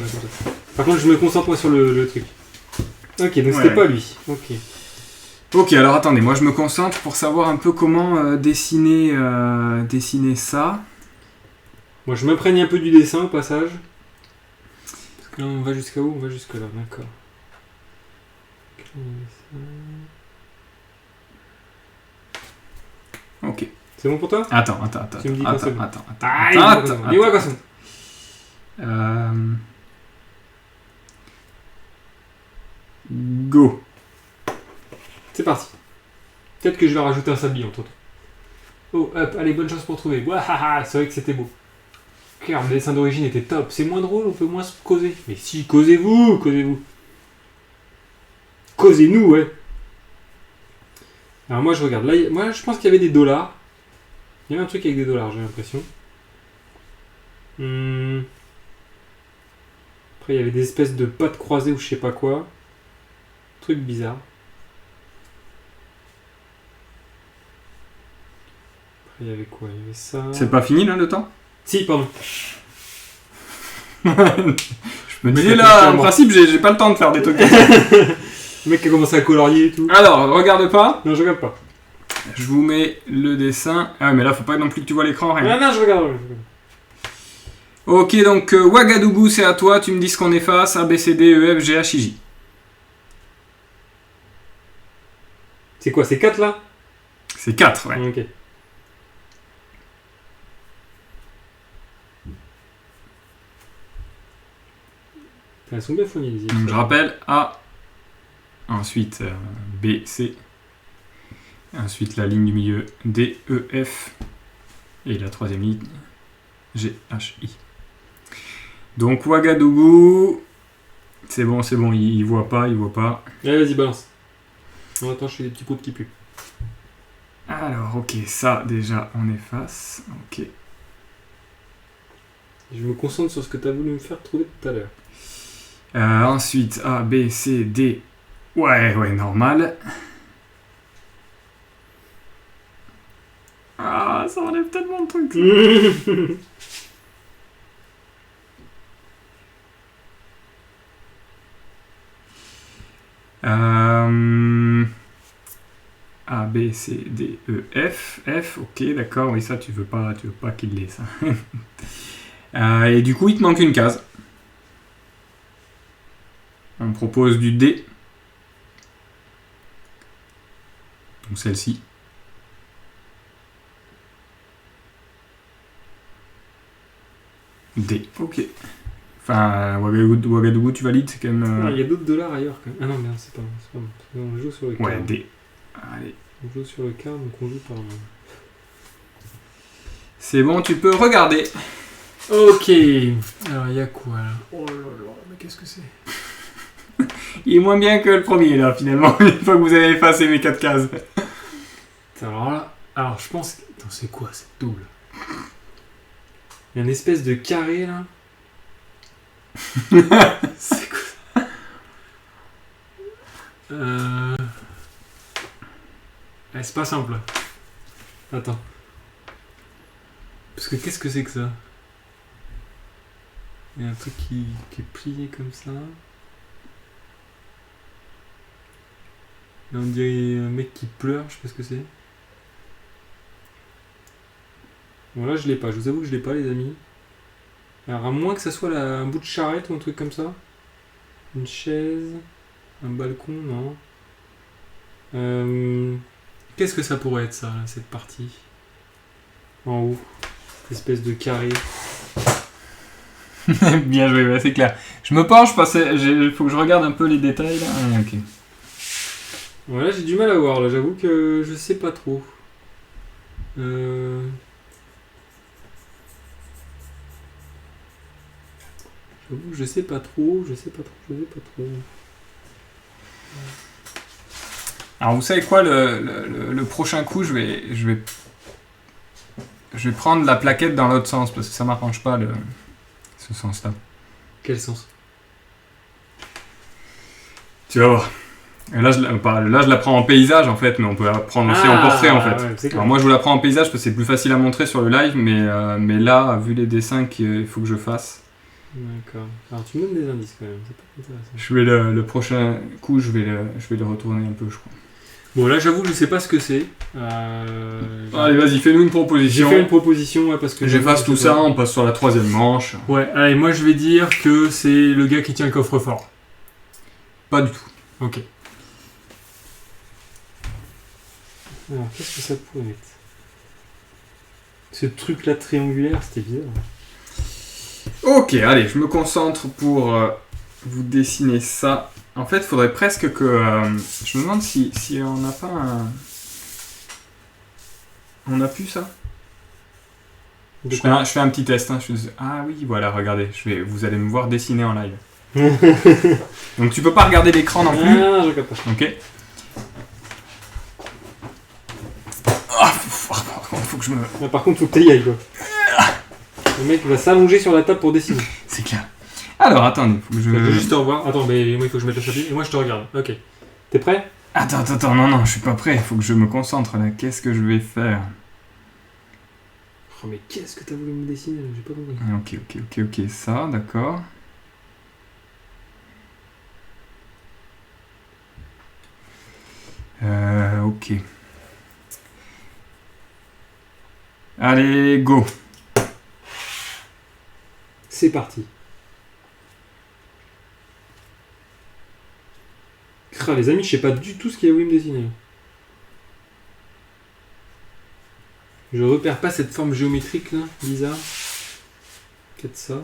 Par contre, je me concentre moi sur le truc. Ok, donc c'était pas lui. Ok, alors attendez, moi je me concentre pour savoir un peu comment dessiner ça. Moi, je m'imprègne un peu du dessin au passage. Parce que là, on va jusqu'à où? On va jusque là, d'accord. Ok. C'est bon pour toi? Attends. Tu me dis quand c'est bon. Attends. Dis-moi quand c'est bon. Go. C'est parti. Peut-être que je vais rajouter un sablion, tonton. Oh, hop, allez, bonne chance pour trouver. Wahaha, c'est vrai que c'était beau. Car le dessin d'origine était top. C'est moins drôle, on peut moins se causer. Mais si, causez-vous. Causez-nous, ouais. Alors moi, je regarde. Là, moi, je pense qu'il y avait des dollars. Il y avait un truc avec des dollars, j'ai l'impression. Après, il y avait des espèces de pattes croisées ou je sais pas quoi. Truc bizarre. Après, il y avait quoi? Il y avait ça. C'est pas fini là le temps? Si, pardon. Je me disais là, en principe, j'ai pas le temps de faire des trucs comme ça. Le mec qui a commencé à colorier et tout. Alors, regarde pas. Non, je regarde pas. Je vous mets le dessin. Ah, mais là, faut pas non plus que tu vois l'écran, rien. Non, je regarde. Ok, donc Ouagadougou, c'est à toi. Tu me dis ce qu'on efface. A, B, C, D, E, F, G, H, I, J. C'est quoi, c'est 4 là? C'est 4, ouais. Ok. Elles sont bien fournies les Donc, illustrations. je rappelle A, ensuite B, C, ensuite la ligne du milieu D, E, F, et la troisième ligne G, H, I. Donc Ouagadougou, c'est bon, il voit pas. Allez, vas-y, balance. Non, attends, je fais des petits pots qui puent. Alors, ok, ça déjà on efface. Ok. Je me concentre sur ce que tu as voulu me faire trouver tout à l'heure. Ensuite A, B, C, D. Ouais, normal. Ah, ça enlève tellement de trucs. A, B, C, D, E, F. F, ok, d'accord, oui, ça tu veux pas qu'il l'ait, ça. Et du coup, il te manque une case. On propose du D. Donc celle-ci. D, ok. Enfin, Ouagadougou, tu valides, c'est quand même... Ah, il y a d'autres dollars ailleurs quand même. Ah non, mais c'est pas bon. On joue sur le quart. Ouais, D. Allez. On joue sur le quart, donc on joue par... C'est bon, tu peux regarder. Ok. Alors, il y a quoi là? Oh là là, mais qu'est-ce que c'est? Il est moins bien que le premier, là, finalement, une fois que vous avez effacé mes 4 cases. Alors là... Alors, je pense... Attends, c'est quoi cette double? Il y a une espèce de carré là. C'est quoi? C'est pas simple. Attends. Parce que qu'est-ce que c'est que ça? Il y a un truc qui est plié comme ça. Et on dirait un mec qui pleure, je sais pas ce que c'est. Bon là je l'ai pas, je vous avoue que je l'ai pas les amis. Alors à moins que ça soit un bout de charrette ou un truc comme ça. Une chaise, un balcon, non. Qu'est-ce que ça pourrait être ça, là, cette partie? En haut, cette espèce de carré. Bien joué, ouais, c'est clair. Je me penche parce qu'il faut que je regarde un peu les détails là. Ah, ok. Voilà, j'ai du mal à voir là, j'avoue que je sais pas trop. J'avoue que je sais pas trop. Alors vous savez quoi, le prochain coup, je vais prendre la plaquette dans l'autre sens parce que ça m'arrange pas ce sens-là. Quel sens? Tu vas voir. Et là, je la prends en paysage en fait, mais on peut la prendre aussi en portrait en fait. Ouais, Alors moi, je vous la prends en paysage parce que c'est plus facile à montrer sur le live, mais là, vu les dessins qu'il faut que je fasse, D'accord. Alors tu me donnes des indices quand même, c'est pas intéressant. je vais le prochain coup, je vais le retourner un peu, je crois. Bon là j'avoue que je sais pas ce que c'est. Allez, vas-y, fais-nous une J'ai proposition. fait une proposition ouais, parce que J'efface tout ça, on passe sur la troisième manche. Ouais, allez, moi je vais dire que c'est le gars qui tient le coffre-fort. Pas du tout. Ok. Alors qu'est-ce que ça pourrait être? Ce truc là triangulaire, c'était bizarre. Ok, allez, je me concentre pour vous dessiner ça. En fait, il faudrait presque que... je me demande si on n'a pas un... On a plus ça? Je fais un petit test. Hein. Ah oui, voilà, regardez. Vous allez me voir dessiner en live. Donc tu peux pas regarder l'écran non plus. Ah, je regarde pas. Ok. Ah, faut que je me... Ah, par contre, faut que t'y ailles quoi. Le mec va s'allonger sur la table pour dessiner. C'est clair. Alors, attendez, faut que je... Je peux juste te revoir. Attends, mais moi il faut que je mette le chapitre et moi je te regarde. Ok. T'es prêt? Attends, non, je suis pas prêt. Il faut que je me concentre là. Qu'est-ce que je vais faire? Oh, mais qu'est-ce que t'as voulu me dessiner là? J'ai pas compris. Ok, ça, d'accord. Ok. Allez, go. C'est parti. Les amis, je sais pas du tout ce qu'il a voulu me dessiner. Je repère pas cette forme géométrique là, bizarre. Peut-être ça.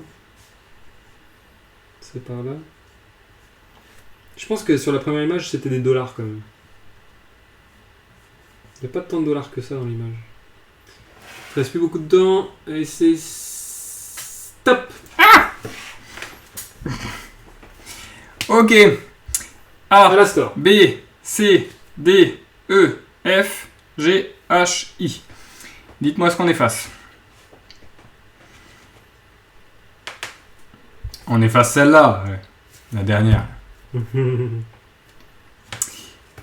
C'est par là. Je pense que sur la première image, c'était des dollars quand même. Il n'y a pas tant de dollars que ça dans l'image. Il reste plus beaucoup de temps. Et c'est... Stop. Ok. À A, la store. B, C, D, E, F, G, H, I. Dites-moi ce qu'on efface. On efface celle-là, la dernière.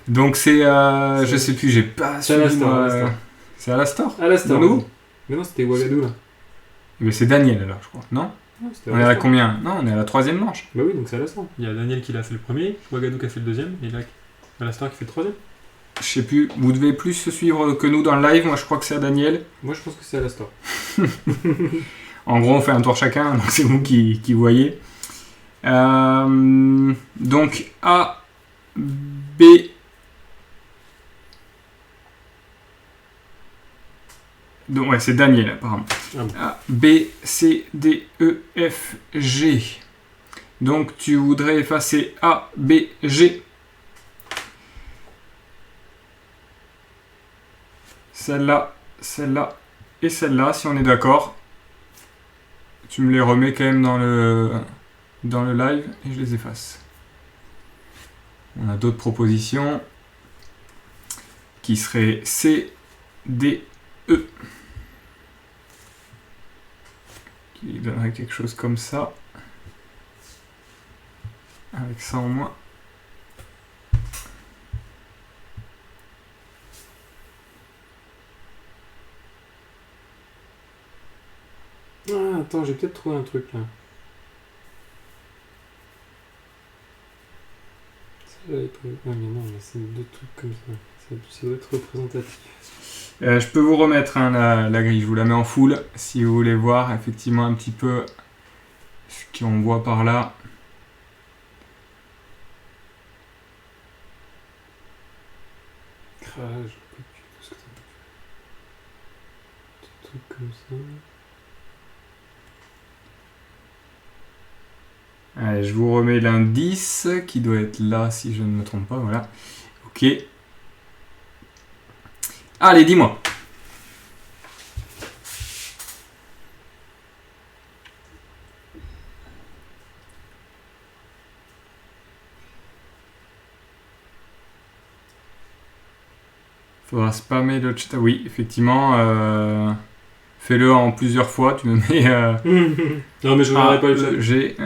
Donc c'est, je sais plus, j'ai pas C'est à la suivi, store, moi, à la store. c'est à la store. À la store. De nouveau. Mais non, c'était Ouagadougou là. Mais c'est Daniel alors, je crois. Non? Non, c'était On est à combien? Non, on est à la 3e manche. Bah oui, donc c'est à la store. Il y a Daniel qui l'a fait le premier, Ouagadougou qui a fait le deuxième, et là, à la store qui fait le troisième. Je sais plus, vous devez plus se suivre que nous dans le live, moi je crois que c'est à Daniel. Moi je pense que c'est à la store. En gros, on fait un tour chacun, donc c'est vous qui voyez. Donc A, B. Donc ouais, c'est Daniel apparemment. Ah bon. A, B, C, D, E, F, G. Donc tu voudrais effacer A, B, G. Celle-là, celle-là et celle-là, si on est d'accord. Tu me les remets quand même dans le live et je les efface. On a d'autres propositions qui seraient C, D, E. Qui donnerait quelque chose comme ça. Avec ça en moins. Ah, attends, j'ai peut-être trouvé un truc là. Ça, j'avais prévu. Ah, mais non, mais c'est deux trucs comme ça. Ça doit être représentatif. Je peux vous remettre la grille, je vous la mets en full si vous voulez voir effectivement un petit peu ce qu'on voit par là. Crage, tout ce que t'as fait. Des trucs comme ça. Allez, je vous remets l'indice qui doit être là si je ne me trompe pas, voilà. Ok. Allez, dis-moi. Faudra spammer le chat. Oui, effectivement. Fais-le en plusieurs fois. Tu me mets. Non, mais je regarderai pas le chat. J'ai.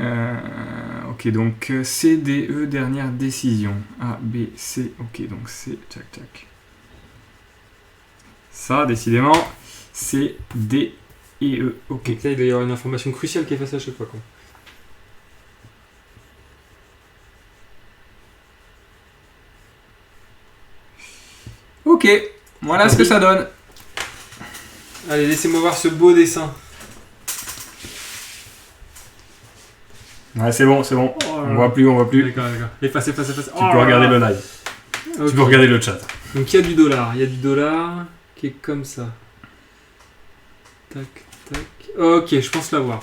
Ok, donc C, D, E, dernière décision. A, B, C. Ok, donc C. Tac, tac. Ça, décidément, C, D et E. Ok. Donc là, il doit y avoir une information cruciale qui est effacée à chaque fois. Quoi. Ok. Voilà ce que ça donne. Allez, laissez-moi voir ce beau dessin. Ouais, c'est bon, c'est bon. Oh là On là. voit plus, on voit plus. D'accord, d'accord. Efface, efface, efface. Tu peux regarder le live. Ok. Tu peux regarder le chat. Donc il y a du dollar. Il y a du dollar qui est comme ça. Tac, tac. Ok, je pense l'avoir.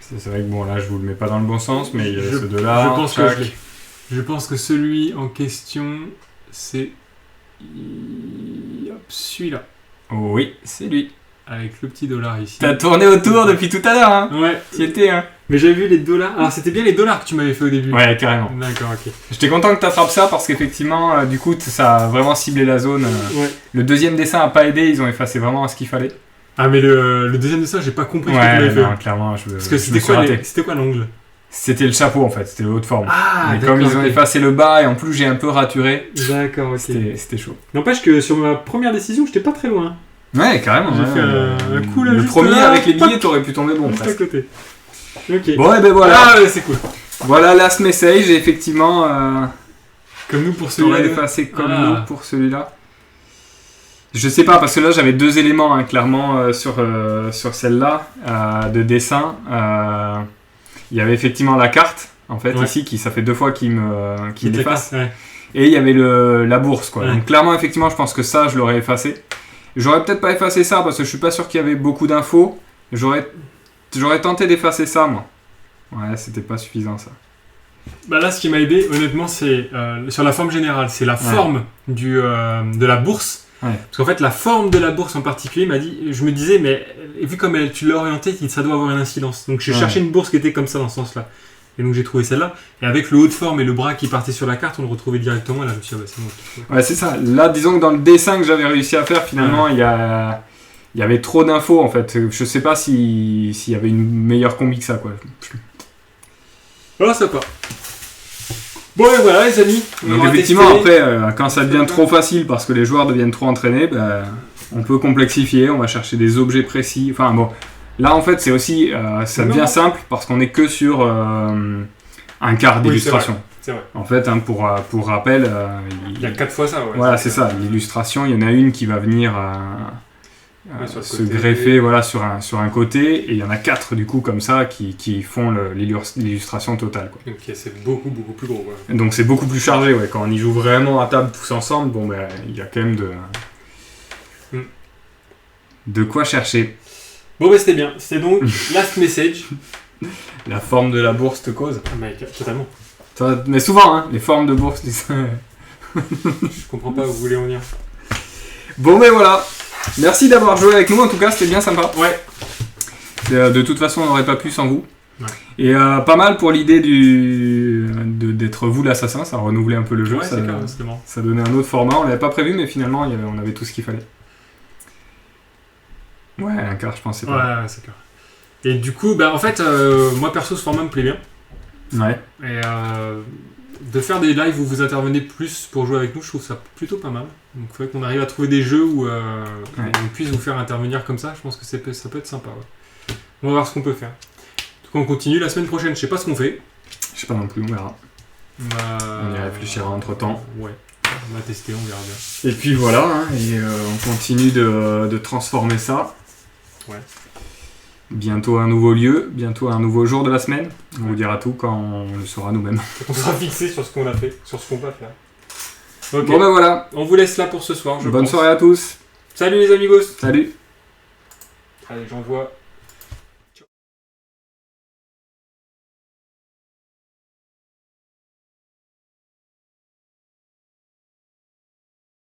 C'est vrai que bon, là, je vous le mets pas dans le bon sens, mais il y a Je- ceux de là. je pense que tac. je l'ai. Je pense que celui en question, c'est... Hop, celui-là. Oh, oui, c'est lui. Avec le petit dollar ici. T'as tourné autour depuis tout à l'heure, hein. Ouais. T'y étais, hein. Mais j'avais vu les dollars. Alors c'était bien les dollars que tu m'avais fait au début. Ouais, carrément. D'accord, ok. J'étais content que t'attrapes ça parce qu'effectivement, du coup, ça a vraiment ciblé la zone. Ouais. Le deuxième dessin a pas aidé, ils ont effacé vraiment ce qu'il fallait. Ah mais le deuxième dessin, j'ai pas compris ce que tu Ouais, m'avais fait. non, clairement, Parce que je me c'était suis quoi, raté. c'était quoi l'angle? C'était le chapeau en fait, c'était le haut de forme. Ah, Mais d'accord, comme ils ont ok. effacé le bas et en plus j'ai un peu raturé, D'accord, ok. c'était chaud. N'empêche que sur ma première décision, j'étais pas très loin. Ouais, carrément. J'ai ouais, fait un coup là, le juste premier là, avec les billets, pop, t'aurais pu tomber bon juste à presque. côté. Ok. Bon, et ben voilà. Ah ouais, c'est cool. Voilà last message, et effectivement, Comme nous pour t'aurais celui-là. effacé comme Ah. nous pour celui-là. Je sais pas, parce que là j'avais deux éléments hein, clairement sur celle-là de dessin. Il y avait effectivement la carte, en fait, Ouais. ici, ça fait deux fois qu'il l'efface. Ouais. Et il y avait la bourse, quoi. Ouais. Donc clairement, effectivement, je pense que ça, je l'aurais effacé. J'aurais peut-être pas effacé ça parce que je suis pas sûr qu'il y avait beaucoup d'infos. J'aurais tenté d'effacer ça, moi. Ouais, c'était pas suffisant, ça. Bah là, ce qui m'a aidé, honnêtement, c'est sur la forme générale. C'est la forme de la bourse. Ouais. Parce qu'en fait, la forme de la bourse en particulier je me disais, mais vu comme tu l'as orientée, ça doit avoir une incidence. Donc j'ai cherché une bourse qui était comme ça dans ce sens-là. Et donc j'ai trouvé celle-là. Et avec le haut de forme et le bras qui partait sur la carte, on le retrouvait directement. Et là, je me suis dit, c'est bon. Ouais, c'est ça. Là, disons que dans le dessin que j'avais réussi à faire, finalement, il y avait trop d'infos, en fait. Je sais pas s'il y avait une meilleure combi que ça, quoi. Voilà, ça part. Bon, et voilà, les amis. Donc, effectivement, après, quand ça devient trop facile parce que les joueurs deviennent trop entraînés, on peut complexifier, on va chercher des objets précis. Enfin, bon. Là, en fait, c'est aussi. Ça devient simple parce qu'on est que sur un quart d'illustration. C'est vrai. En fait, pour rappel. Il y a 4 fois ça, ouais. Voilà, c'est ça. L'illustration, il y en a une qui va venir se greffer sur un côté, et il y en a 4 du coup comme ça qui font l'illustration totale, quoi. Ok, c'est beaucoup plus gros, quoi. Donc c'est beaucoup plus chargé, ouais. Quand on y joue vraiment à table tous ensemble, il y a quand même de quoi chercher. Bon, c'était bien. C'était donc Last Message. La forme de la bourse te cause. Ah, mec, totalement. Mais souvent, hein, les formes de bourse. Je comprends pas où vous voulez en venir. Bon, mais voilà. Merci d'avoir joué avec nous, en tout cas, c'était bien sympa. Ouais. De toute façon, on n'aurait pas pu sans vous. Ouais. Et pas mal pour l'idée d'être vous l'assassin, ça renouvelait un peu le jeu. Ouais, ça donnait un autre format, on l'avait pas prévu, mais finalement, on avait tout ce qu'il fallait. Ouais, un quart, je pense, c'est pas. Ouais, c'est clair. Et du coup, en fait, moi perso, ce format me plaît bien. Ouais. Et de faire des lives où vous intervenez plus pour jouer avec nous, je trouve ça plutôt pas mal. Donc il faudrait qu'on arrive à trouver des jeux où on puisse vous faire intervenir comme ça. Je pense que ça peut être sympa. Ouais. On va voir ce qu'on peut faire. En tout cas, on continue la semaine prochaine. Je sais pas ce qu'on fait. Je sais pas non plus, on verra. On y réfléchira entre temps. Ouais. On va tester, on verra bien. Et puis voilà, hein, et on continue de transformer ça. Ouais. Bientôt un nouveau lieu, bientôt un nouveau jour de la semaine. On vous dira tout quand on le saura nous-mêmes. On sera fixé sur ce qu'on a fait, sur ce qu'on va faire. Ok. Bon voilà. On vous laisse là pour ce soir. Bonne soirée à tous. Salut les amigos. Salut. Allez, j'envoie